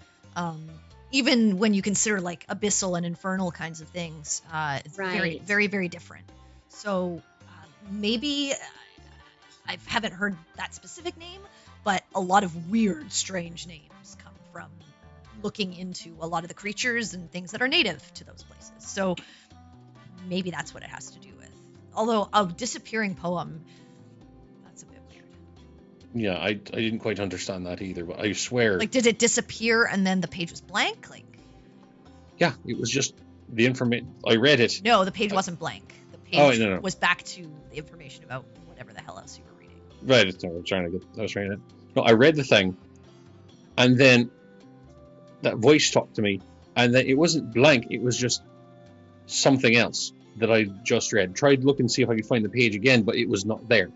Even when you consider like abyssal and infernal kinds of things, it's very, Right. very, very different. So maybe I haven't heard that specific name, but a lot of weird, strange names come from looking into a lot of the creatures and things that are native to those places. So maybe that's what it has to do with. Although a disappearing poem, that's a bit weird. Yeah, I didn't quite understand that either, but I swear. Like, did it disappear and then the page was blank? Like, Yeah, it was just the information. I read it. no, the page wasn't blank. The page no. was back to the information about whatever the hell else you were reading. Right, I was trying to. No, I read the thing, and then that voice talked to me, and then it wasn't blank. It was just something else that I just read. Tried to look and see if I could find the page again, but it was not there.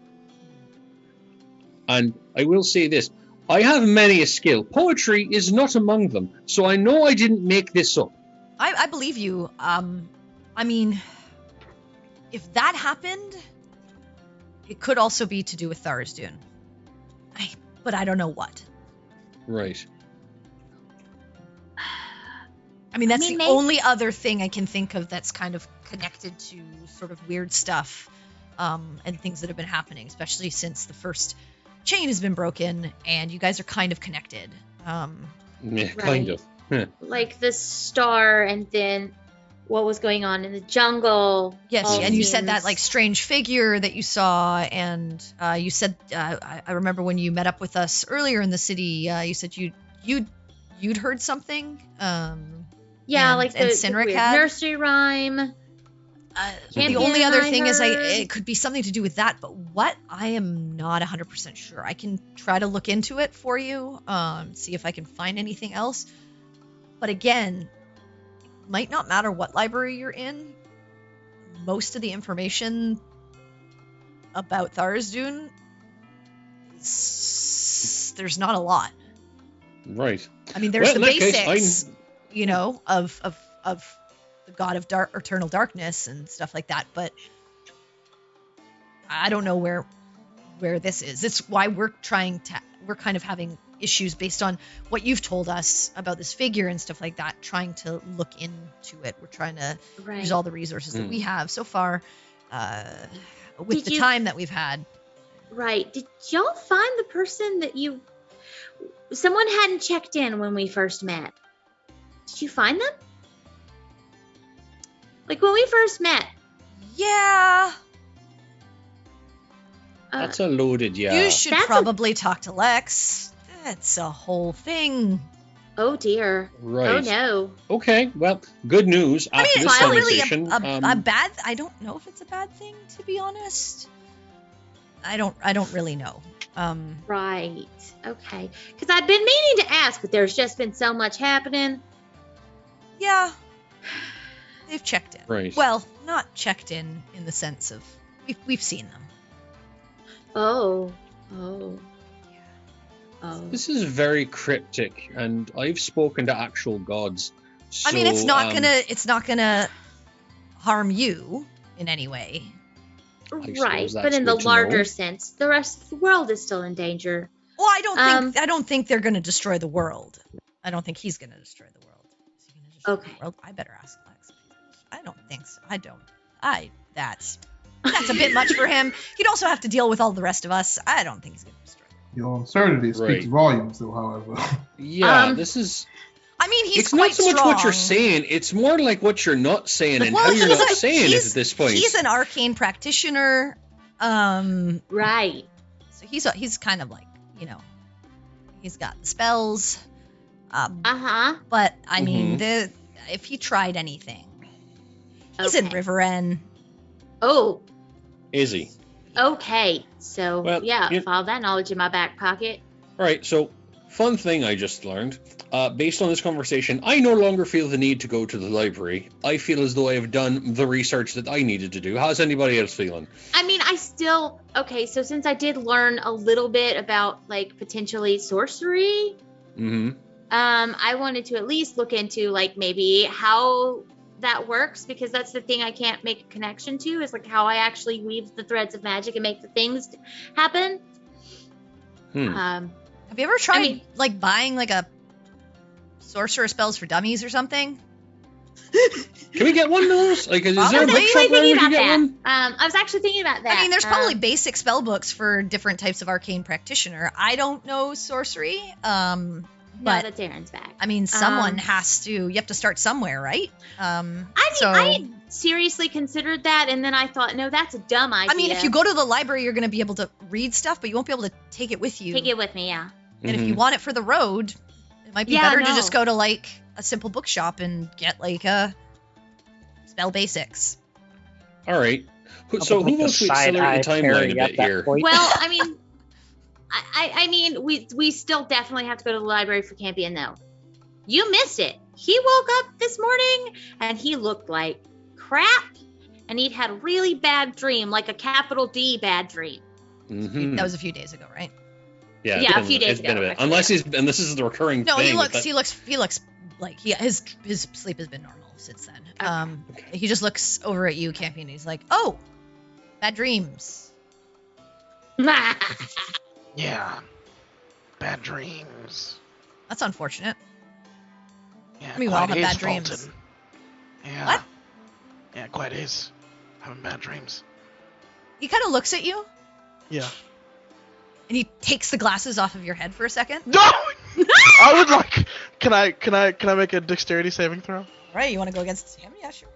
And I will say this: I have many a skill. Poetry is not among them, so I know I didn't make this up. I believe you. I mean, if that happened, it could also be to do with Tharizdun. But I don't know what. Right. I mean, that's the maybe- only other thing I can think of that's kind of connected to sort of weird stuff and things that have been happening, especially since the first chain has been broken and you guys are kind of connected. Yeah, kind of. Yeah. Like the star, and then what was going on in the jungle. Yes, all and you said that seems- like strange figure that you saw, and you said I remember when you met up with us earlier in the city. You said you'd heard something. Yeah, and- like and the Cynric weird had? nursery rhyme. The Champion only other I thing is heard. it could be something to do with that, but what I am not 100% sure. I can try to look into it for you, see if I can find anything else. But again, it might not matter what library you're in. Most of the information about Tharizdun there's not a lot. Right. I mean, there's Well, the in that case, basics, you know, of the god of eternal darkness and stuff like that, but I don't know where this is. It's why we're kind of having issues based on what you've told us about this figure and stuff like that, trying to look into it. We're trying to Right. use all the resources that we have so far with Did the you- time that we've had. Right. Did y'all find the person that you... Someone hadn't checked in when we first met. Did you find them? Like when we first met. Yeah, That's a loaded yeah. you should That's a- probably talk to Lex. That's a whole thing. Oh dear. Right. Oh no. Okay, well, good news. I mean, After it's this not really conversation, a bad. I don't know if it's a bad thing, to be honest. I don't really know. Right. Okay. Because I've been meaning to ask, but there's just been so much happening. Yeah, they've checked in. Right. Well, not checked in the sense of we've seen them. Oh. Oh. Oh. This is very cryptic, and I've spoken to actual gods. I mean, it's so, not gonna harm you in any way. suppose Right. that's But in the good to larger know. sense, the rest of the world is still in danger. Well, I don't think they're gonna destroy the world. I don't think he's gonna destroy the world. Is he gonna destroy Okay. the world? I better ask Lex. I don't think so. That's a bit much for him. He'd also have to deal with all the rest of us. I don't think he's gonna destroy the world. Your uncertainty speaks Right. volumes, though, however. Yeah, Um, this is. I mean, he's It's quite not so much what you're strong. saying; it's more like what you're not saying and Well, how you're he's not a- saying it he's- at this point. He's an arcane practitioner. Right. So he's kind of like, you know, he's got the spells. Uh-huh. But I mean, Mhm. if he tried anything, he's in Okay. Riverenn. Oh, Is he? okay. So, Well, yeah, you- file that knowledge in my back pocket. All right. So, fun thing I just learned. Based on this conversation, I no longer feel the need to go to the library. I feel as though I have done the research that I needed to do. How's anybody else feeling? I mean, okay, so since I did learn a little bit about, like, potentially sorcery, Mm-hmm. I wanted to at least look into, like, maybe how that works, because that's the thing I can't make a connection to, is, like, how I actually weave the threads of magic and make the things happen. Hmm. Have you ever tried mean- like buying like a sorcerer spells for dummies or something? Can we get one of those? Like, is there a Probably. bookshop where we thinking can about get that. one? I was actually thinking about that. I mean, there's probably basic spell books for different types of arcane practitioner. I don't know sorcery. no, But that's Aaron's back. I mean, someone Um, has to. You have to start somewhere, right? I mean, so I seriously considered that, and then I thought, no, that's a dumb idea. I mean, if you go to the library, you're going to be able to read stuff, but you won't be able to take it with you. take it with me, yeah. And if Mhm. you want it for the road, it might be Yeah, better to no. just go to like a simple bookshop and get like a spell basics. All right. So who wants to accelerate the timeline a bit here? Well, I mean, I mean, we still definitely have to go to the library for Campion, though. You missed it. He woke up this morning and he looked like crap, and he'd had a really bad dream, like a capital D bad dream. Mhm. That was a few days ago, right? Yeah, Yeah, a it's few been- days it's been a ago, bit. actually. Unless and this is the recurring No, thing. he but looks like his sleep has been normal since then. Okay. He just looks over at you, Campion, and he's like, "Oh, bad dreams." Yeah. Bad dreams. That's unfortunate. Yeah. I mean, we all have quite is, bad dreams. Fulton. Yeah. What? Yeah, quite is. Having bad dreams. He kind of looks at you, Yeah. and he takes the glasses off of your head for a second. No! I would like. Can I make a dexterity saving throw? All right, you want to go against him? Yeah, sure.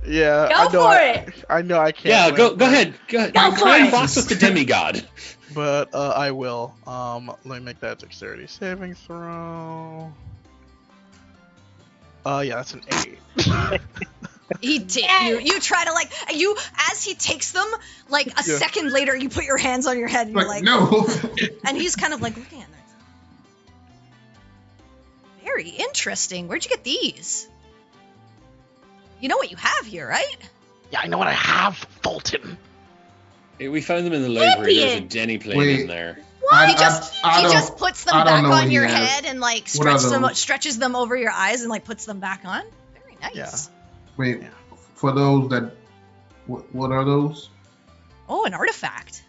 Yeah. Go I know for it. I know I can't. Yeah, win, go but- ahead. Go ahead. Go for Try and it. box with the demigod. But I will. Let me make that dexterity saving throw. Yeah, that's an 8. You try to as he takes them, like a second later, you put your hands on your head and you're like, no. and he's kind of like looking at them. Very interesting. Where'd you get these? You know what you have here, right? Yeah, I know what I have, Fulton. Hey, we found them in the library. There's a Champion! Denny plane Wait. in there. I He just puts them I don't back know what on he your has. head and like What are those? stretches them over your eyes and like puts them back on. Very nice. Yeah. Wait, Yeah. for those that, what are those? Oh, an artifact.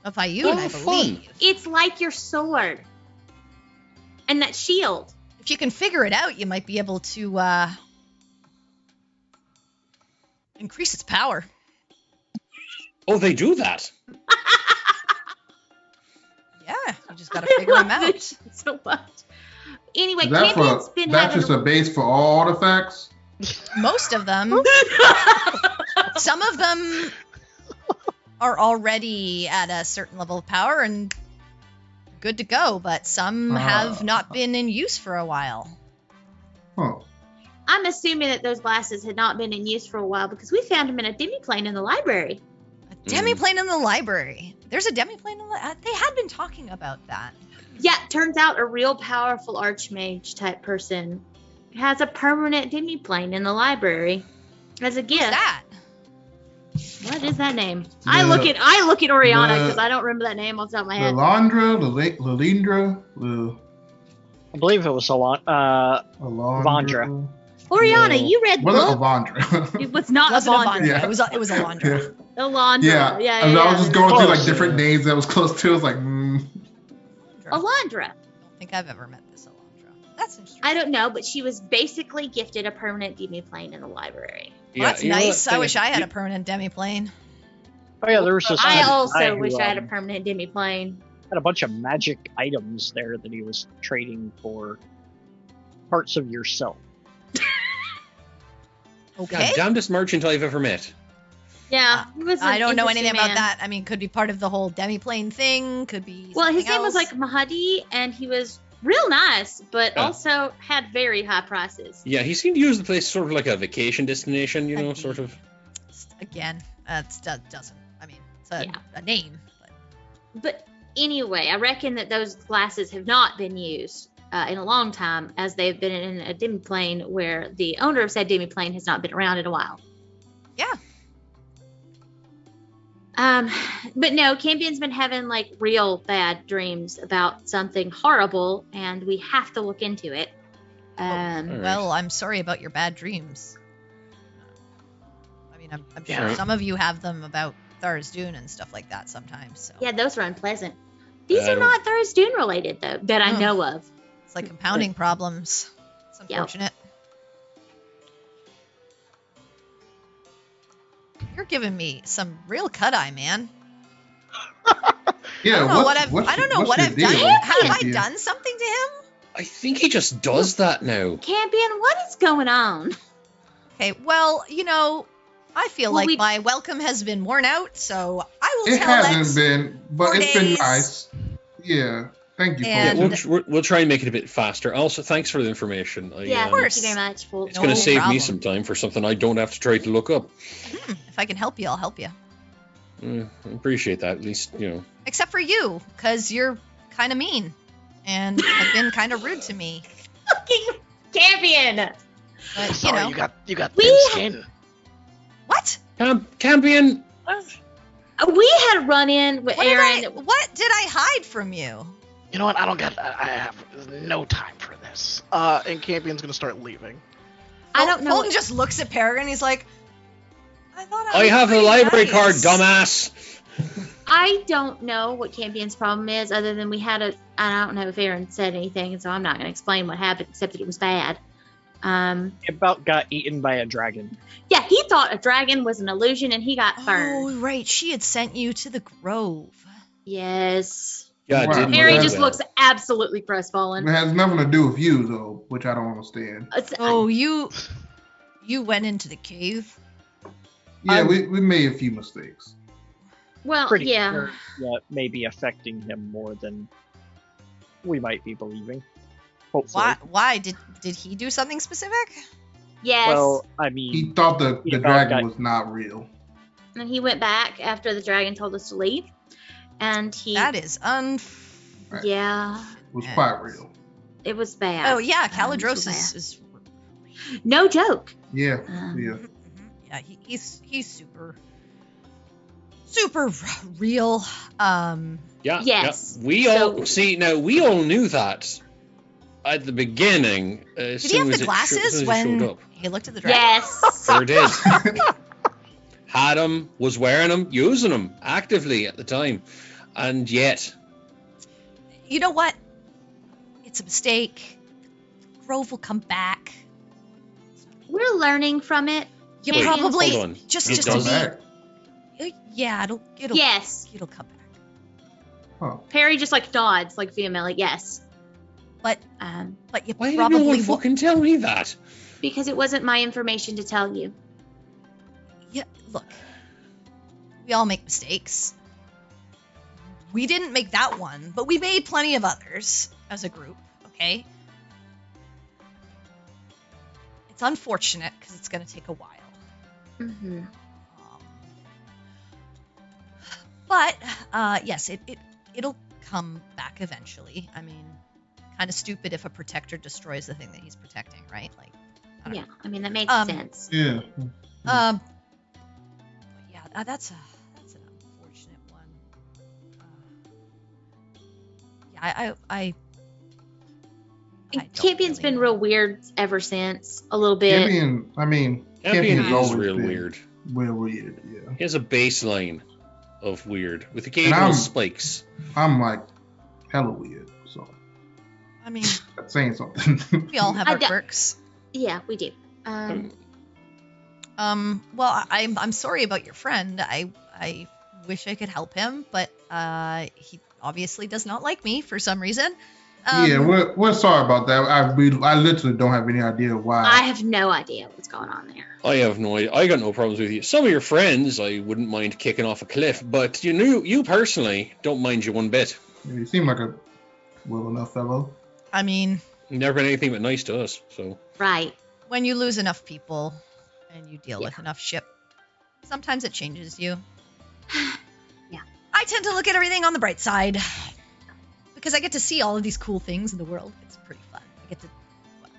Of Ioun, I fun. believe. It's like your sword. And that shield. If you can figure it out, you might be able to increase its power. Oh, they do that. Yeah, you just gotta figure them love out. this so much. Anyway, Is that Campion's been that's having just a base for all artifacts? Most of them. Some of them are already at a certain level of power and good to go, but some have not been in use for a while. Huh. I'm assuming that those glasses had not been in use for a while because we found them in a demiplane in the library. A demiplane in the library. There's a demiplane in the they had been talking about that. Yeah, turns out a real powerful archmage type person has a permanent demiplane in the library as a Who's gift. that? What is that name? I look at Oriana because I don't remember that name off the top of my head. Lilindra, I believe it was Vondra. Oriana, you read the Wasn't book? Avandra. It was not Wasn't Avandra. Yeah. It was Alondra. Alondra. Yeah. Yeah. I was just going through like Close. different names that was close to. I was like, Alondra. I don't think I've ever met this Alondra. That's interesting. I don't know, but she was basically gifted a permanent demiplane in the library. Well, that's you know nice. what I thing wish is- I had a permanent demiplane. Oh yeah, there was this. I guy also who, wish I had a um, permanent demiplane. had a bunch of magic items there that he was trading for parts of yourself. Okay. God, damnedest merchant I've ever met. Yeah, he was. I an don't know interesting anything about man. that. I mean, could be part of the whole demiplane thing. Could be. Well, his something name was else. like Mahadi, and he was real nice, but Yeah. also had very high prices. Yeah, he seemed to use the place sort of like a vacation destination, you know, Could sort be. of. Again, doesn't. I mean, it's Yeah. a name. But But anyway, I reckon that those glasses have not been used in a long time, as they've been in a demiplane where the owner of said demiplane has not been around in a while. yeah. But no, Campion's been having like real bad dreams about something horrible, and we have to look into it. Alright. Well, I'm sorry about your bad dreams. I mean, I'm sure Yeah. some of you have them about Tharizdun and stuff like that sometimes. So Yeah, those are unpleasant. These I are don't- not Tharizdun related though, that I Oh. know of. it's like compounding problems. It's Yeah. unfortunate. You're giving me some real cut eye, man. yeah. I don't know what I've done. Have I Yeah. done something to him? I think he just does that now. Campion, what is going on? Okay, well, I feel Well, like we- my welcome has been worn out, so I will It tell hasn't been, but 4 it's been days. nice. Yeah. Thank you for And- Yeah, that. we'll try and make it a bit faster. Also, thanks for the information. Yeah, of course. thank you very much. It's No going to save me problem. some time for something I don't have to try to look up. If I can help you, I'll help you. I appreciate that. At least, Except for you, because you're kind of mean and have been kind of rude to me. Fucking Campion! But, Sorry, you got We thin ha- skin. What? Campion. We had a run in with What Aaron. what did I hide from you? You know what? I have no time for this. And Campion's gonna start leaving. I don't know. Fulton just looks at Peregrine. He's like, I thought I I was have the pretty library nice. card, dumbass. I don't know what Campion's problem is, other than I don't know if Aaron said anything, so I'm not going to explain what happened, except that it was bad. He about got eaten by a dragon. Yeah, he thought a dragon was an illusion and he got burned. Oh, right. She had sent you to the grove. Yes. Yeah, Wow. didn't Harry Well, just well. looks absolutely It crestfallen. has nothing to do with you, though, which I don't understand. Oh, you went into the cave? Yeah, we made a few mistakes. well, Pretty yeah. sure that may be affecting him more than we might be believing. Hopefully. Why did he do something specific? Yes. Well, I He mean, thought the Yeah, dragon okay. was not real. and he went back after the dragon told us to leave. And he. That is Yeah. It was quite real. It was bad. Oh yeah, It was Caladros bad. is No joke. Yeah, Um, yeah. yeah, he's super real. Yeah. Yes. Yeah. We So- all see now. We all knew that at the beginning. Did he have the glasses showed when up. he looked at the dragon? Yes. Sure did. Had them, was wearing them, using them actively at the time, and yet You know what? It's a mistake. Grove will come back. We're learning from it. You Wait, probably hold on. just It to does. be. Back. Yeah, it'll Yes. it'll come back. Huh. Perry just like nods, like vehemently. Yes. But But you why did probably no one won't- fucking tell me that? because it wasn't my information to tell you. Yeah, look. We all make mistakes. We didn't make that one, but we made plenty of others as a group, okay? It's unfortunate because it's going to take a while. Mm-hmm. But yes, it'll come back eventually. I mean, kind of stupid if a protector destroys the thing that he's protecting, right? Like, I don't Yeah, I mean that makes sense. Yeah. know. Yeah, that's an unfortunate one. Yeah, I don't Campion's really been know. real weird ever since. A little bit. Champion, I mean, Champion Champion's is always real been weird. Real weird, yeah. He has a baseline of weird with And occasional spikes. I'm like hella weird, so I mean, that's saying something. we all have I our d- quirks. Yeah, we do. Well, I'm sorry about your friend. I wish I could help him, but he obviously does not like me for some reason. Yeah, we're sorry about that. I literally don't have any idea why. I have no idea what's going on there. I have no idea. I got no problems with you. Some of your friends, I wouldn't mind kicking off a cliff, but you personally don't mind you one bit. You seem like a well enough fellow. I mean, You've never been anything but nice to us. So Right. when you lose enough people and you deal Yeah. with enough shit, sometimes it changes you. Yeah. I tend to look at everything on the bright side because I get to see all of these cool things in the world. It's pretty fun. I get to. Well,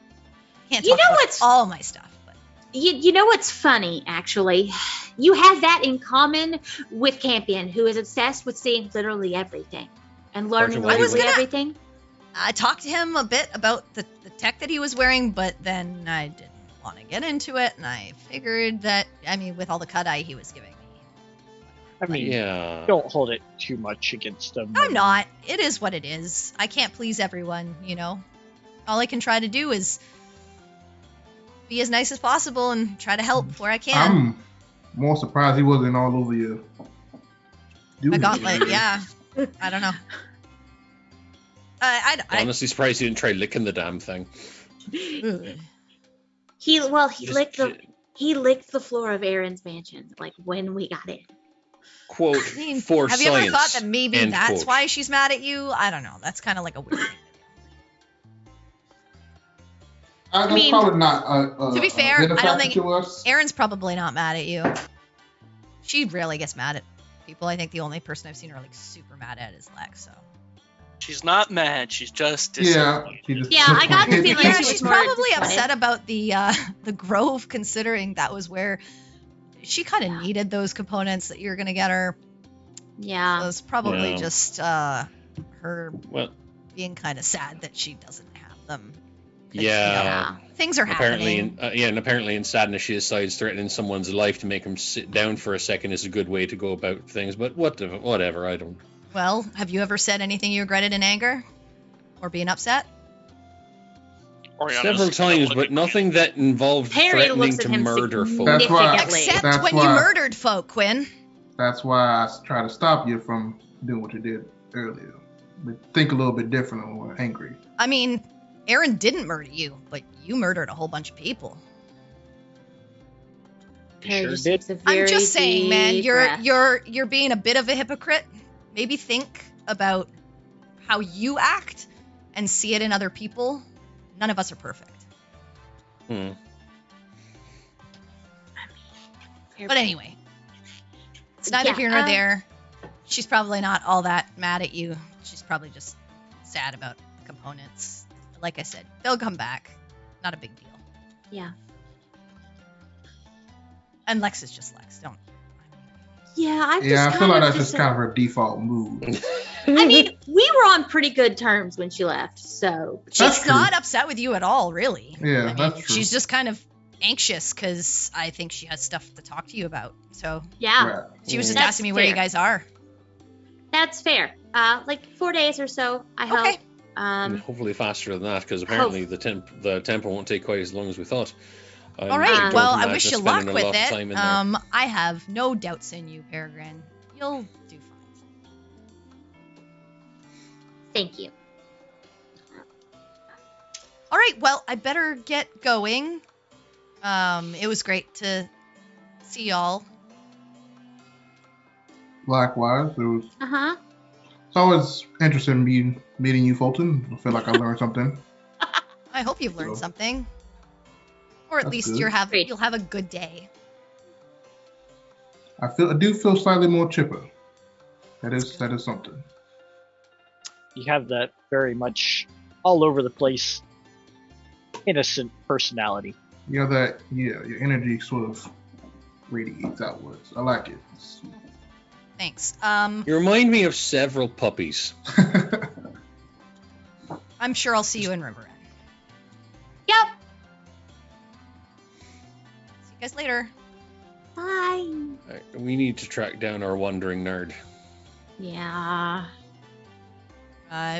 can't You talk know about what's- all my stuff, but You know what's funny, actually? You have that in common with Campion, who is obsessed with seeing literally everything and learning I was literally gonna- everything. I talked to him a bit about the tech that he was wearing, but then I didn't want to get into it, and I figured that, I mean, with all the cut eye he was giving me. I mean, yeah, don't hold it too much against them. I'm not. It is what it is. I can't please everyone, you know? All I can try to do is be as nice as possible and try to help where I can. I'm more surprised he wasn't all over you. My gauntlet, yeah. I don't know. honestly surprised you didn't try licking the damn thing. He Just licked the floor of Aaron's mansion, like when we got in. quote I mean, for have science. you ever thought that maybe end that's quote. why she's mad at you? I don't know. That's kind of like a weird thing to That's mean, probably not. To be fair, I don't benefactor think- to us. do. Erin's probably not mad at you. She rarely gets mad at people. I think the only person I've seen her like super mad at is Lex. So She's not mad. She's just Yeah, disappointed. she just Yeah, I got the feeling yeah, she was she's more probably disappointed. upset about the Grove, considering that was where she kind of needed those components that you're gonna get her. So Yeah. it's probably Yeah. just her Well, being kind of sad that she doesn't have them. 'Cause, yeah. you know, things are Apparently, happening. and apparently in sadness, she decides threatening someone's life to make him sit down for a second is a good way to go about things. But whatever, I don't. Well, have you ever said anything you regretted in anger or being upset? Oriana's Several times, but nothing that involved Harry threatening looks at to him murder folk. That's why- significantly. Except That's when you why- murdered folk, Quinn. That's why I try to stop you from doing what you did earlier. But think a little bit different when we're angry. I mean, Aaron didn't murder you, but you murdered a whole bunch of people. Harry Sure just did. takes a very I'm just saying, man, deep you're breath. you're being a bit of a hypocrite. Maybe think about how you act and see it in other people. None of us are perfect. Hmm. But anyway, it's neither Yeah, here nor there. She's probably not all that mad at you. She's probably just sad about the components. Like I said, they'll come back. Not a big deal. Yeah. And Lex is just Lex. Don't. Yeah, I Yeah, I feel like that's just kind of her default mood. I mean, we were on pretty good terms when she left, so She's That's true. not upset with you at all, really. Yeah, I mean, that's true. she's just kind of anxious because I think she has stuff to talk to you about. So yeah, Right. she was just That's asking me where you fair. guys are. that's fair. Like 4 days or so, I hope. Okay. And hopefully faster than that, because apparently the temple won't take quite as long as we thought. All right. don't Well, I imagine wish you spending luck a with lot of it. time in there. I have no doubts in you, Peregrine. You'll do fine. Thank you. All right. Well, I better get going. It was great to see y'all. Likewise, Uh-huh. it's always interesting meeting you, Fulton. I feel like I learned something. I hope you've learned So, something, or at that's least good. Great. you'll have a good day. I do feel slightly more chipper. That is something. You have that very much all over the place, innocent personality. Your energy sort of radiates outwards. I like it. Thanks. You remind me of several puppies. I'm sure I'll see you in River End. Yep. See you guys later. Bye. Right, we need to track down our wandering nerd. Yeah.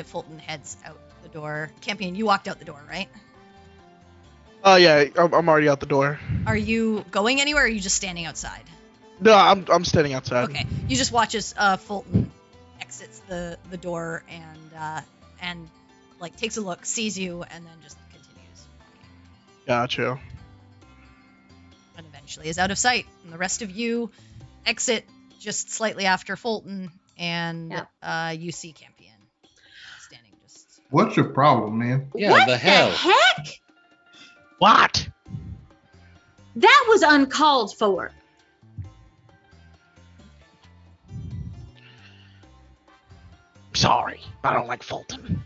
Fulton heads out the door. Campion, you walked out the door, right? Yeah, I'm already out the door. Are you going anywhere, or are you just standing outside? No, I'm standing outside. Okay. You just watch as Fulton exits the door and like takes a look, sees you, and then just continues walking. Gotcha. And eventually is out of sight. And the rest of you exit just slightly after Fulton, and you see Campion standing just. What's your problem, man? Yeah, What the hell. heck? What? That was uncalled for. Sorry, I don't like Fulton.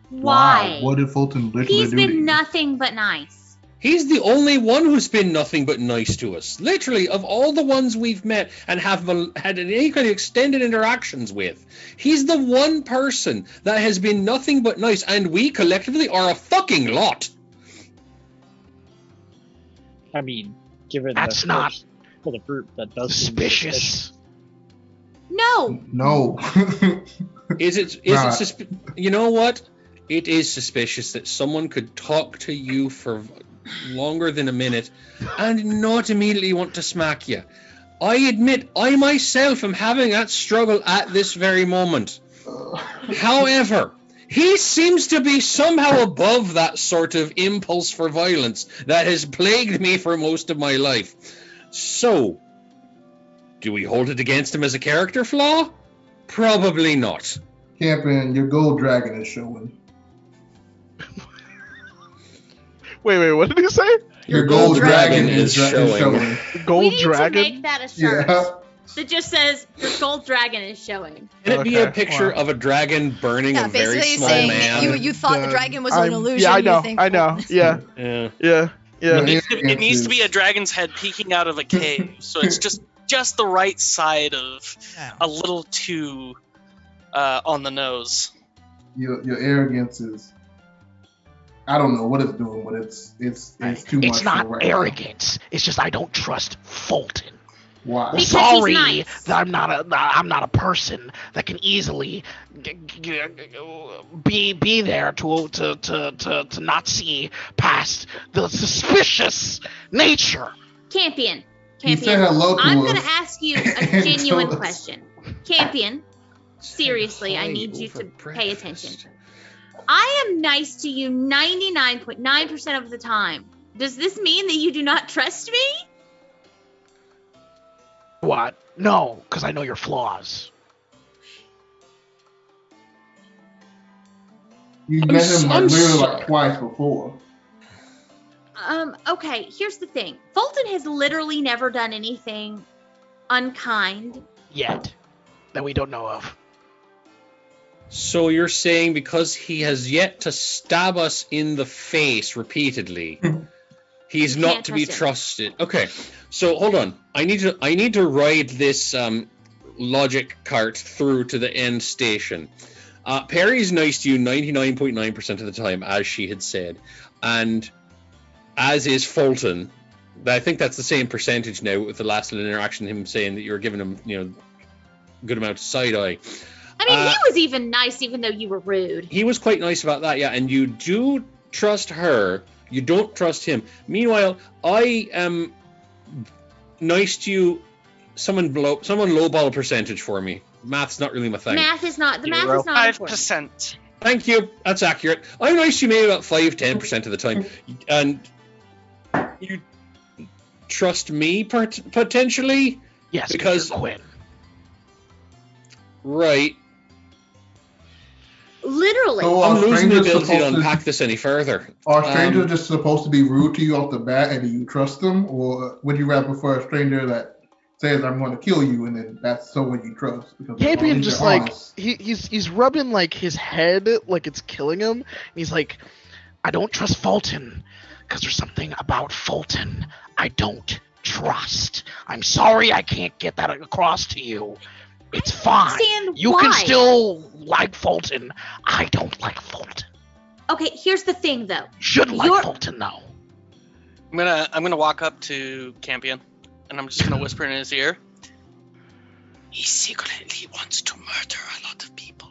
Why? What did Fulton literally He's do to been you? nothing but nice. He's the only one who's been nothing but nice to us. Literally, of all the ones we've met and have had any kind of extended interactions with, he's the one person that has been nothing but nice, and we collectively are a fucking lot. I mean, given That's the not first for the group that does seem suspicious. Suspicious. No. No. Is it Right. you know what? It is suspicious that someone could talk to you for longer than a minute and not immediately want to smack you. I admit I myself am having that struggle at this very moment. However, he seems to be somehow above that sort of impulse for violence that has plagued me for most of my life. So, do we hold it against him as a character flaw? Probably not. Campion, your gold dragon is showing. Wait, what did he say? Your gold gold dragon dragon is is showing. showing. Gold we need dragon? to make that a shirt Yeah. that just says your gold dragon is showing. Can it be a Okay, picture wow. of a dragon burning Yeah, a very basically small saying man? you thought the dragon was an I'm- illusion. Yeah, I you know. think I know. Yeah, Yeah. yeah. Your It needs to be a arrogance dragon's head peeking out of a cave, so it's just the right side of a little too on the nose. your arrogance is. I don't know what it's doing, but it's too much. It's not for right now. arrogance. It's just I don't trust Fulton. Why? Because Sorry he's nice. that I'm not a person that can easily be there to not see past the suspicious nature. Campion. He said hello to I'm us. going to ask you a and genuine told us. question. Campion, seriously, I need you to Over pay attention. breakfast. I am nice to you 99.9% of the time. Does this mean that you do not trust me? What? No, because I know your flaws. You met him I'm literally sorry. like twice before. Okay, here's the thing. Fulton has literally never done anything unkind. Yet. That we don't know of. So you're saying because he has yet to stab us in the face repeatedly, he's You not can't to be trust him. trusted. Okay, so hold on. I need to ride this logic cart through to the end station. Perry's nice to you 99.9% of the time, as she had said, and as is Fulton. I think that's the same percentage now with the last little interaction. Him saying that you were giving him, good amount of side eye. I mean, he was even nice, even though you were rude. He was quite nice about that, yeah. And you do trust her. You don't trust him. Meanwhile, I am nice to you. Someone lowball a percentage for me. Math's not really my thing. Math is not Zero. important. 5%. Thank you. That's accurate. I'm nice to you maybe about 5-10% of the time. And you trust me potentially? Yes, Because- Mr. Quinn. Right. Literally. So I'm are losing the strangers ability to supposed to, unpack this any further. are strangers just supposed to be rude to you off the bat and do you trust them? Or would you rather prefer a stranger that says I'm going to kill you and then that's someone you trust? Because at Campion least just they're like honest. he's rubbing like his head like it's killing him. And he's like, I don't trust Fulton because there's something about Fulton I don't trust. I'm sorry I can't get that across to you. It's fine. Understand You why. can still like Fulton. I don't like Fulton. Okay, here's the thing, though. Should like You're- Fulton though. I'm gonna walk up to Campion, and I'm just gonna whisper in his ear. He secretly wants to murder a lot of people.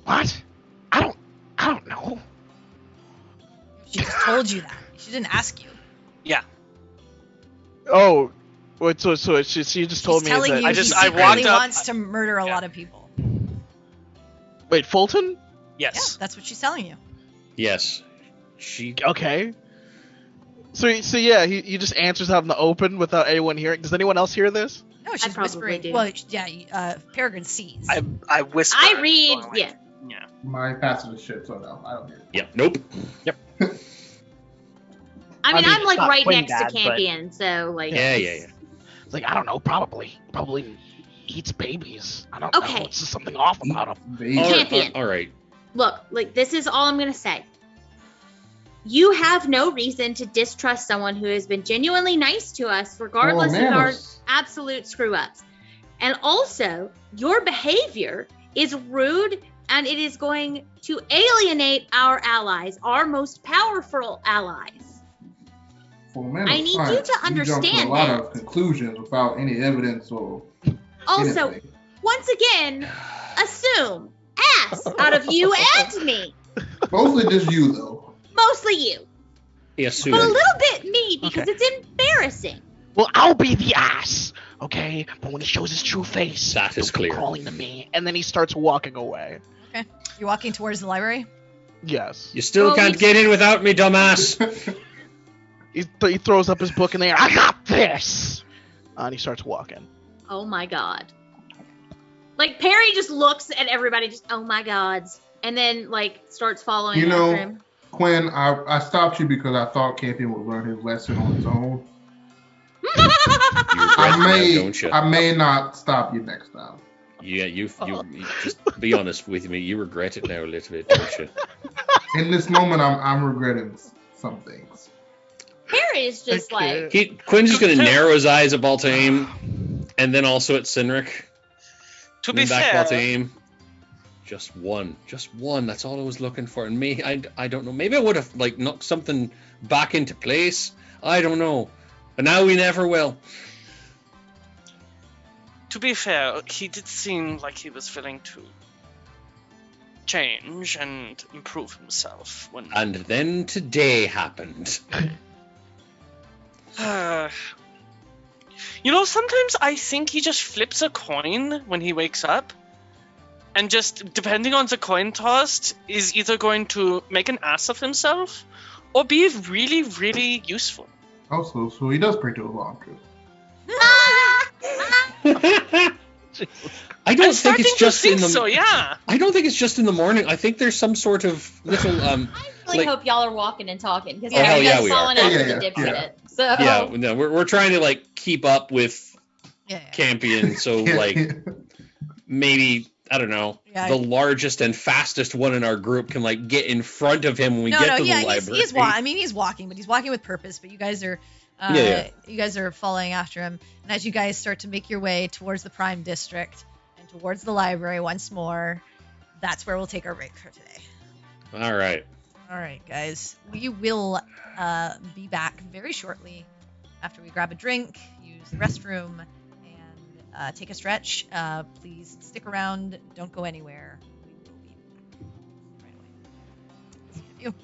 What? I don't know. She just told you that. She didn't ask you. Yeah, oh, wait, so she just told She's me telling that. you I he just- I secretly walked up- wants to murder a Yeah. lot of people. Wait, Fulton? Yeah, yes. that's what she's telling you. Yes. She. Okay. So yeah, he just answers out in the open without anyone hearing. Does anyone else hear this? No, she's probably whispering. do. Well, yeah, Peregrine sees. I whisper. I read, going, yeah. Yeah. My passive is shit, so no, I don't hear it. Yeah. Nope. I mean, I'm like not right quite next bad, to Campion, so like. Yeah. It's like I don't know. Probably eats babies. I don't Okay. know. It's just something off about him. They- All right. Campion. All right. Look, like this is all I'm gonna say. You have no reason to distrust someone who has been genuinely nice to us, regardless of our manners. absolute screw ups. And also, your behavior is rude and it is going to alienate our allies, our most powerful allies. For manners, I need fine. you to You jump understand to a lot that. of conclusions without any evidence or Also, anything. once again, assume ass out of you and me. Mostly just you though. Mostly you. Yeah. But a Sue. little bit me because Okay. it's embarrassing. Well, I'll be the ass, okay? But when he shows his true face, That is he'll come clear. crawling to me. And then he starts walking away. You're walking towards the library. Yes. You still Well, can't we- get in without me, dumbass. He throws up his book in the air. I got this. And he starts walking. Oh my god. Like Perry just looks at everybody, just oh my gods, and then like starts following You know- after him. Quinn, I stopped you because I thought Campion would learn his lesson on his own. You regret it now, don't you? I may not stop you next time. Yeah, you just be honest with me. You regret it now a little bit, don't you? In this moment, I'm regretting some things. Perry is just Okay. like Quinn's just going to narrow his eyes at Baltaim, and then also at Sinric. To and be then back fair, Baltaim. Just one. That's all I was looking for. And me, I don't know. Maybe I would have like knocked something back into place. I don't know. But now we never will. To be fair, he did seem like he was willing to change and improve himself when. And then today happened. You know, sometimes I think he just flips a coin when he wakes up, and just depending on the coin tossed, is either going to make an ass of himself or be really, really useful. Also, so he does pray to a laundry. I don't think it's just in the. So yeah. I don't think it's just in the morning. I think there's some sort of little I really like- hope y'all are walking and talking because Oh, hell yeah, we following are. after Yeah, the yeah, dipshit. So yeah, no, we're trying to like keep up with Yeah. Campion, so like maybe I don't know, Yeah. the largest and fastest one in our group can like get in front of him when we get to the library. He's walking, but he's walking with purpose. But you guys are, you guys are following after him, and as you guys start to make your way towards the Prime District and towards the library once more, that's where we'll take our break for today. All right. All right, guys, we will be back very shortly after we grab a drink, use the restroom, and take a stretch. Please stick around. Don't go anywhere. We will be back right away. See you.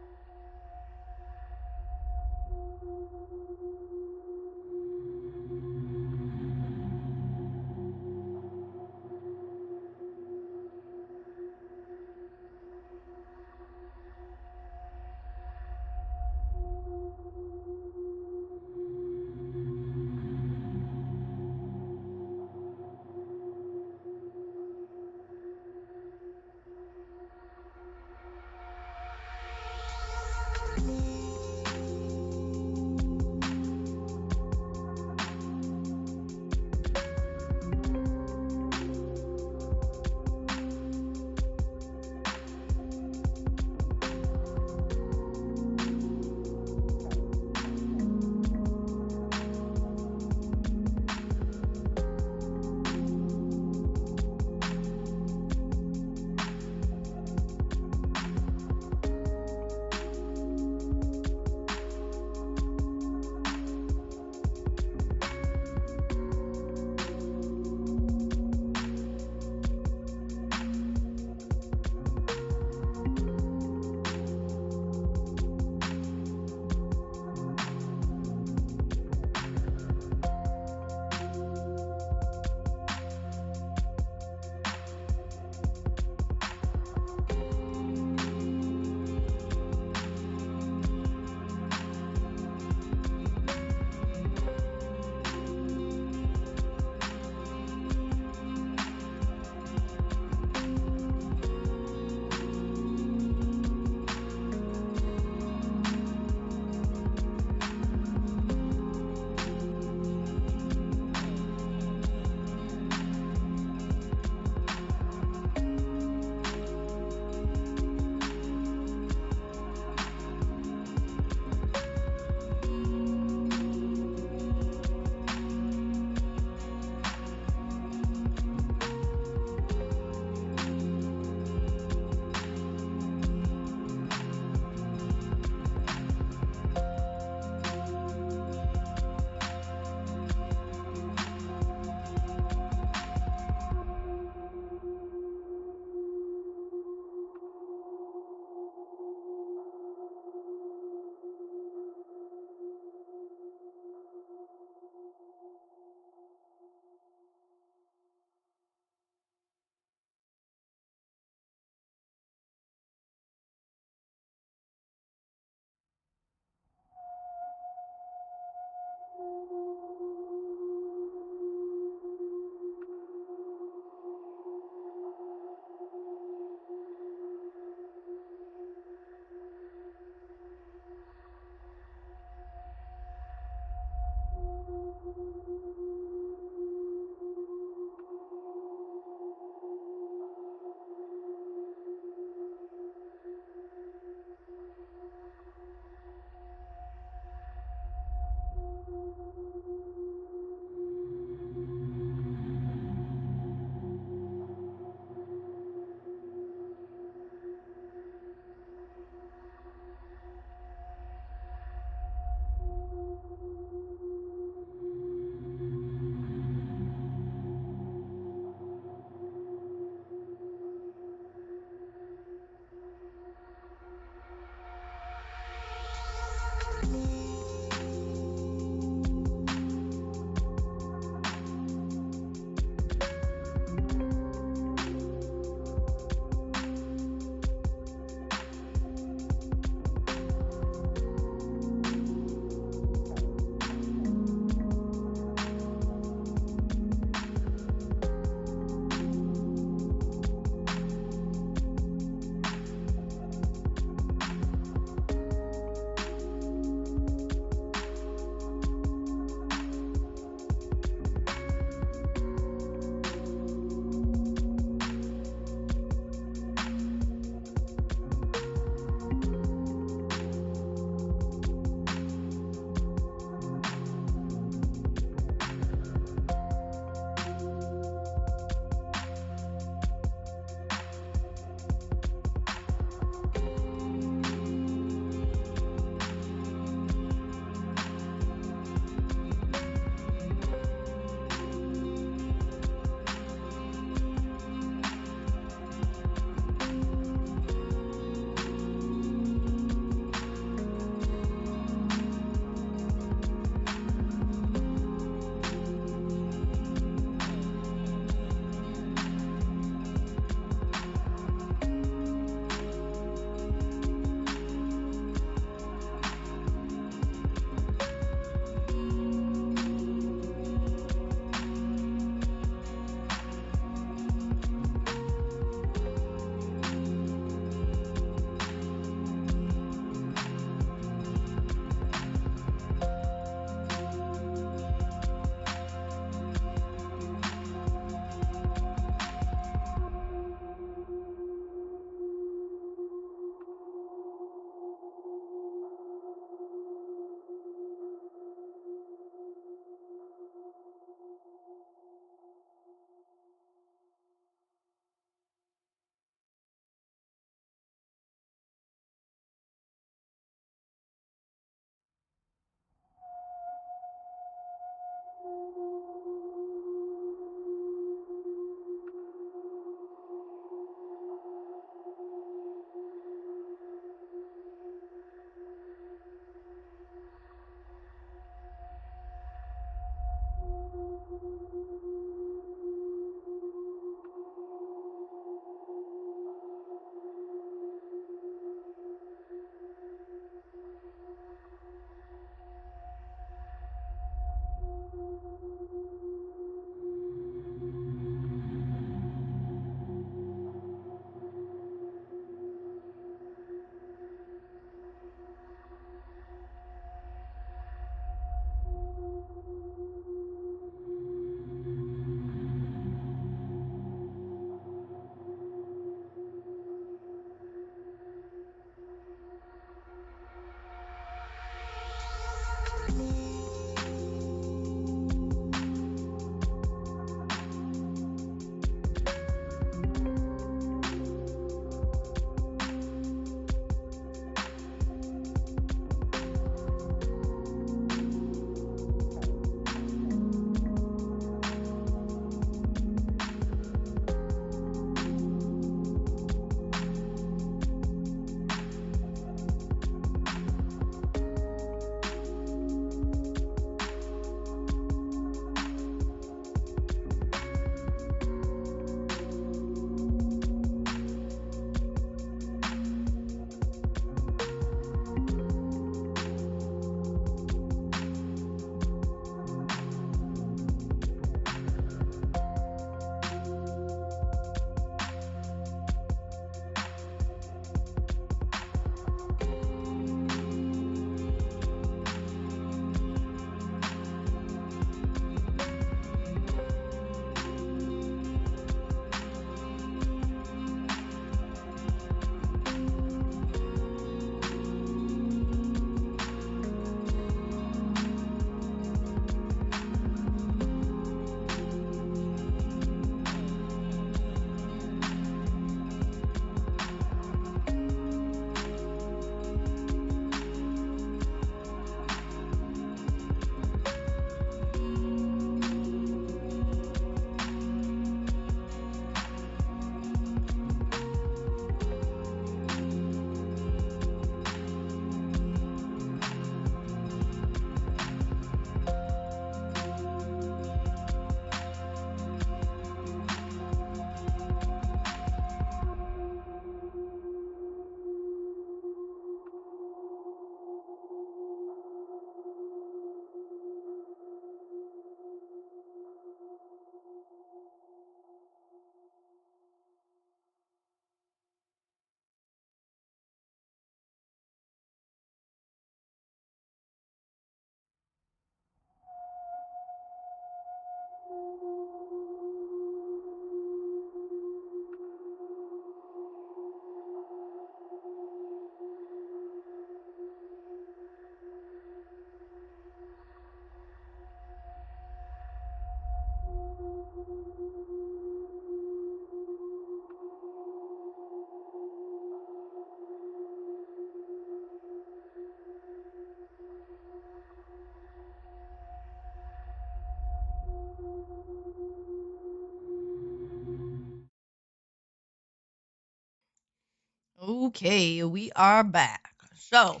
Okay, we are back. So,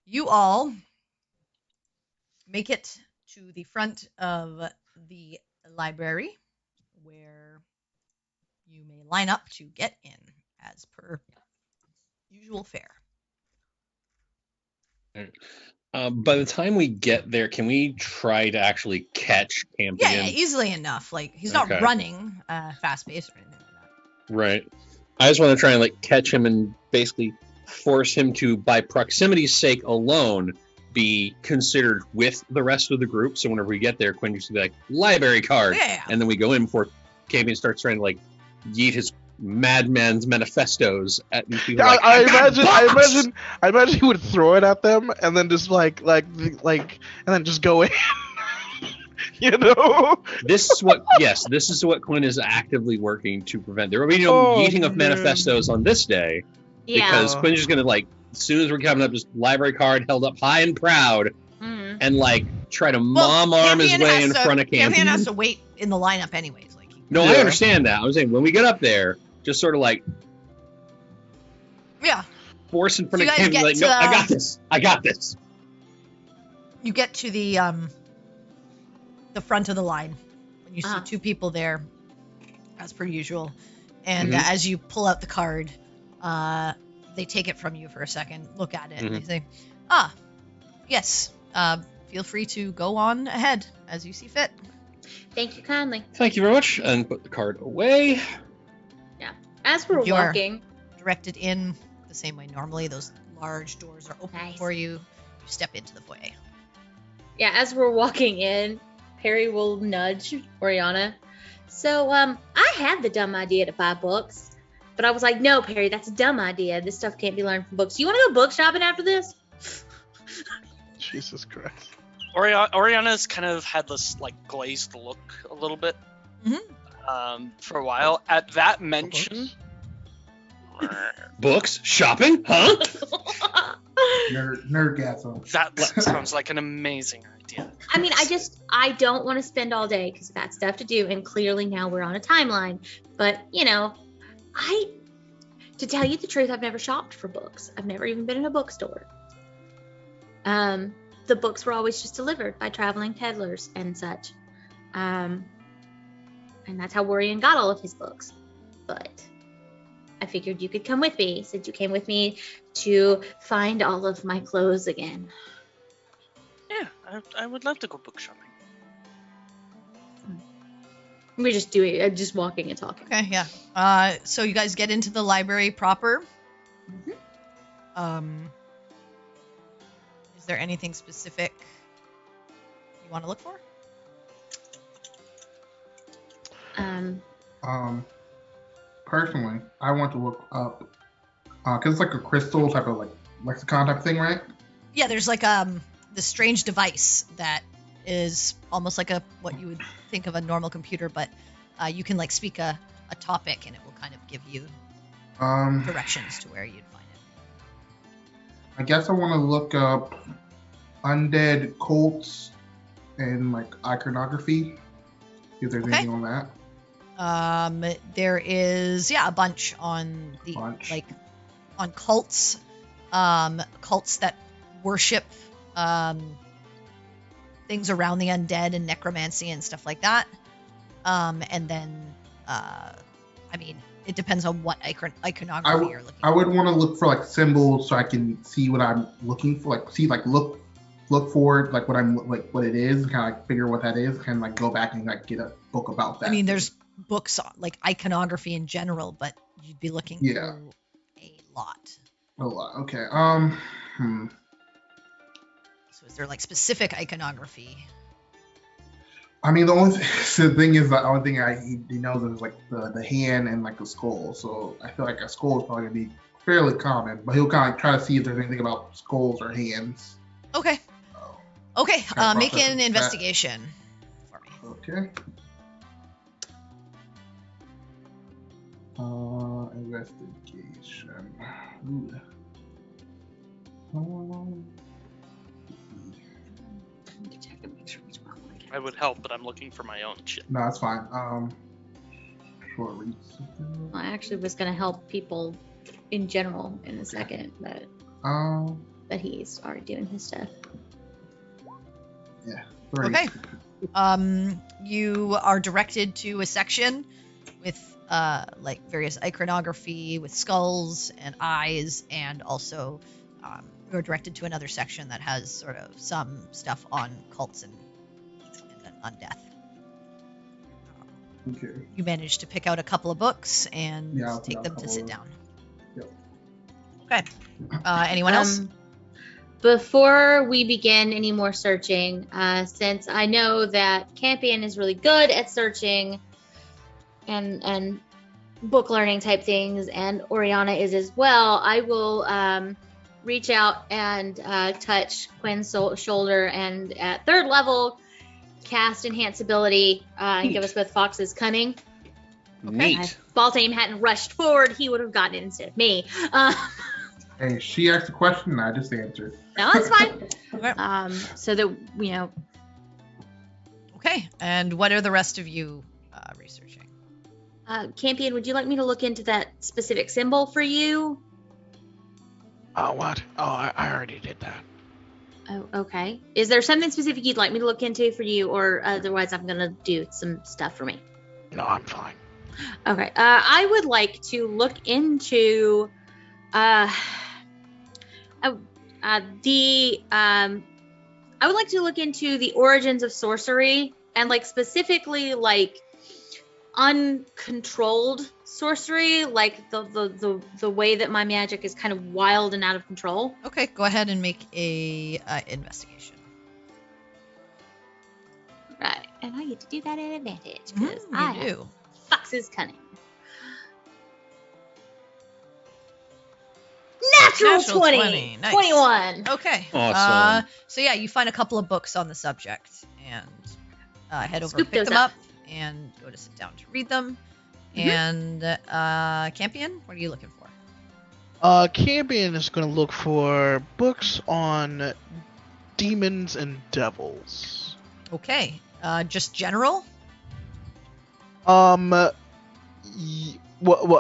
you all make it to the front of the library where you may line up to get in as per usual fare. By the time we get there, can we try to actually catch Campion? Yeah, easily enough. Like, he's not Okay. running fast pace or anything like that. Right. I just want to try and like catch him and basically force him to, by proximity's sake alone, be considered with the rest of the group. So whenever we get there, Quinn used to be like, library card. Yeah. And then we go in before Campion starts trying to like yeet his madman's manifestos at these people. Like, I imagine he would throw it at them and then just like, and then just go in. You know, this is what Quinn is actively working to prevent. There will be no yeeting of manifestos on this day, because Quinn's just gonna like, as soon as we're coming up, just library card held up high and proud, and like try to arm his way in front of Campion. Campion has to wait in the lineup anyways. Like, I understand that. I was saying when we get up there, just sort of like, force in front of Campion. Like, no, I got this. You get to the front of the line, and you see two people there, as per usual. And as you pull out the card, they take it from you for a second, look at it, and they say, yes, feel free to go on ahead as you see fit. Thank you kindly. Thank you very much, and put the card away. Yeah. As we're walking, directed in the same way normally. Those large doors are open for you. You step into the foyer. Yeah, as we're walking in, Perry will nudge Oriana. So, I had the dumb idea to buy books, but I was like, no, Perry, that's a dumb idea. This stuff can't be learned from books. You want to go book shopping after this? Jesus Christ. Oriana's kind of had this like glazed look a little bit for a while. At that mention, books shopping, huh? Nerdgasm. That sounds like an amazing idea. I mean, I don't want to spend all day because I've got stuff to do, and clearly now we're on a timeline. But, you know, to tell you the truth, I've never shopped for books. I've never even been in a bookstore. The books were always just delivered by traveling peddlers and such. And that's how Warrior got all of his books. But I figured you could come with me, since you came with me to find all of my clothes again. Yeah, I would love to go book shopping. We're just doing it, just walking and talking. Okay, yeah. So you guys get into the library proper. Is there anything specific you want to look for? Personally, I want to look up, because it's like a crystal type of like lexicon type thing, right? Yeah, there's like this strange device that is almost like what you would think of a normal computer, but you can like speak a topic and it will kind of give you directions to where you'd find it. I guess I want to look up undead cults and like iconography. If there's anything on that. There is a bunch on the like on cults, cults that worship things around the undead and necromancy and stuff like that. And then I mean, it depends on what iconography you're looking for. I would want to look for like symbols so I can see what I'm looking for, like look for it, like what I'm like what it is, and kind of like figure what that is, and like go back and like get a book about that. I mean, there's books on like iconography in general, but you'd be looking for a lot. A lot. Okay. So is there like specific iconography? I mean, the only thing is he knows is like the hand and like the skull. So I feel like a skull is probably gonna be fairly common, but he'll kind of try to see if there's anything about skulls or hands. Okay. Okay. Make an investigation for me. Okay. Investigation. I would help, but I'm looking for my own shit. No, that's fine. Short reads. I actually was going to help people in general in a second, but he's already doing his stuff. Yeah. 3. Okay. You are directed to a section with like various iconography with skulls and eyes, and also you're directed to another section that has sort of some stuff on cults and undeath. Okay. You managed to pick out a couple of books and Yeah, I'll take pick them out a to couple sit of down. Yep. Okay. Anyone else? Before we begin any more searching, since I know that Campion is really good at searching and book learning type things, and Oriana is as well, I will reach out and touch Quinn's shoulder, and at 3rd level, cast Enhance Ability and give us both Fox's Cunning. Neat. If Baltame hadn't rushed forward, he would have gotten it instead of me. Hey, she asked a question and I just answered. No, that's fine. Okay. So that, Okay. And what are the rest of you researching? Campion, would you like me to look into that specific symbol for you? What? Oh, I already did that. Oh, okay. Is there something specific you'd like me to look into for you, or otherwise I'm going to do some stuff for me? No, I'm fine. Okay. I would like to look into I would like to look into the origins of sorcery, and like specifically like uncontrolled sorcery, like the way that my magic is kind of wild and out of control. Okay, go ahead and make a investigation. Right, and I get to do that at advantage because I You have do. Fox's Cunning. Natural 20! Nice. 21! Okay. Awesome. So yeah, you find a couple of books on the subject and head over Scoop and pick those them up. up and go to sit down to read them. And Campion, what are you looking for? Campion is going to look for books on demons and devils. Okay. Just general? Well,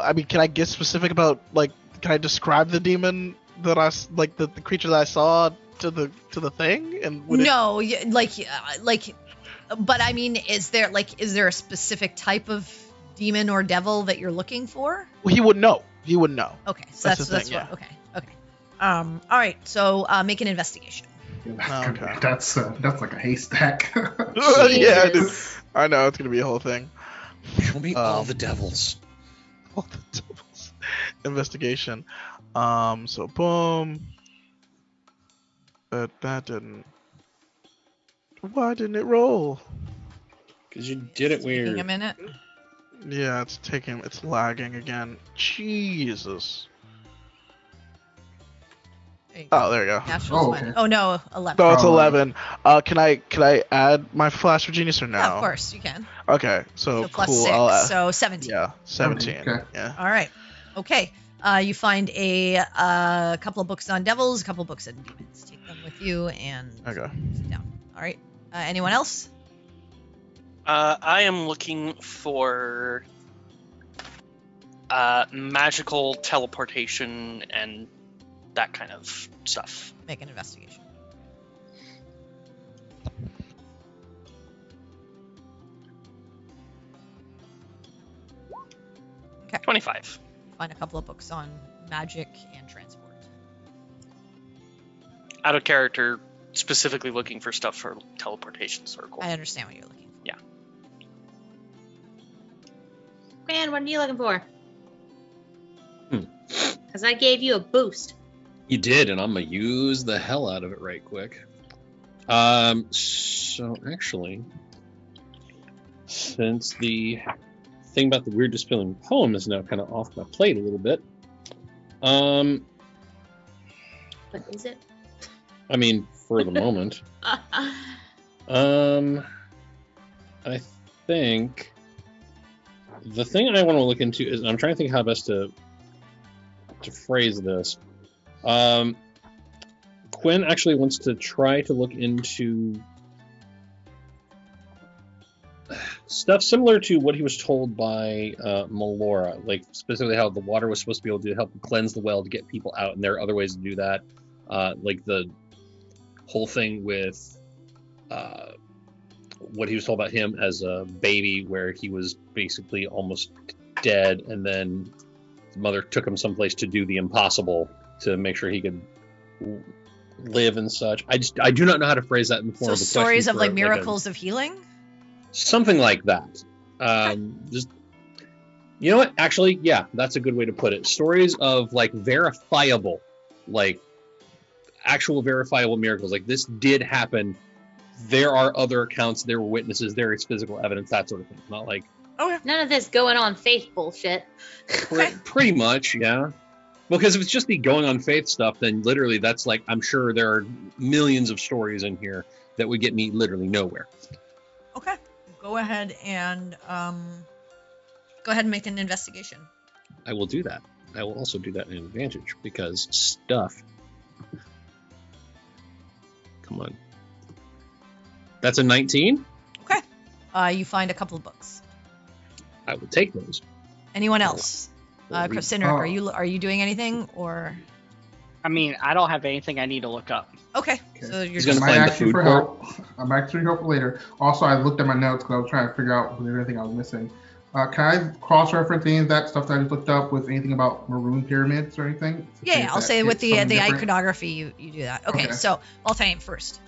I mean, can I get specific about, like, can I describe the demon that like the creature that I saw to the thing? And would No, but I mean, is there a specific type of demon or devil that you're looking for? Well, he would know. He would know. Okay, so that's the thing, what. Okay. All right. So make an investigation. Okay. That's like a haystack. Yeah, dude. I know it's gonna be a whole thing. Show me all the devils. All the devils. Investigation. So boom. But that didn't. Why didn't it roll? Because you did it Taking weird. a minute. Yeah, it's lagging again. Jesus. There you go. Oh, there you go. Natural 20. okay. Oh no, 11. No, it's Oh. 11. Can I add my flash for genius or no? Yeah, of course you can. Okay, so, So plus cool. 6, I'll so 17. yeah, 17. Okay. Yeah. All right. Okay. You find a couple of books on devils, a couple of books on demons. Take them with you and Okay. sit down. All right. Anyone else? I am looking for magical teleportation and that kind of stuff. Make an investigation. Okay. 25. Find a couple of books on magic and transport. Out of character, specifically looking for stuff for teleportation circle. I understand what you're looking for. Yeah. Man, what are you looking for? Hmm. Because I gave you a boost. You did, and I'm gonna use the hell out of it right quick. So actually, since the thing about the weird dispelling poem is now kind of off my plate a little bit, What is it? I mean, for the moment, I think the thing I want to look into is I'm trying to think how best to phrase this. Quinn actually wants to try to look into Stuff similar to what he was told by Melora, like specifically how the water was supposed to be able to help cleanse the well to get people out, and there are other ways to do that. Like the whole thing with what he was told about him as a baby, where he was basically almost dead, and then his mother took him someplace to do the impossible to make sure he could live and such. I do not know how to phrase that in the form of a So stories question of for, like miracles of healing? something like that. Just, you know what? Actually, yeah, that's a good way to put it. Stories of like verifiable, like actual verifiable miracles. Like this did happen. There are other accounts. There were witnesses. There is physical evidence. That sort of thing. Not like None of this going on faith bullshit. pretty much, yeah. Because if it's just the going on faith stuff, then literally that's like, I'm sure there are millions of stories in here that would get me literally nowhere. Okay. Go ahead and make an investigation. I will do that. I will also do that in advantage because stuff. Come on. That's a 19. Okay. You find a couple of books. I will take those. Anyone else? Or read. Cynric, are you doing anything or? I mean, I don't have anything I need to look up. Okay. So you're He's just gonna find the food court. help. I'm actually help later. Also, I looked at my notes because I was trying to figure out if there's anything I was missing. Can I cross-reference any of that stuff that I just looked up with anything about maroon pyramids or anything? Yeah, I'll say with the something different? iconography, you do that. Okay, so I'll tell you first.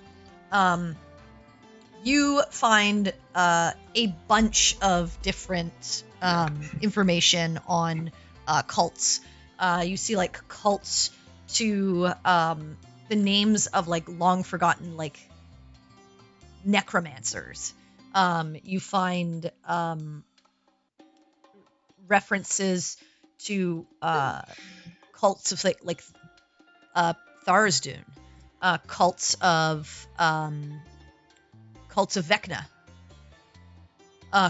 You find a bunch of different information on cults. You see like cults to the names of like long forgotten like necromancers. You find references to cults of like Tharizdun, cults of Vecna,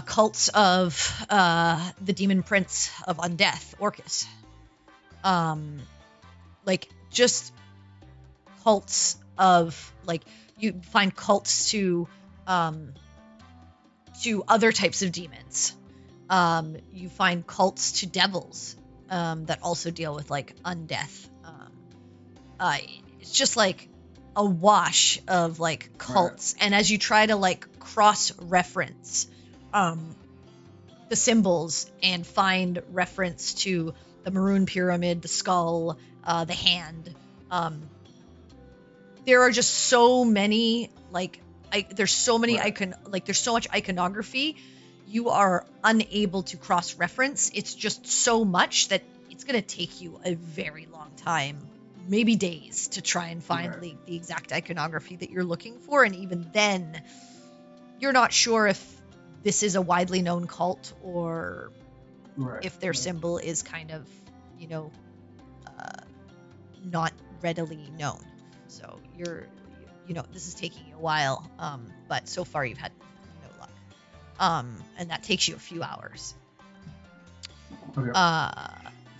cults of the demon prince of Undeath, Orcus. Like just cults of like you find cults to other types of demons. You find cults to devils that also deal with like undeath. It's just like a wash of like cults, and as you try to like cross-reference the symbols and find reference to the maroon pyramid, the skull, the hand, there are just so many like there's so many there's so much iconography. You are unable to cross-reference. It's just so much that it's going to take you a very long time, maybe days, to try and find the exact iconography that you're looking for. And even then, you're not sure if this is a widely known cult or if their symbol is kind of, not readily known. So this is taking you a while, but so far you've had no luck. And that takes you a few hours. Okay.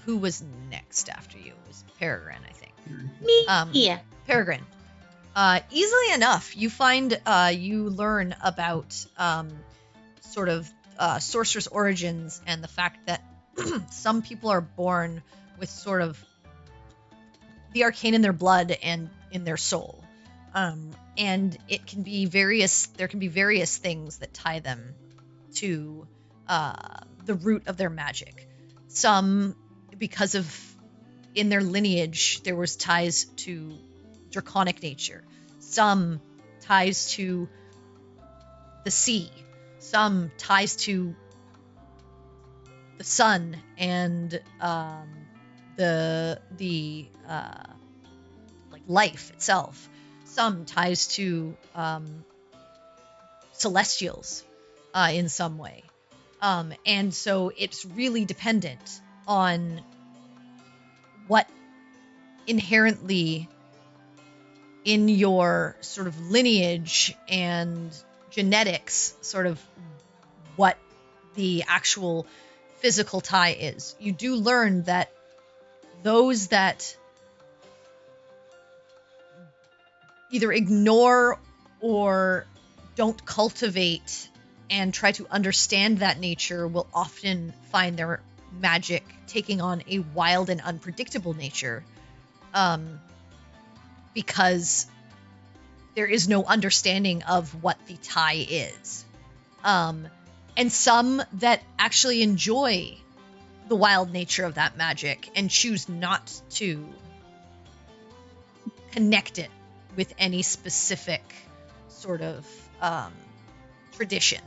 Who was next after you? It was Peregrine, I think. Me? Yeah. Peregrine. Easily enough, you find you learn about sort of sorcerer's origins and the fact that some people are born with sort of the arcane in their blood and in their soul. And it can be there can be various things that tie them to the root of their magic. Some, because of in their lineage, there was ties to draconic nature. Some ties to the sea. Some ties to the sun and the like life itself. Some ties to celestials in some way. And so it's really dependent on what inherently in your sort of lineage and genetics, sort of what the actual physical tie is. You do learn that those that either ignore or don't cultivate and try to understand that nature will often find their magic taking on a wild and unpredictable nature, because there is no understanding of what the tie is. And some that actually enjoy the wild nature of that magic and choose not to connect it with any specific sort of tradition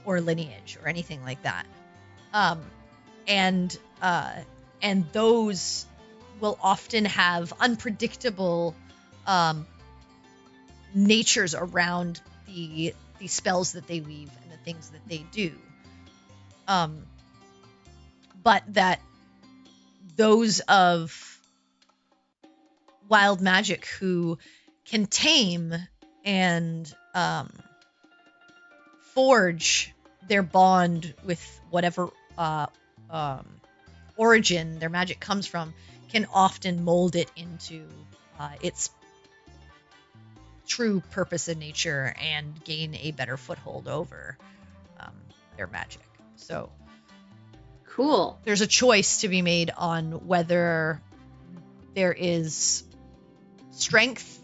or lineage or anything like that. And those will often have unpredictable natures around the spells that they weave and the things that they do. But that those of wild magic who can tame and forge their bond with whatever origin their magic comes from can often mold it into its true purpose in nature and gain a better foothold over their magic. So Cool. there's a choice to be made on whether there is strength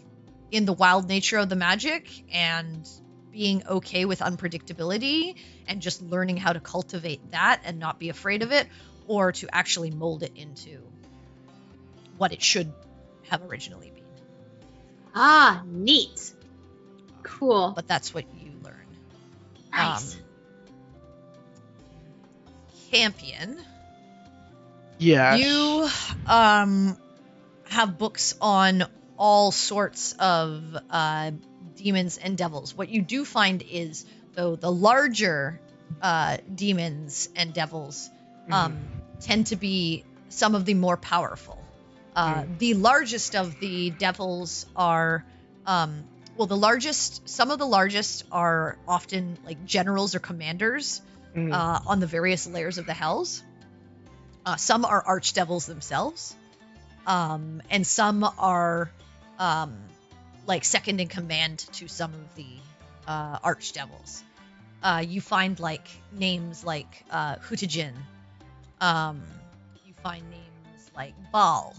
in the wild nature of the magic and being okay with unpredictability and just learning how to cultivate that and not be afraid of it, or to actually mold it into what it should have originally been. Ah, neat. Cool. But that's what you learn. Nice. Campion, Yeah. you have books on all sorts of demons and devils. What you do find is, though, the larger demons and devils tend to be some of the more powerful. The largest of the devils are, some of the largest are often like generals or commanders on the various layers of the hells. Some are archdevils themselves, and some are like second in command to some of the archdevils. You find like names like Hutijin. You find names like Baal.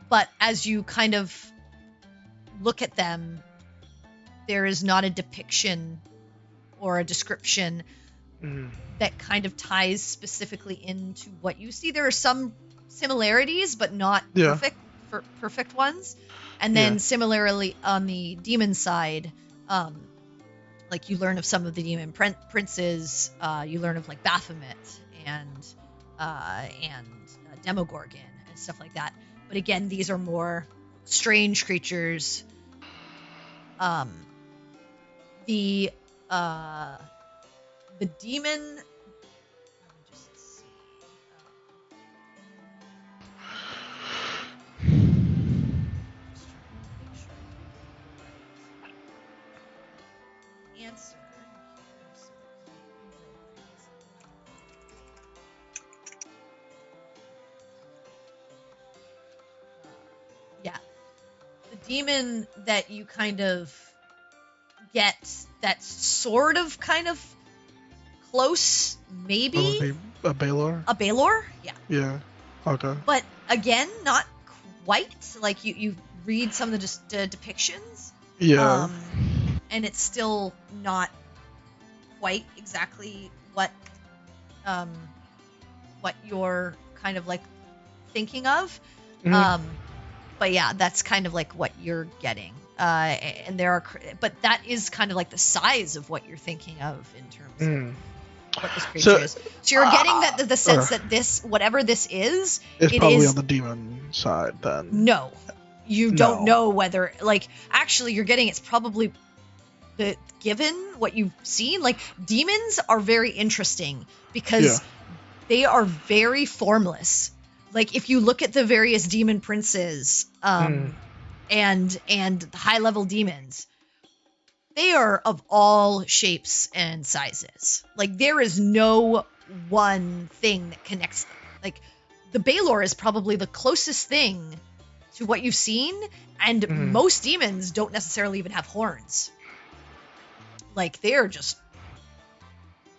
But as you kind of look at them, there is not a depiction or a description that kind of ties specifically into what you see. There are some similarities, but not perfect ones. And then similarly on the demon side, like you learn of some of the demon princes. You learn of like Baphomet and Demogorgon and stuff like that. But again, these are more strange creatures. The demon. Let me just see. Answer. Yeah. The demon that you kind of get that's sort of kind of close, maybe? A Baylor? A Baylor? Yeah. Yeah. Okay. But again, not quite. Like you read some of the depictions. Yeah. And it's still not quite exactly what you're kind of like thinking of. But yeah, that's kind of like what you're getting. And but that is kind of like the size of what you're thinking of in terms of what this creature is. So you're getting that the sense that this, whatever this is, it's probably on the demon side then. No, you don't know whether, like, actually you're getting it's probably given what you've seen. Like, demons are very interesting because they are very formless. Like, if you look at the various demon princes, and high-level demons, they are of all shapes and sizes. Like, there is no one thing that connects them. Like, the Baylor is probably the closest thing to what you've seen, and most demons don't necessarily even have horns. Like, they're just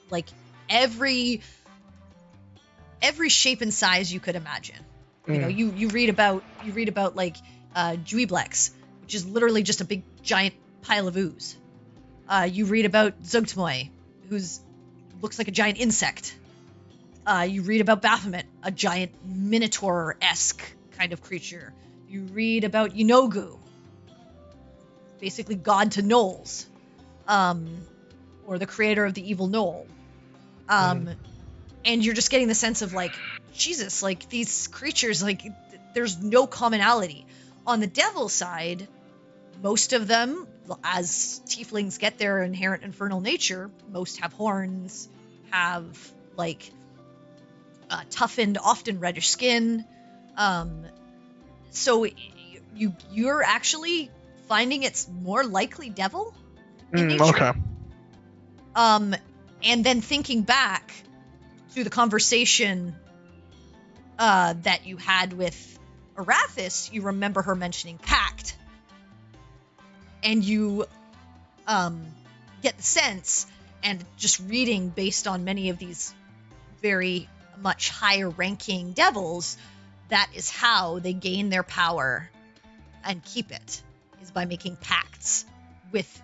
like every shape and size you could imagine. You know, you read about like Juiblex, which is literally just a big giant pile of ooze. You read about Zugtmoy, who's looks like a giant insect. You read about Baphomet, a giant minotaur-esque kind of creature. You read about Yinogu, basically god to gnolls, or the creator of the evil gnoll. And you're just getting the sense of, like, Jesus, like, these creatures, like, there's no commonality. On the devil side, most of them, as tieflings get their inherent infernal nature, most have horns, have, like, toughened, often reddish skin. So you're actually finding it's more likely devil in nature. Okay. And then thinking back to the conversation that you had with Arathis, you remember her mentioning pact. And you get the sense, and just reading based on many of these very much higher ranking devils, that is how they gain their power and keep it, is by making pacts with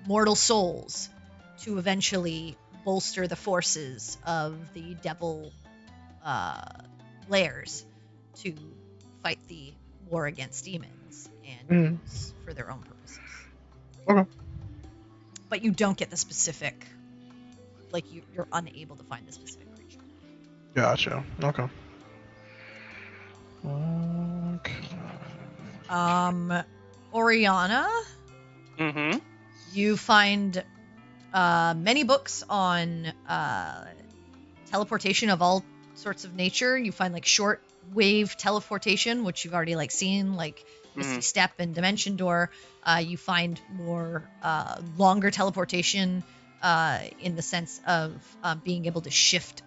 mortal souls to eventually bolster the forces of the devil layers to fight the war against demons and use for their own purposes. Okay. But you don't get the specific, like, you're unable to find the specific creature. Gotcha. Okay. Oriana, you find many books on teleportation of all sorts of nature. You find, like, short wave teleportation, which you've already, like, seen, like Misty Step and Dimension Door. You find more longer teleportation in the sense of being able to shift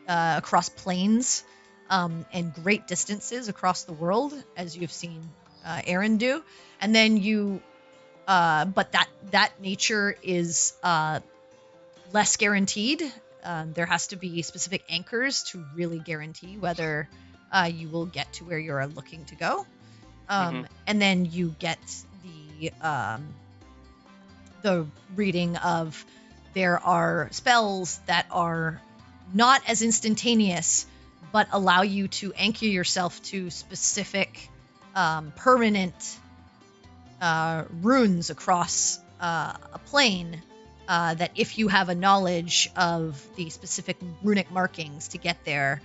across planes and great distances across the world, as you've seen Aaron do. And then you, but that nature is less guaranteed. There has to be specific anchors to really guarantee whether you will get to where you're looking to go. And then you get the reading of, there are spells that are not as instantaneous, but allow you to anchor yourself to specific permanent runes across a plane, that if you have a knowledge of the specific runic markings to get there,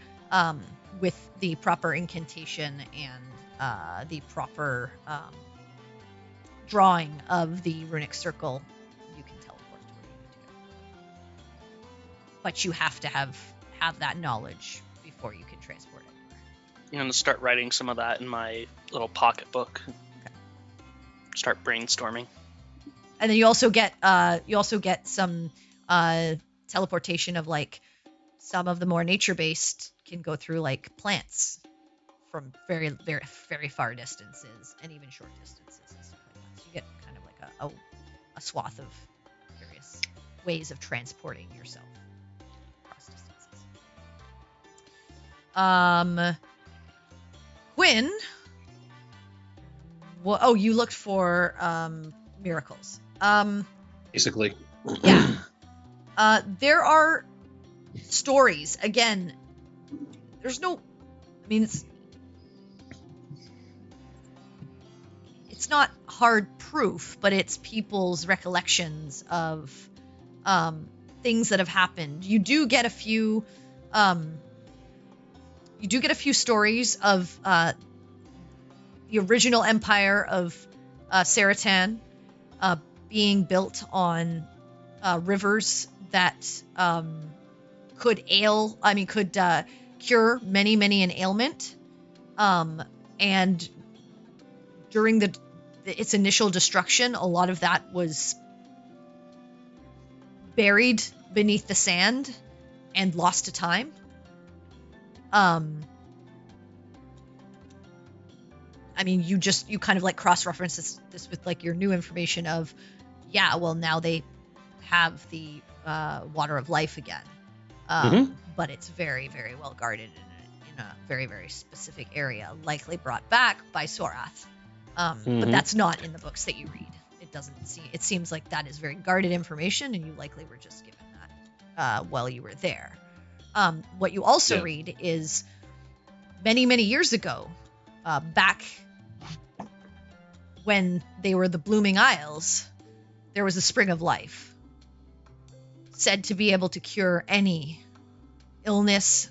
with the proper incantation and the proper drawing of the runic circle, you can teleport to where you need to go. But you have to have that knowledge before you can transport it. I'm gonna start writing some of that in my little pocketbook. Okay. Start brainstorming. And then you also get some teleportation of, like, some of the more nature-based can go through, like, plants from very, very, very far distances and even short distances and stuff like that. So you get kind of like a swath of various ways of transporting yourself across distances. Quinn, well, you looked for miracles. Basically. Yeah. There are stories. Again, there's no, I mean, it's not hard proof, but it's people's recollections of things that have happened. You do get a few stories of the original empire of Saratan being built on rivers that could cure many an ailment, and during its initial destruction, a lot of that was buried beneath the sand and lost to time. I mean, you kind of like cross-reference this with like your new information of, yeah, well, now they have the water of life again. But it's very, very well guarded in a very, very specific area, likely brought back by Sorath. But that's not in the books that you read. It seems like that is very guarded information, and you likely were just given that while you were there. What you also read is many, many years ago, back when they were the Blooming Isles, there was a spring of life, said to be able to cure any illness,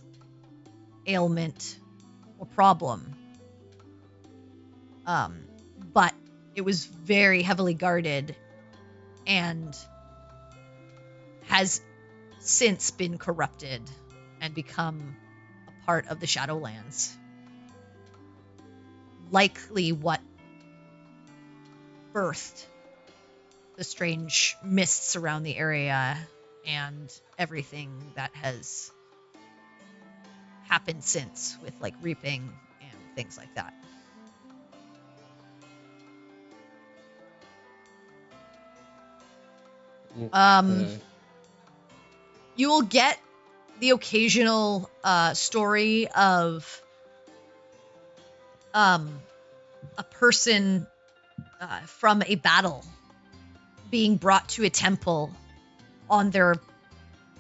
ailment, or problem. But it was very heavily guarded and has since been corrupted and become a part of the Shadowlands. Likely what birthed the strange mists around the area and everything that has happened since with like reaping and things like that. You will get the occasional story of a person from a battle being brought to a temple on the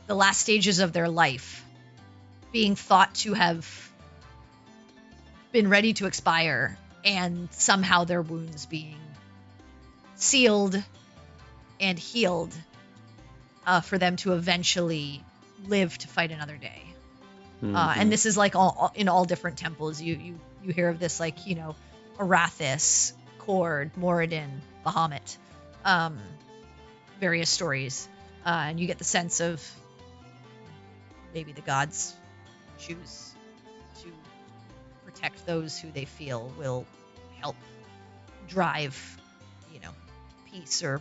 last stages of their life, being thought to have been ready to expire, and somehow their wounds being sealed and healed for them to eventually live to fight another day. And this is like in all different temples. You hear of this, like, you know, Arathis, Cord, Moradin, Bahamut, various stories. And you get the sense of maybe the gods choose to protect those who they feel will help drive, you know, peace or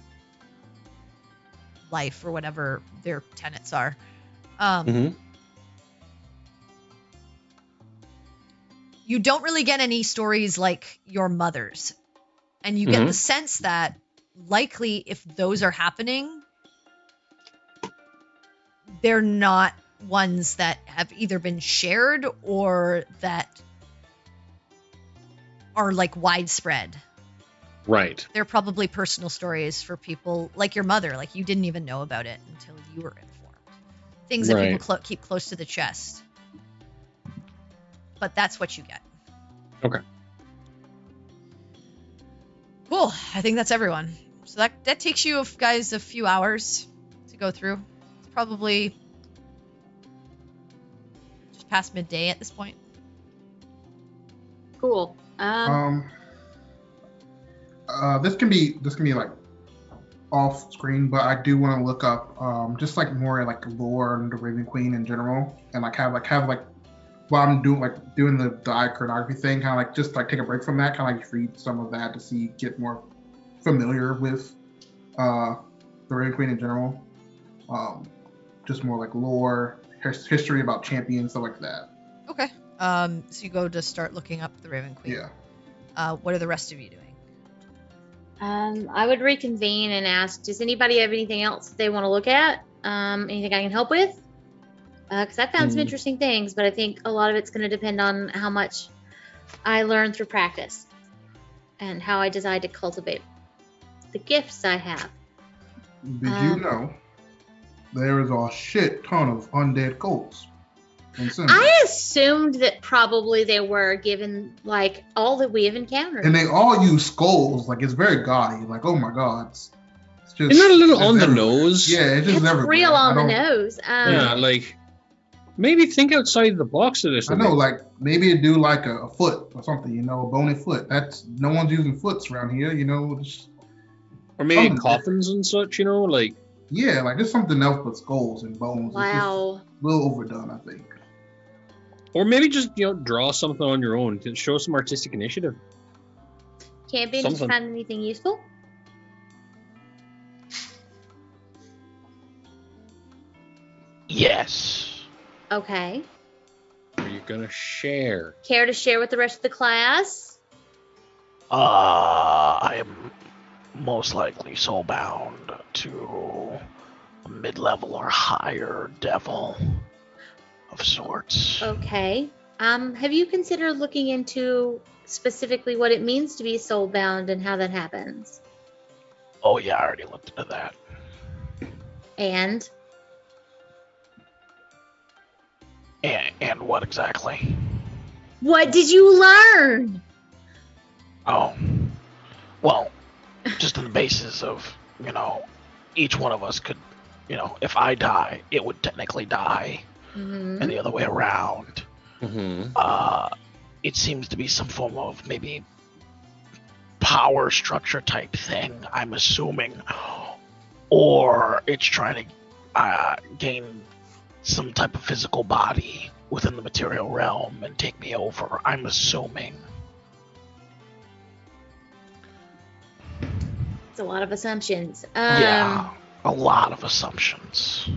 life or whatever their tenets are. You don't really get any stories like your mother's, and you get the sense that likely if those are happening, they're not ones that have either been shared or that are like widespread. Right. They're probably personal stories for people like your mother. Like, you didn't even know about it until you were informed. Things that people keep close to the chest. But that's what you get. Okay. Cool. I think that's everyone. So that takes you guys a few hours to go through. It's probably just past midday at this point. Cool. This can be like off screen, but I do want to look up just like more like lore on the Raven Queen in general, and like have while I'm doing the iconography thing, kind of like just like take a break from that, kind of like read some of that to get more familiar with the Raven Queen in general. Just more like lore, history about champions, stuff like that. Okay. So you go to start looking up the Raven Queen. Yeah. What are the rest of you doing? I would reconvene and ask, does anybody have anything else that they want to look at? Anything I can help with? Because I found some interesting things, but I think a lot of it's going to depend on how much I learn through practice and how I decide to cultivate the gifts I have. Did you know there is a shit ton of undead goats? I assumed that probably they were, given like all that we have encountered. And they all use skulls. Like, it's very gaudy. Like, oh my god. It's just, isn't that a little on the nose? Yeah, it's just everywhere. Real on the nose. Yeah, like maybe think outside the box of this. I know, like maybe it do like a foot or something, you know, a bony foot. That's no one's using foots around here, you know. Or maybe coffins and such, you know, like. Yeah, like there's something else but skulls and bones. Wow. It's just a little overdone, I think. Or maybe just, you know, draw something on your own to show some artistic initiative. Champion, did you find anything useful? Yes. Okay. Are you gonna share? Care to share with the rest of the class? I am most likely soulbound to a mid-level or higher devil of sorts. Okay. Have you considered looking into specifically what it means to be soulbound and how that happens? Oh yeah, I already looked into that. And And what exactly? what did you learn? Oh, well, just on the basis of, each one of us could, if I die, it would technically die, Mm-hmm. and the other way around. Mm-hmm. It seems to be some form of maybe power structure type thing, I'm assuming, or it's trying to gain some type of physical body within the material realm and take me over, I'm assuming. It's a lot of assumptions. Yeah, a lot of assumptions.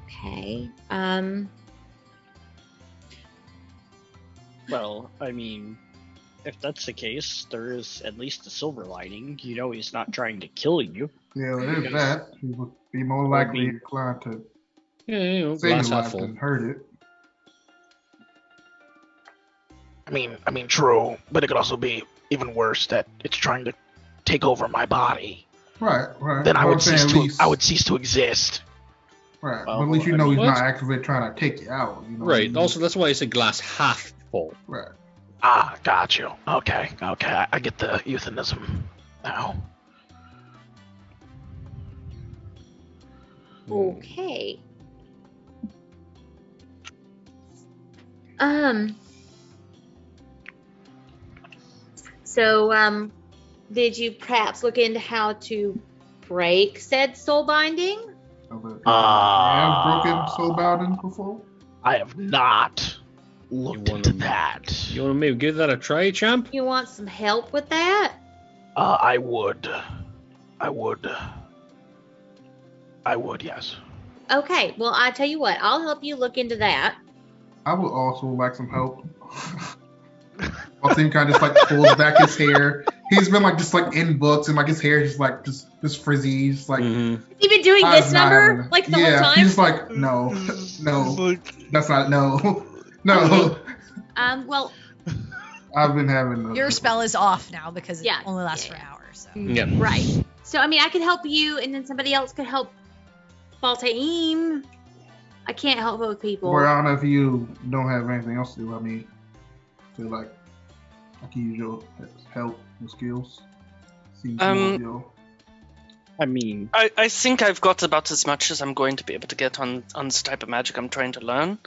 Okay. Well, I mean, if that's the case, there is at least a silver lining. You know he's not trying to kill you. Yeah, there's Because- that. He would be more Would likely be- inclined to Yeah, save glass your half life full. than hurt it. I mean, true, but it could also be even worse that it's trying to take over my body. Right. Then I But would I'm saying cease to exist. Right. Well, but at least you I know mean, he's well, not actively trying to take you out. You know what I Right. mean? Also, that's why I said glass half full. Right. Got you. Okay. I get the euphemism now. Okay. So, did you perhaps look into how to break said soul binding? Other people have broken soul binding before. I have not looked You wanna- into that. You want to maybe give that a try, champ? You want some help with that? I would, yes. Okay, well, I tell you what, I'll help you look into that. I would also like some help. Altim kind of just like pulls back his hair. He's been like just like in books and like his hair is like just frizzy. Just like Mm-hmm. You've been doing I'm this not number having it. like the yeah, whole time? he's like no, that's not no. Well, I've been having Your spell is off now because it Yeah, only lasts yeah, for an hour. So Yeah. right. So, I mean, I could help you, and then somebody else could help Baltaim. I can't help both people. Brianna, if you don't have anything else to do, I mean, I feel like I can use your help, your skills. See I mean, I think I've got about as much as I'm going to be able to get on this type of magic I'm trying to learn.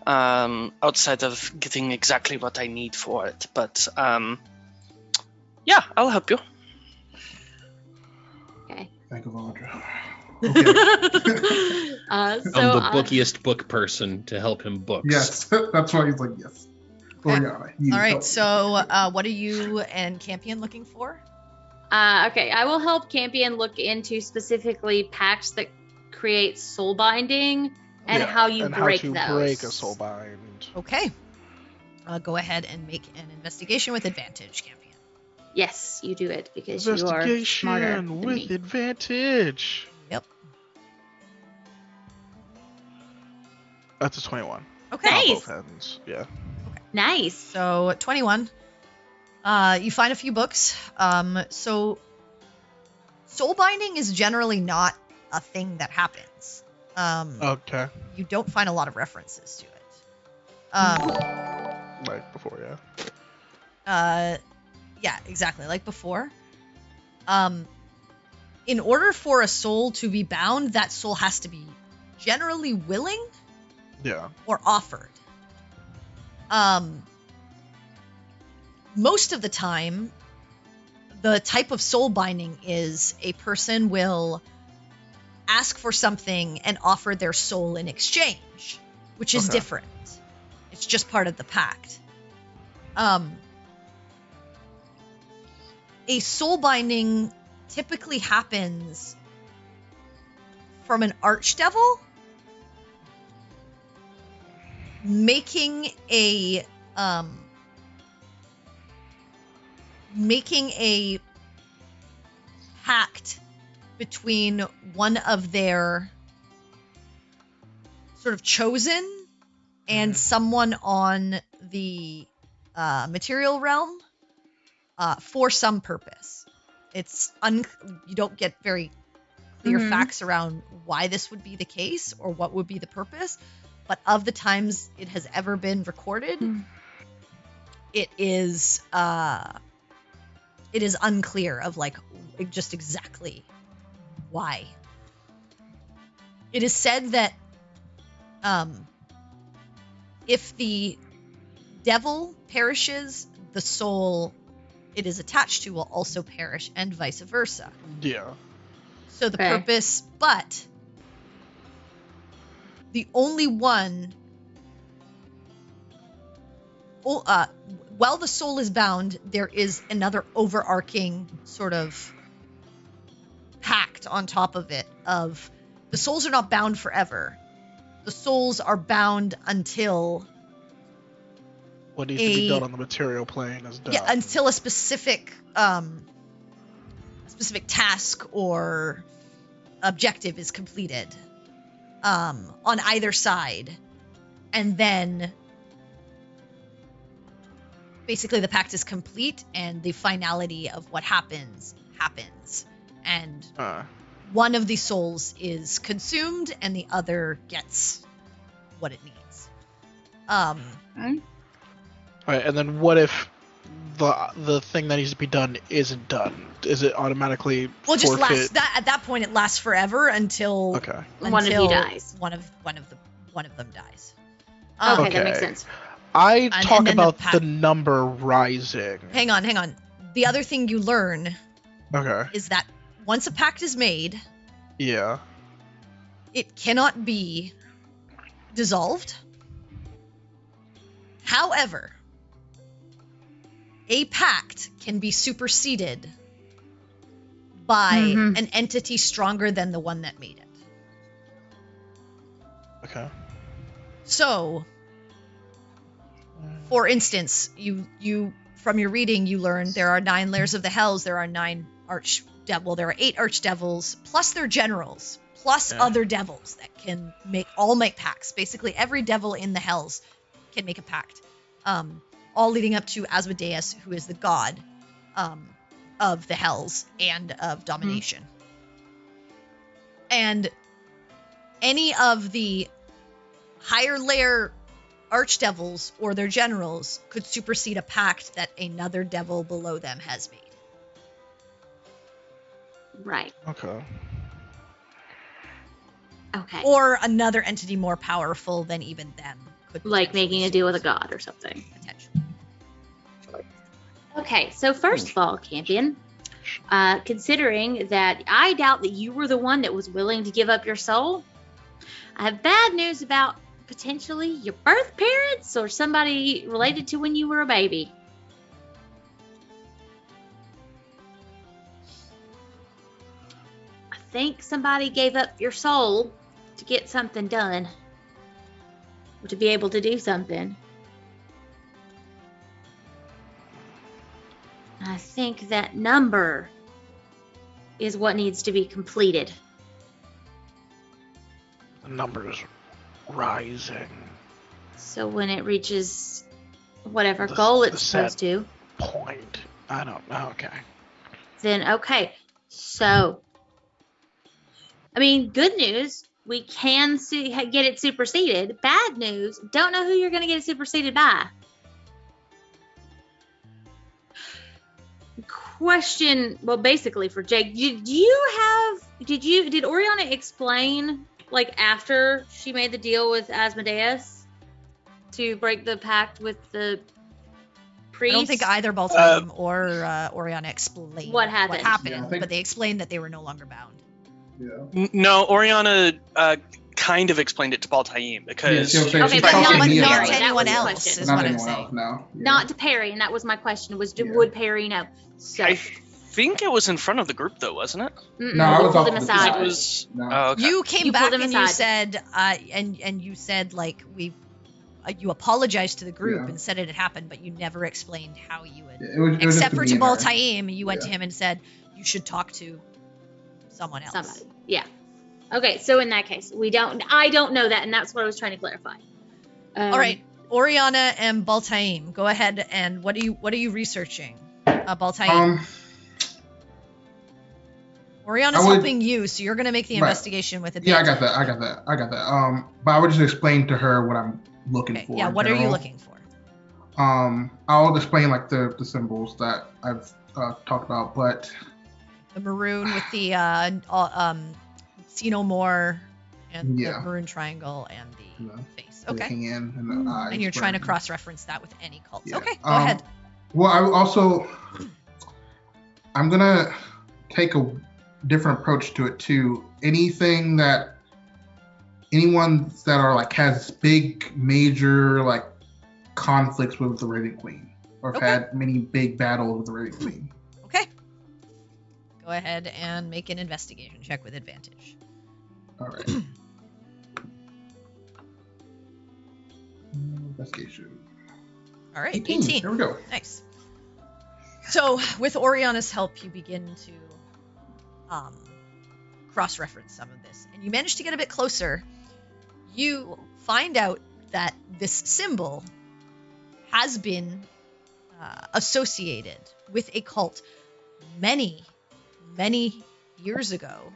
Outside of getting exactly what I need for it. But yeah, I'll help you. Okay. Thank you, Vondra. So I'm the bookiest book person to help him books. Yes, that's why he's like yes. Brianna, you all right. help. So what are you and Campion looking for? Okay, I will help Campion look into specifically pacts that create soul binding and how you break how to those. break a soul bind. Okay. Go ahead and make an investigation with advantage, Campion. Yes, you do it because you are smarter Investigation than with me. advantage. Yep. That's a 21. Okay. Nice. Both ends. Yeah. Nice. So 21. You find a few books. So soul binding is generally not a thing that happens. Okay. You don't find a lot of references to it. Like before, yeah. Yeah, exactly, like before. In order for a soul to be bound, that soul has to be generally willing Yeah. or offered. Most of the time, the type of soul binding is a person will ask for something and offer their soul in exchange, which is Okay. different. It's just part of the pact. A soul binding typically happens from an archdevil making a making a pact between one of their sort of chosen and someone on the material realm for some purpose. It's you don't get very clear facts around why this would be the case or what would be the purpose, but of the times it has ever been recorded, it is unclear of like just exactly why. It is said that if the devil perishes, the soul it is attached to will also perish, and vice versa. Yeah. So the purpose, but the only one, while the soul is bound, there is another overarching sort of pact on top of it of the souls are not bound forever. The souls are bound until what needs to be done on the material plane is done. Yeah, until a specific task or objective is completed on either side. And then basically the pact is complete and the finality of what happens. And one of the souls is consumed and the other gets what it needs. Right, and then what if the thing that needs to be done isn't done? Is it automatically just forfeit? at that point it lasts forever until one of you dies. One of them dies. Okay, that makes sense. I talk about the number rising. Hang on. The other thing you learn is that once a pact is made, it cannot be dissolved. However, a pact can be superseded by an entity stronger than the one that made it. Okay. So, for instance, you from your reading you learn there are 9 layers of the hells, there are 9 archdevil, there are 8 archdevils plus their generals plus other devils that can make pacts. Basically, every devil in the hells can make a pact. All leading up to Asmodeus, who is the god of the hells and of domination. And any of the higher layer archdevils or their generals could supersede a pact that another devil below them has made. Right. Okay. Or another entity more powerful than even them. Like making a deal with a god or something. Potentially. Okay, so first of all, Campion, considering that I doubt that you were the one that was willing to give up your soul, I have bad news about potentially your birth parents or somebody related to when you were a baby. I think somebody gave up your soul to get something done. Or to be able to do something. I think that number is what needs to be completed. The number is rising. So when it reaches whatever goal it's supposed to. Point. I don't know. Okay. Then, okay. So, I mean, good news. We can get it superseded. Bad news, don't know who you're going to get it superseded by. Question, well, basically for Jake, did Oriana explain, like, after she made the deal with Asmodeus to break the pact with the priest? I don't think either Baltham or Oriana explained what happened. But they explained that they were no longer bound. Yeah. No, Oriana kind of explained it to Baltaim because but not to anyone else. Is what I'm saying. No. Yeah. Not to Perry, and that was my question. Would Perry know? So I think it was in front of the group, though, wasn't it? No, I was pulled off him to the aside. side. It was. No. Oh, okay. You came You back pulled him and you aside. said, and you said like you apologized to the group Yeah. and said it had happened, but you never explained how you would. It was Except for just Jabal to me Taim, you went Yeah. to him and said you should talk to someone else. Somebody. Yeah. Okay, so in that case, I don't know that, and that's what I was trying to clarify. All right, Oriana and Baltaim, go ahead and what are you researching? Baltaim. Oriana's helping you, so you're gonna make the investigation with advantage. Yeah, I got that. But I would just explain to her what I'm looking for. Yeah, what are you looking for? I'll explain like the symbols that I've talked about, but the maroon with the see no more, and the maroon triangle and the face. Okay. The hand and the eyes. And you're trying to cross-reference that with any cults. Yeah. Okay, go ahead. Well, I'm gonna take a different approach to it too. Anyone that are like has big major like conflicts with the Raven Queen, or have had many big battles with the Raven Queen. Okay. Go ahead and make an investigation check with advantage. All right. Investigation. All right, 18. There we go. Nice. So with Oriana's help, you begin to cross-reference some of this, and you manage to get a bit closer. You find out that this symbol has been associated with a cult many, many years ago.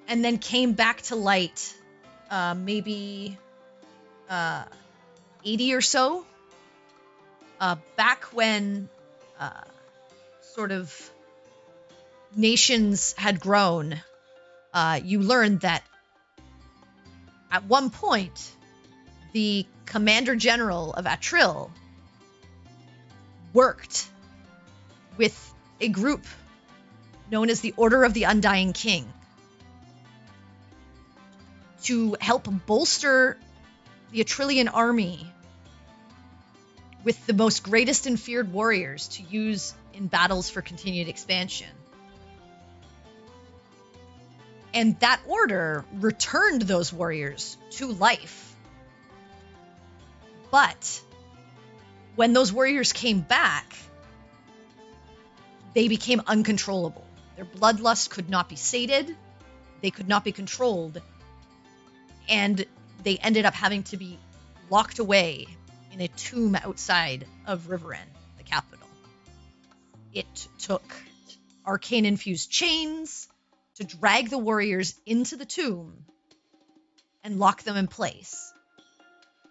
And then came back to light maybe 80 or so. Back when sort of nations had grown, you learned that at one point, the Commander General of Atril worked with a group known as the Order of the Undying King to help bolster the Atrillian army with the most greatest and feared warriors to use in battles for continued expansion. And that order returned those warriors to life. But when those warriors came back, they became uncontrollable. Their bloodlust could not be sated. They could not be controlled. And they ended up having to be locked away in a tomb outside of Riverend, the capital. It took arcane-infused chains to drag the warriors into the tomb and lock them in place.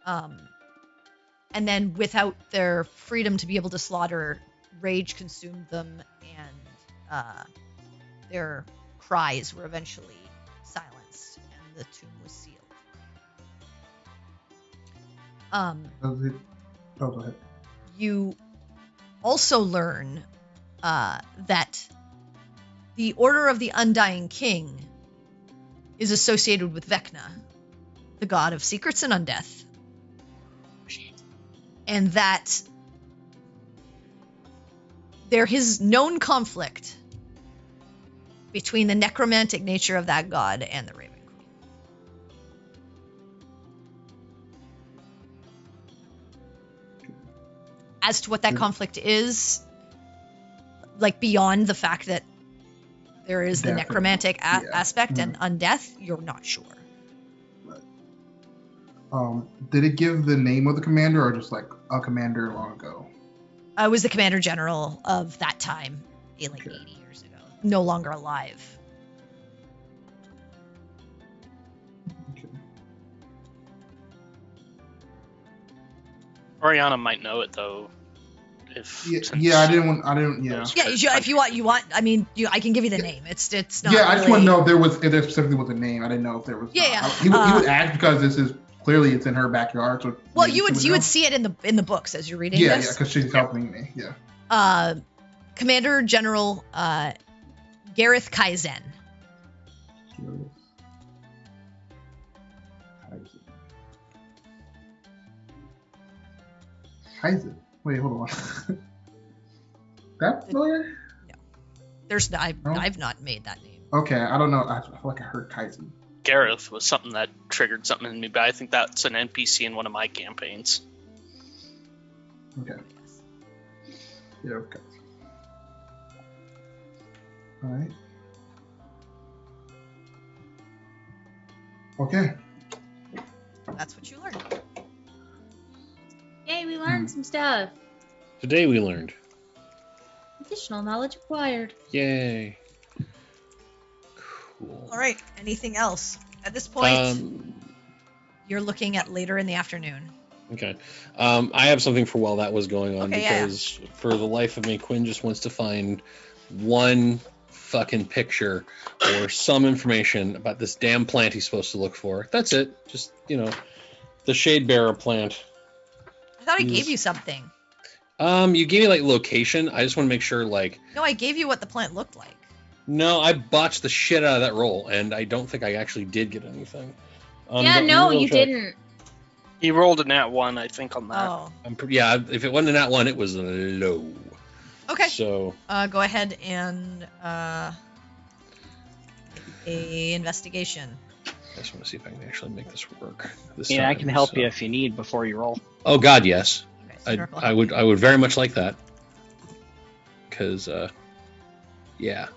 And then without their freedom to be able to slaughter, rage consumed them, and their cries were eventually silenced, and the tomb was sealed. Go ahead. You also learn that the Order of the Undying King is associated with Vecna, the god of secrets and undeath. And that there is known conflict between the necromantic nature of that god and the Raven Queen. As to what that conflict is, like beyond the fact that there is the necromantic aspect and undeath, you're not sure. Did it give the name of the commander, or just like a commander long ago? I was the commander general of that time, like 80 years ago. No longer alive. Okay. Oriana might know it though. I didn't. Yeah, if you want. I mean, I can give you the name. It's not. Yeah, I just want to know if there specifically was a name. I didn't know if there was. Yeah. He would ask because this is clearly it's in her backyard. So well, you would see it in the books as you're reading. Yeah, because she's helping me. Yeah. Commander General Gareth Kaizen. Kaizen. Wait, hold on. That familiar? No. I've not made that name. Okay, I don't know. I feel like I heard Kaizen. Gareth was something that triggered something in me, but I think that's an NPC in one of my campaigns. Okay. Yeah, okay. All right. Okay. That's what you learned. Yay, we learned some stuff. Today we learned. Additional knowledge acquired. Yay. Cool. All right. Anything else? At this point, you're looking at later in the afternoon. Okay. I have something for while that was going on, Okay, because for the life of me, Quinn just wants to find one fucking picture or some information about this damn plant he's supposed to look for. That's it. Just, the shade bearer plant. I thought I gave you something. You gave me like location. I just want to make sure No, I gave you what the plant looked like. No, I botched the shit out of that roll, and I don't think I actually did get anything. Yeah, no, you didn't. He rolled a nat 1, I think, on that. Oh. If it wasn't a nat 1, it was low. Okay. So go ahead and a investigation. I just want to see if I can actually make this work. I can help you if you need before you roll. Oh God, yes. Okay, I would very much like that. Because, yeah.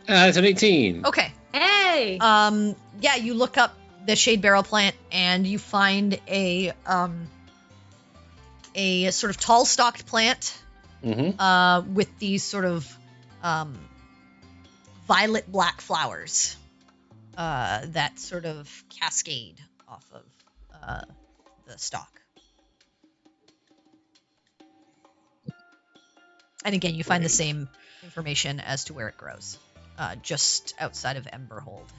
It's an 18. Okay. Hey. Yeah, you look up the shade barrel plant and you find a sort of tall stalked plant with these sort of violet black flowers that sort of cascade off of the stalk. And again, you find the same information as to where it grows, just outside of Emberhold,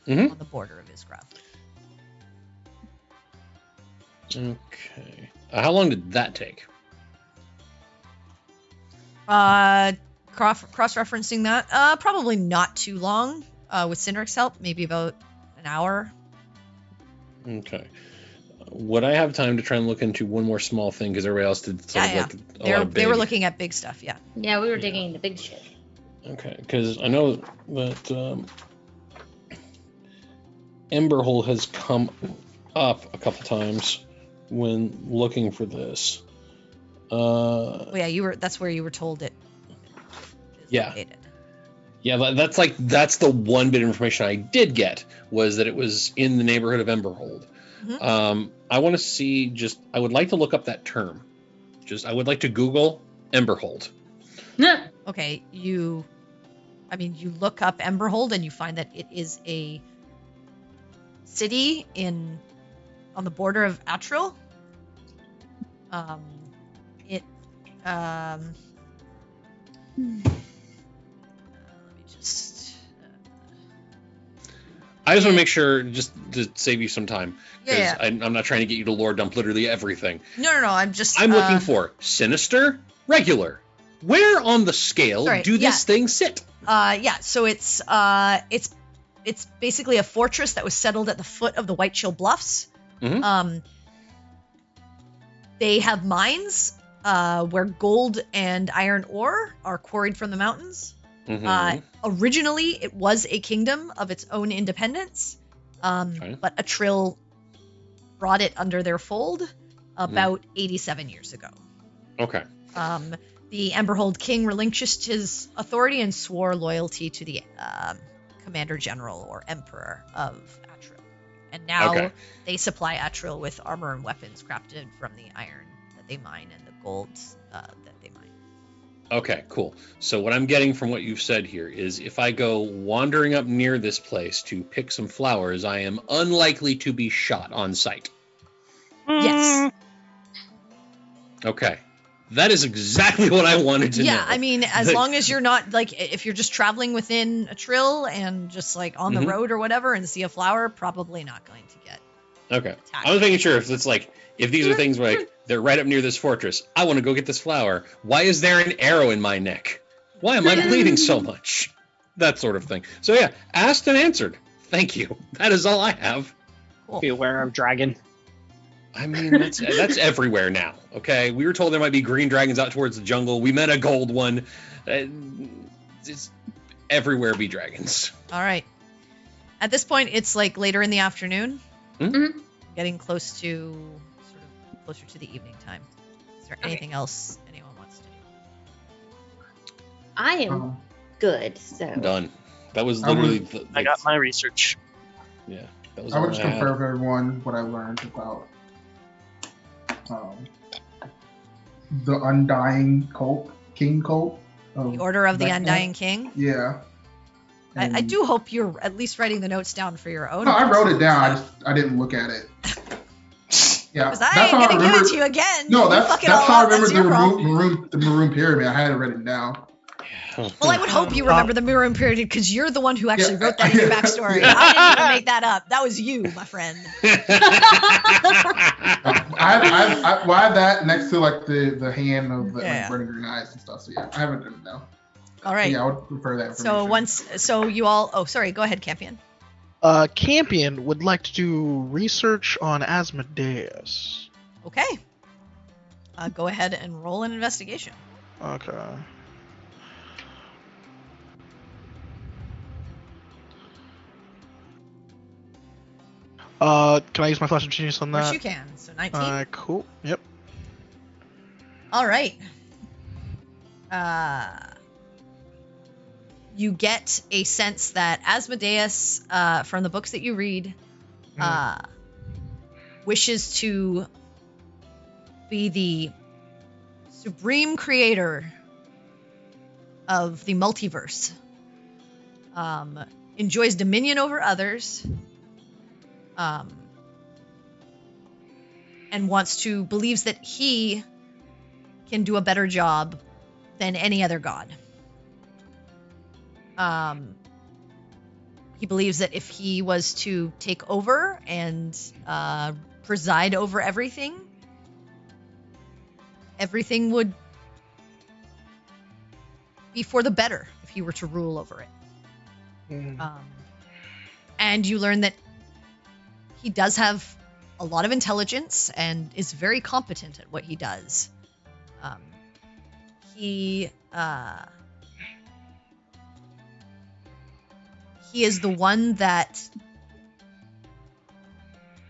on the border of Isgrav. Okay. How long did that take? Cross-referencing that, probably not too long. With Cindric's help, maybe about an hour. Okay. Would I have time to try and look into one more small thing, because everybody else did a lot of big? They were looking at big stuff, yeah. Yeah, we were digging into big shit. Okay, because I know that Emberhold has come up a couple times when looking for this. Yeah, that's where you were told it is located. Yeah, that's the one bit of information I did get, was that it was in the neighborhood of Emberhold. I want to see, I would like to look up that term. I would like to Google Emberhold. Okay, you look up Emberhold and you find that it is a city on the border of Atril. Let me just. I just want to make sure, just to save you some time, because Yeah. I'm not trying to get you to lore dump literally everything. No. I'm looking for sinister, regular. Where on the scale do this thing sit? So it's basically a fortress that was settled at the foot of the White Chill Bluffs. They have mines where gold and iron ore are quarried from the mountains. Originally, it was a kingdom of its own independence, but Atril brought it under their fold about 87 years ago. Okay. The Emberhold king relinquished his authority and swore loyalty to the commander general or emperor of Atril. And now they supply Atril with armor and weapons crafted from the iron that they mine and the gold that they mine. Okay, cool. So what I'm getting from what you've said here is, if I go wandering up near this place to pick some flowers, I am unlikely to be shot on sight. Yes. Okay. That is exactly what I wanted to know. Yeah, I mean, as long as you're not, if you're just traveling within Atril and just, on the road or whatever and see a flower, probably not going to get attacked. I was making sure if it's if these are things where they're right up near this fortress, I want to go get this flower. Why is there an arrow in my neck? Why am I bleeding so much? That sort of thing. So yeah, asked and answered. Thank you. That is all I have. Cool. Be aware of dragon. I mean, that's everywhere now. Okay, we were told there might be green dragons out towards the jungle. We met a gold one. it's everywhere be dragons. All right. At this point, it's like later in the afternoon. Mhm. Getting closer to the evening time. Is there anything else anyone wants to do? I am Um, good. So Done. That was I literally. was- I got my research. Yeah. That was I all would just had. confirm with everyone what I learned about the Undying Cult, King Cult. The Order of the Vecna. Undying King. Yeah. I And- do hope you're at least writing the notes down for your own. No, I wrote it notes. down. I didn't look at it. Yeah, Because I ain't gonna give it to you again. No, You that's fuck it how all I up, remember that's your problem. the maroon pyramid. I had it written down. Well, I would hope you remember the Mirror Period because you're the one who actually wrote that in your backstory. Yeah. I didn't even make that up. That was you, my friend. I had that next to like the hand of the Yeah. like, burning green eyes and stuff. So yeah, I haven't written it down. All right. Yeah, I would prefer that. So you all. Oh, sorry. Go ahead, Campion. Campion would like to do research on Asmodeus. Okay. Go ahead and roll an investigation. Okay. Can I use my flash of genius on Of course that? you can. So 19. Cool. Yep. All right. You get a sense that Asmodeus, from the books that you read, wishes to be the supreme creator of the multiverse. Enjoys dominion over others. And believes that he can do a better job than any other god. He believes that if he was to take over and preside over everything would be for the better if he were to rule over it. And you learn that he does have a lot of intelligence and is very competent at what he does. He is the one that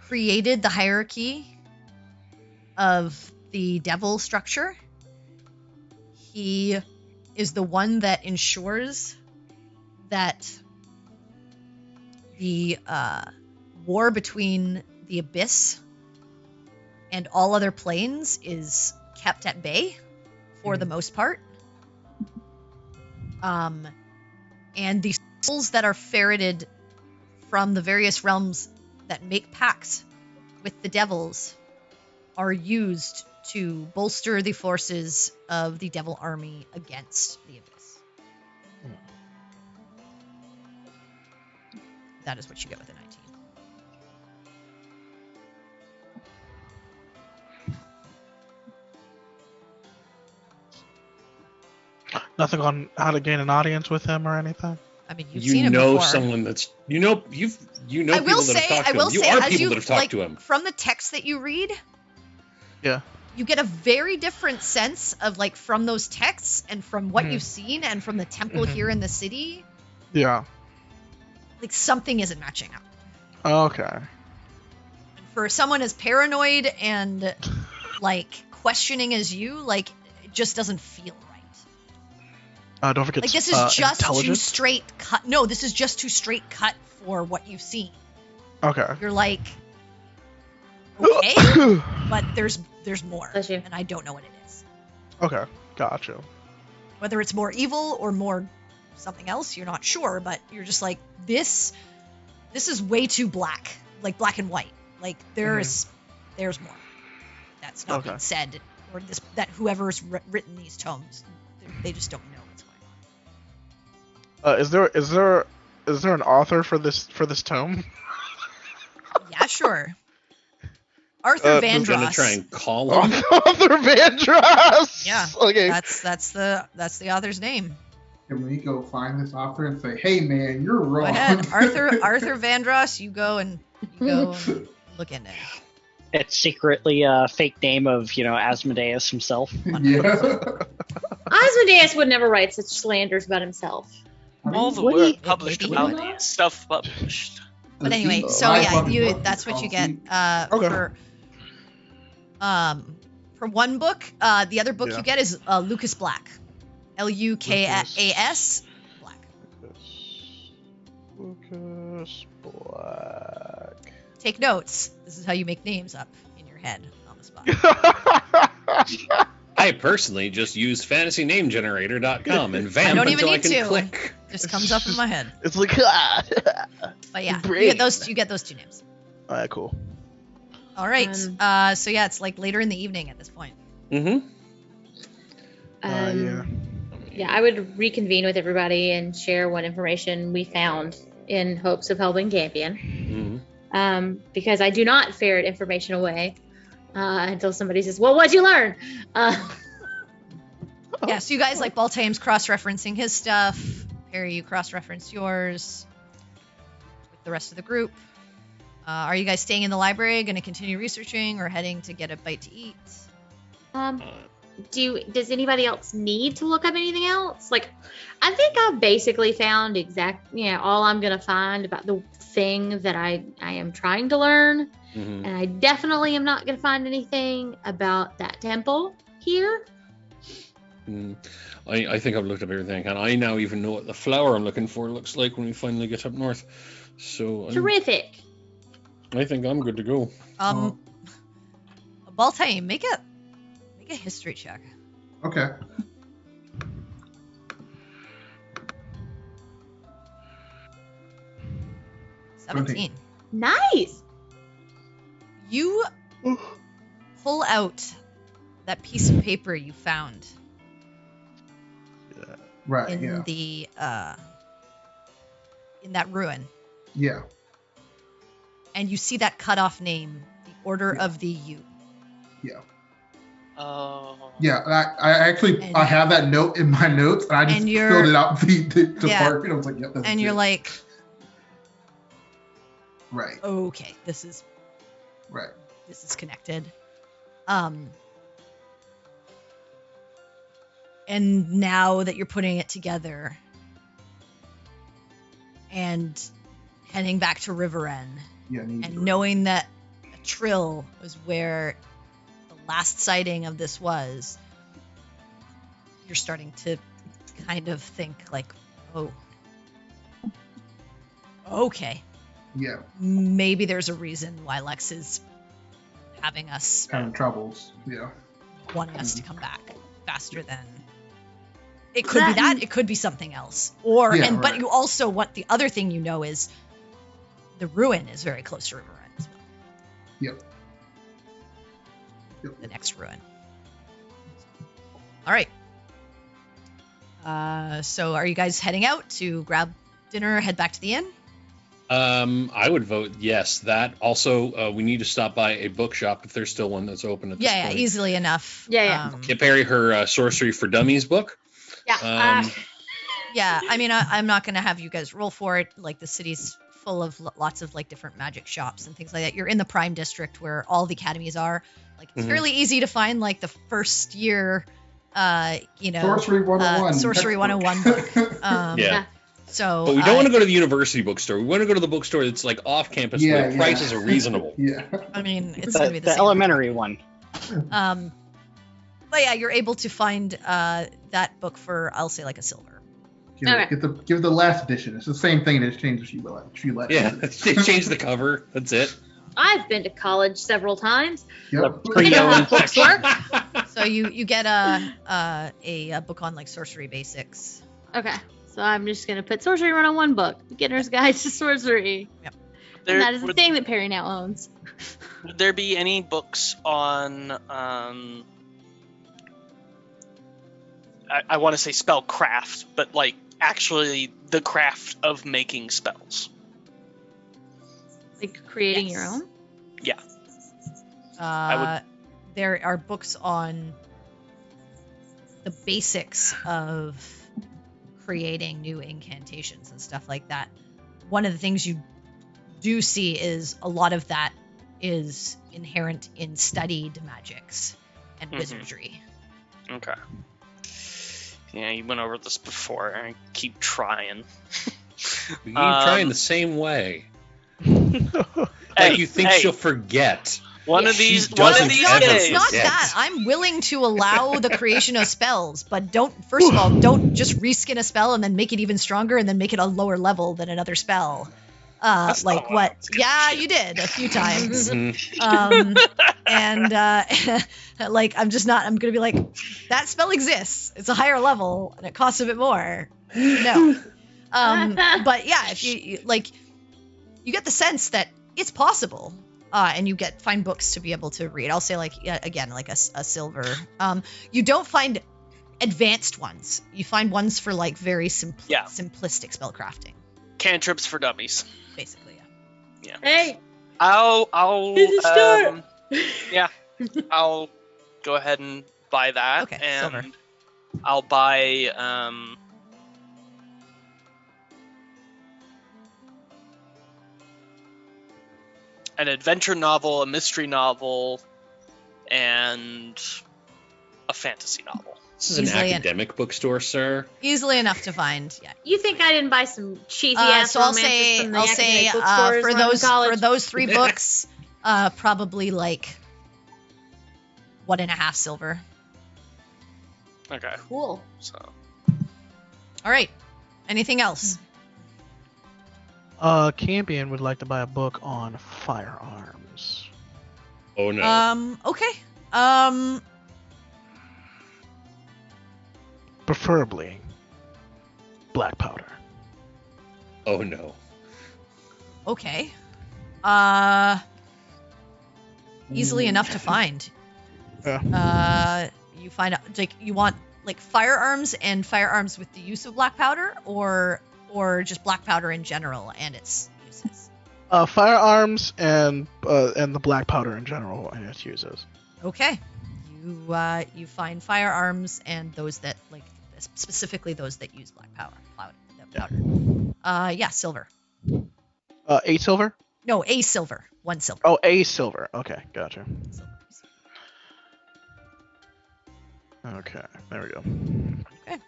created the hierarchy of the devil structure. He is the one that ensures that the war between the abyss and all other planes is kept at bay for the most part. And the souls that are ferreted from the various realms that make pacts with the devils are used to bolster the forces of the devil army against the abyss. That is what you get with a 19. Nothing on how to gain an audience with him or anything. I mean, you've seen him know before. someone that's you know I people will that say, have talked I to will him. You say, are as people you that have talked like to him. from the text that you read, Yeah. you get a very different sense of like from those texts and from what you've seen and from the temple here in the city. Yeah. Like something isn't matching up. Okay. For someone as paranoid and like questioning as you, like it just doesn't feel right. Don't forget. Like this is just too intelligence. straight cut. No, this is just too straight cut for what you've seen. Okay. You're like, okay, but there's more, Bless you. and I don't know what it is. Okay. Gotcha. Whether it's more evil or more something else, you're not sure, but you're just like, this is way too black, like black and white. Like there's more that's not being said, or that whoever's written these tomes, they just don't know what's going on. Is there an author for this tome? Yeah, sure. Arthur I'm gonna Vandross. try and call him. Author Vandross. Yeah. Okay. That's the author's name. Can we go find this author and say, "Hey, man, you're Go wrong." ahead, Arthur Vandross. You go and look into it. It's secretly a fake name of, Asmodeus himself. Yeah. Osmodeus would never write such slanders about himself. All the what do work you- published maybe about you me would. is stuff published. But anyway, The so live yeah, fucking you book that's is what you called get Okay. for one book. The other book Yeah. you get is Lucas Black. Lukas Black. Lucas Black. Take notes. This is how you make names up in your head on the spot. I personally just use fantasynamegenerator.com and vamp don't even until I need can to. click. Just comes up in my head. It's like But yeah, Brain. you get those two names. Alright, cool. All right. So yeah, it's like later in the evening at this point. Mm-hmm. Yeah. Yeah, I would reconvene with everybody and share what information we found in hopes of helping Campion. Mm-hmm. Because I do not ferret information away until somebody says, "Well, what'd you learn?" Yeah, so you guys like Baltaim's cross-referencing his stuff. Perry, you cross-reference yours with the rest of the group. Are you guys staying in the library, going to continue researching, or heading to get a bite to eat? Does anybody else need to look up anything else? Like, I think I basically found all I'm gonna find about the thing that I am trying to learn, Mm-hmm. and I definitely am not gonna find anything about that temple here. I think I've looked up everything, and I now even know what the flower I'm looking for looks like when we finally get up north. So Terrific. I think I'm good to go. Baltaim, make a history check. Okay. $17. Nice. You pull out that piece of paper you found Right. in Yeah. the in that ruin, Yeah. and you see that cut-off name, the Order of the U. Yeah. Oh. Yeah. I actually And- I have that note in my notes, and I just And you're- filled it out the Yeah. department. I was like, yep. That's And you're it. like, right. okay, this is connected. And now that you're putting it together and heading back to Riverenn Yeah. I need and to- knowing that a Trill was where the last sighting of this was, you're starting to kind of think like, oh, okay, Yeah. maybe there's a reason why Lex is having us, Having troubles. Yeah. wanting us to come back faster than. It could be that. It could be something else. Or Yeah, but right. you also the other thing you know is the ruin is very close to Riverenn as well. Yep. Yep. The next ruin. All right. So are you guys heading out to grab dinner, head back to the inn? I would vote yes. That also, we need to stop by a bookshop if there's still one that's open at this Yeah, point. easily enough. Yeah. Get Perry her Sorcery for Dummies book. Yeah. Yeah, I mean, I'm not going to have you guys roll for it. Like, the city's full of lots of, like, different magic shops and things like that. You're in the Prime District where all the academies are. Like, it's Mhm. fairly easy to find, like, the first year, Sorcery 101. Sorcery 101 book. Yeah. So, But we don't want to go to the university bookstore. We want to go to the bookstore that's, like, off campus Yeah, where yeah. prices are reasonable. Yeah. I mean, it's going to be the The same. elementary one. But yeah, you're able to find that book for, I'll say, like a silver. Okay. Give the last edition. It's the same thing. They just changed the shoe leather. Yeah, they changed the cover. That's it. I've been to college several times. Yep. I know how books work. So you get a book on, like, sorcery basics. Okay. So I'm just going to put Sorcery 101 book, Beginner's Guide to Sorcery. Yep. And that is the thing that Perry now owns. Would there be any books on I want to say spellcraft, but like actually the craft of making spells? Like creating Yes. your own? Yeah. There are books on the basics of creating new incantations and stuff like that. One of the things you do see is a lot of that is inherent in studied magics and Mhm. wizardry. Okay. Yeah, you went over this before. I keep trying. You keep trying the same way. Like you think she'll forget. One of these No, days. it's not that. I'm willing to allow the creation of spells, but first of all, don't just reskin a spell and then make it even stronger and then make it a lower level than another spell. Like what? Yeah, you did a few times. And like I'm gonna be like, that spell exists. It's a higher level and it costs a bit more. No. But yeah, if you like, you get the sense that it's possible. And you find books to be able to read. I'll say like again like a silver. You don't find advanced ones. You find ones for like very simplistic spellcrafting. Cantrips for dummies. Basically, yeah. Hey. I'll start. Yeah. I'll go ahead and buy that. Okay, and silver. I'll buy an adventure novel, a mystery novel, and a fantasy novel. This is an academic bookstore, sir. Easily enough to find. Yeah. You think I didn't buy some cheesy ass So I'll romances say from the academic bookstores for when I was in college? those 3 books, probably like 1.5 silver. Okay. Cool. So. All right. Anything else? Campion would like to buy a book on firearms. Oh no. Okay. Preferably black powder. Oh no. Okay. Easily enough to find. Yeah. You find out like you want like firearms and firearms with the use of black powder, or just black powder in general and its uses. Firearms and the black powder in general and its uses. Okay. You find firearms and those that like specifically those that use black powder. Yeah, silver. 8 silver? No, a silver. 1 silver. Oh, a silver. Okay, gotcha. Okay, there we go. Okay.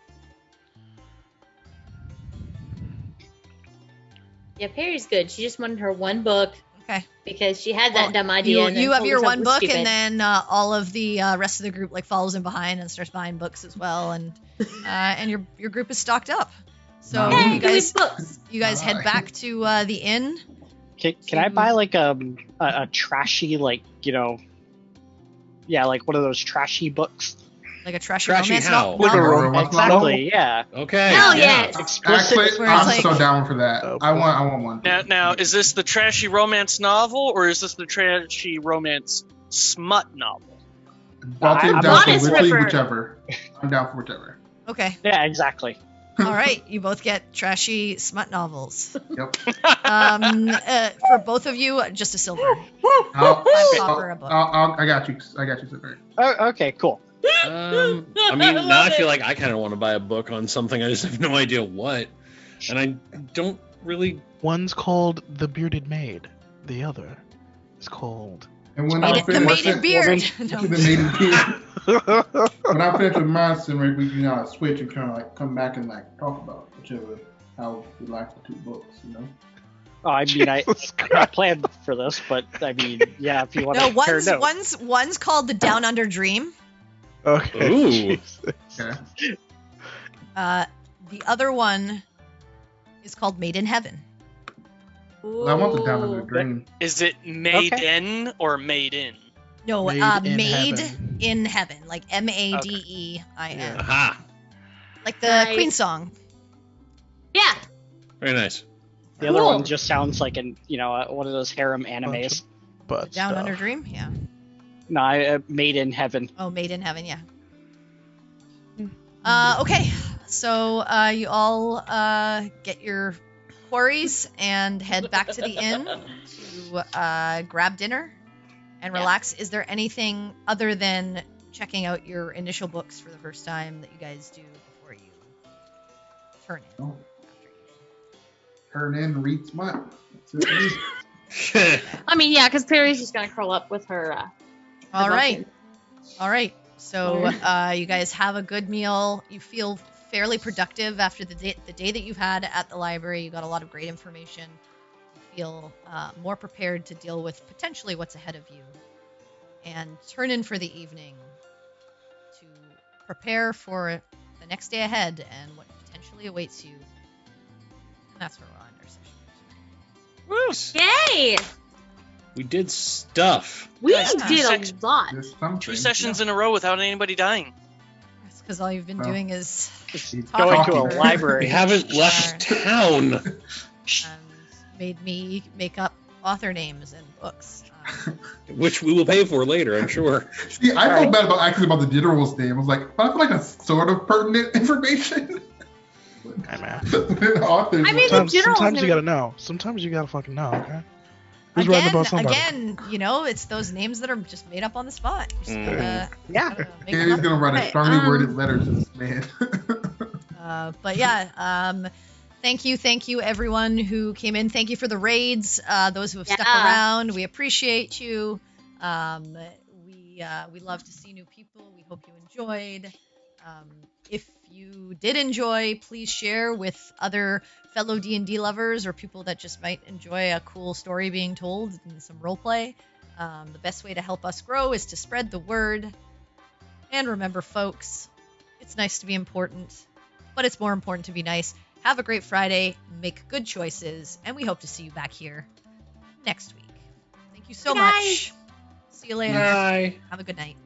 Yeah, Perry's good. She just wanted her one book. Okay. Because she had that dumb idea. and then You have told your herself one it was book, stupid. and then all of the rest of the group like follows in behind and starts buying books as well, and your group is stocked up. So Hey, you guys books. head back to the inn. Can I buy like a trashy, like, you know, yeah, like one of those trashy books? Like a trashy Trashy romance how? Like a novel? romance novel? Exactly, yeah. Okay. Hell yeah. yes. Explicit. Actually, Where it's I'm like- so down for that. Oh, I want one. Now, is this the trashy romance novel, or is this the trashy romance smut novel? I'll take I'm down honest for with her. whichever. I'm down for whichever. Okay. Yeah, exactly. All right. You both get trashy smut novels. Yep. For both of you, just a silver. I'll, 5 copper a book. I got you. I got you, Silver. Oh, okay, cool. I mean, now I feel like I kind of want to buy a book on something. I just have no idea what, and I don't really. One's called The Bearded Maid. The other is called... And when The maiden beard. No. The maiden beard. When I finish with mine, Silver, we can switch and kind of like come back and like talk about whichever how we like the 2 books, you know. Oh, I mean, I planned for this, but I mean, yeah, if you want No, to compare notes. one's called the Down Under Dream. Okay. Ooh. Okay. The other one is called Made in Heaven. Well, I want the Down Under Dream. Is it made in or made in? No, Made in Made Heaven. in Heaven, like Madein, Aha. like the Nice. Queen song. Yeah. Very nice. The other Cool. one just sounds like one of those harem animes. But Down stuff. Under Dream, yeah. No, Made in Heaven. Oh, Made in Heaven, yeah. Okay, so you all get your quarries and head back to the inn to grab dinner and Yeah. relax. Is there anything other than checking out your initial books for the first time that you guys do before you turn in? No. After you- Turn in, read smut. That's it. I mean, yeah, because Perry's just gonna curl up with her. All right. All right. So you guys have a good meal. You feel fairly productive after the day that you've had at the library. You got a lot of great information. You feel more prepared to deal with potentially what's ahead of you. And turn in for the evening to prepare for the next day ahead and what potentially awaits you. And that's where we'll end our session. Yay! We did stuff. We Guys, did a lot. There's something. 2 sessions in a row without anybody dying. That's because all you've been doing is He's Going to a talking. library. We haven't left town. and made me make up author names and books. Which we will pay for later, I'm sure. See, I felt bad about asking about the general's name. I was like, but I feel like that's sort of pertinent information. Hey, man. Authors. I mean, Sometimes, the general's sometimes you never- gotta know. Sometimes you gotta fucking know, okay? Who's writing Again, about somebody? it's those names that are just made up on the spot. You just gotta, Yeah. gotta make And them he's up. gonna write a Right, strongly worded letter to this man. But yeah, thank you everyone who came in. Thank you for the raids, those who have stuck Yeah. around. We appreciate you. We love to see new people. We hope you enjoyed. If you did enjoy, please share with other fellow D&D lovers or people that just might enjoy a cool story being told and some roleplay. The best way to help us grow is to spread the word. And remember, folks, it's nice to be important, but it's more important to be nice. Have a great Friday, make good choices, and we hope to see you back here next week. Thank you so Bye, much. See you later. Bye. Have a good night.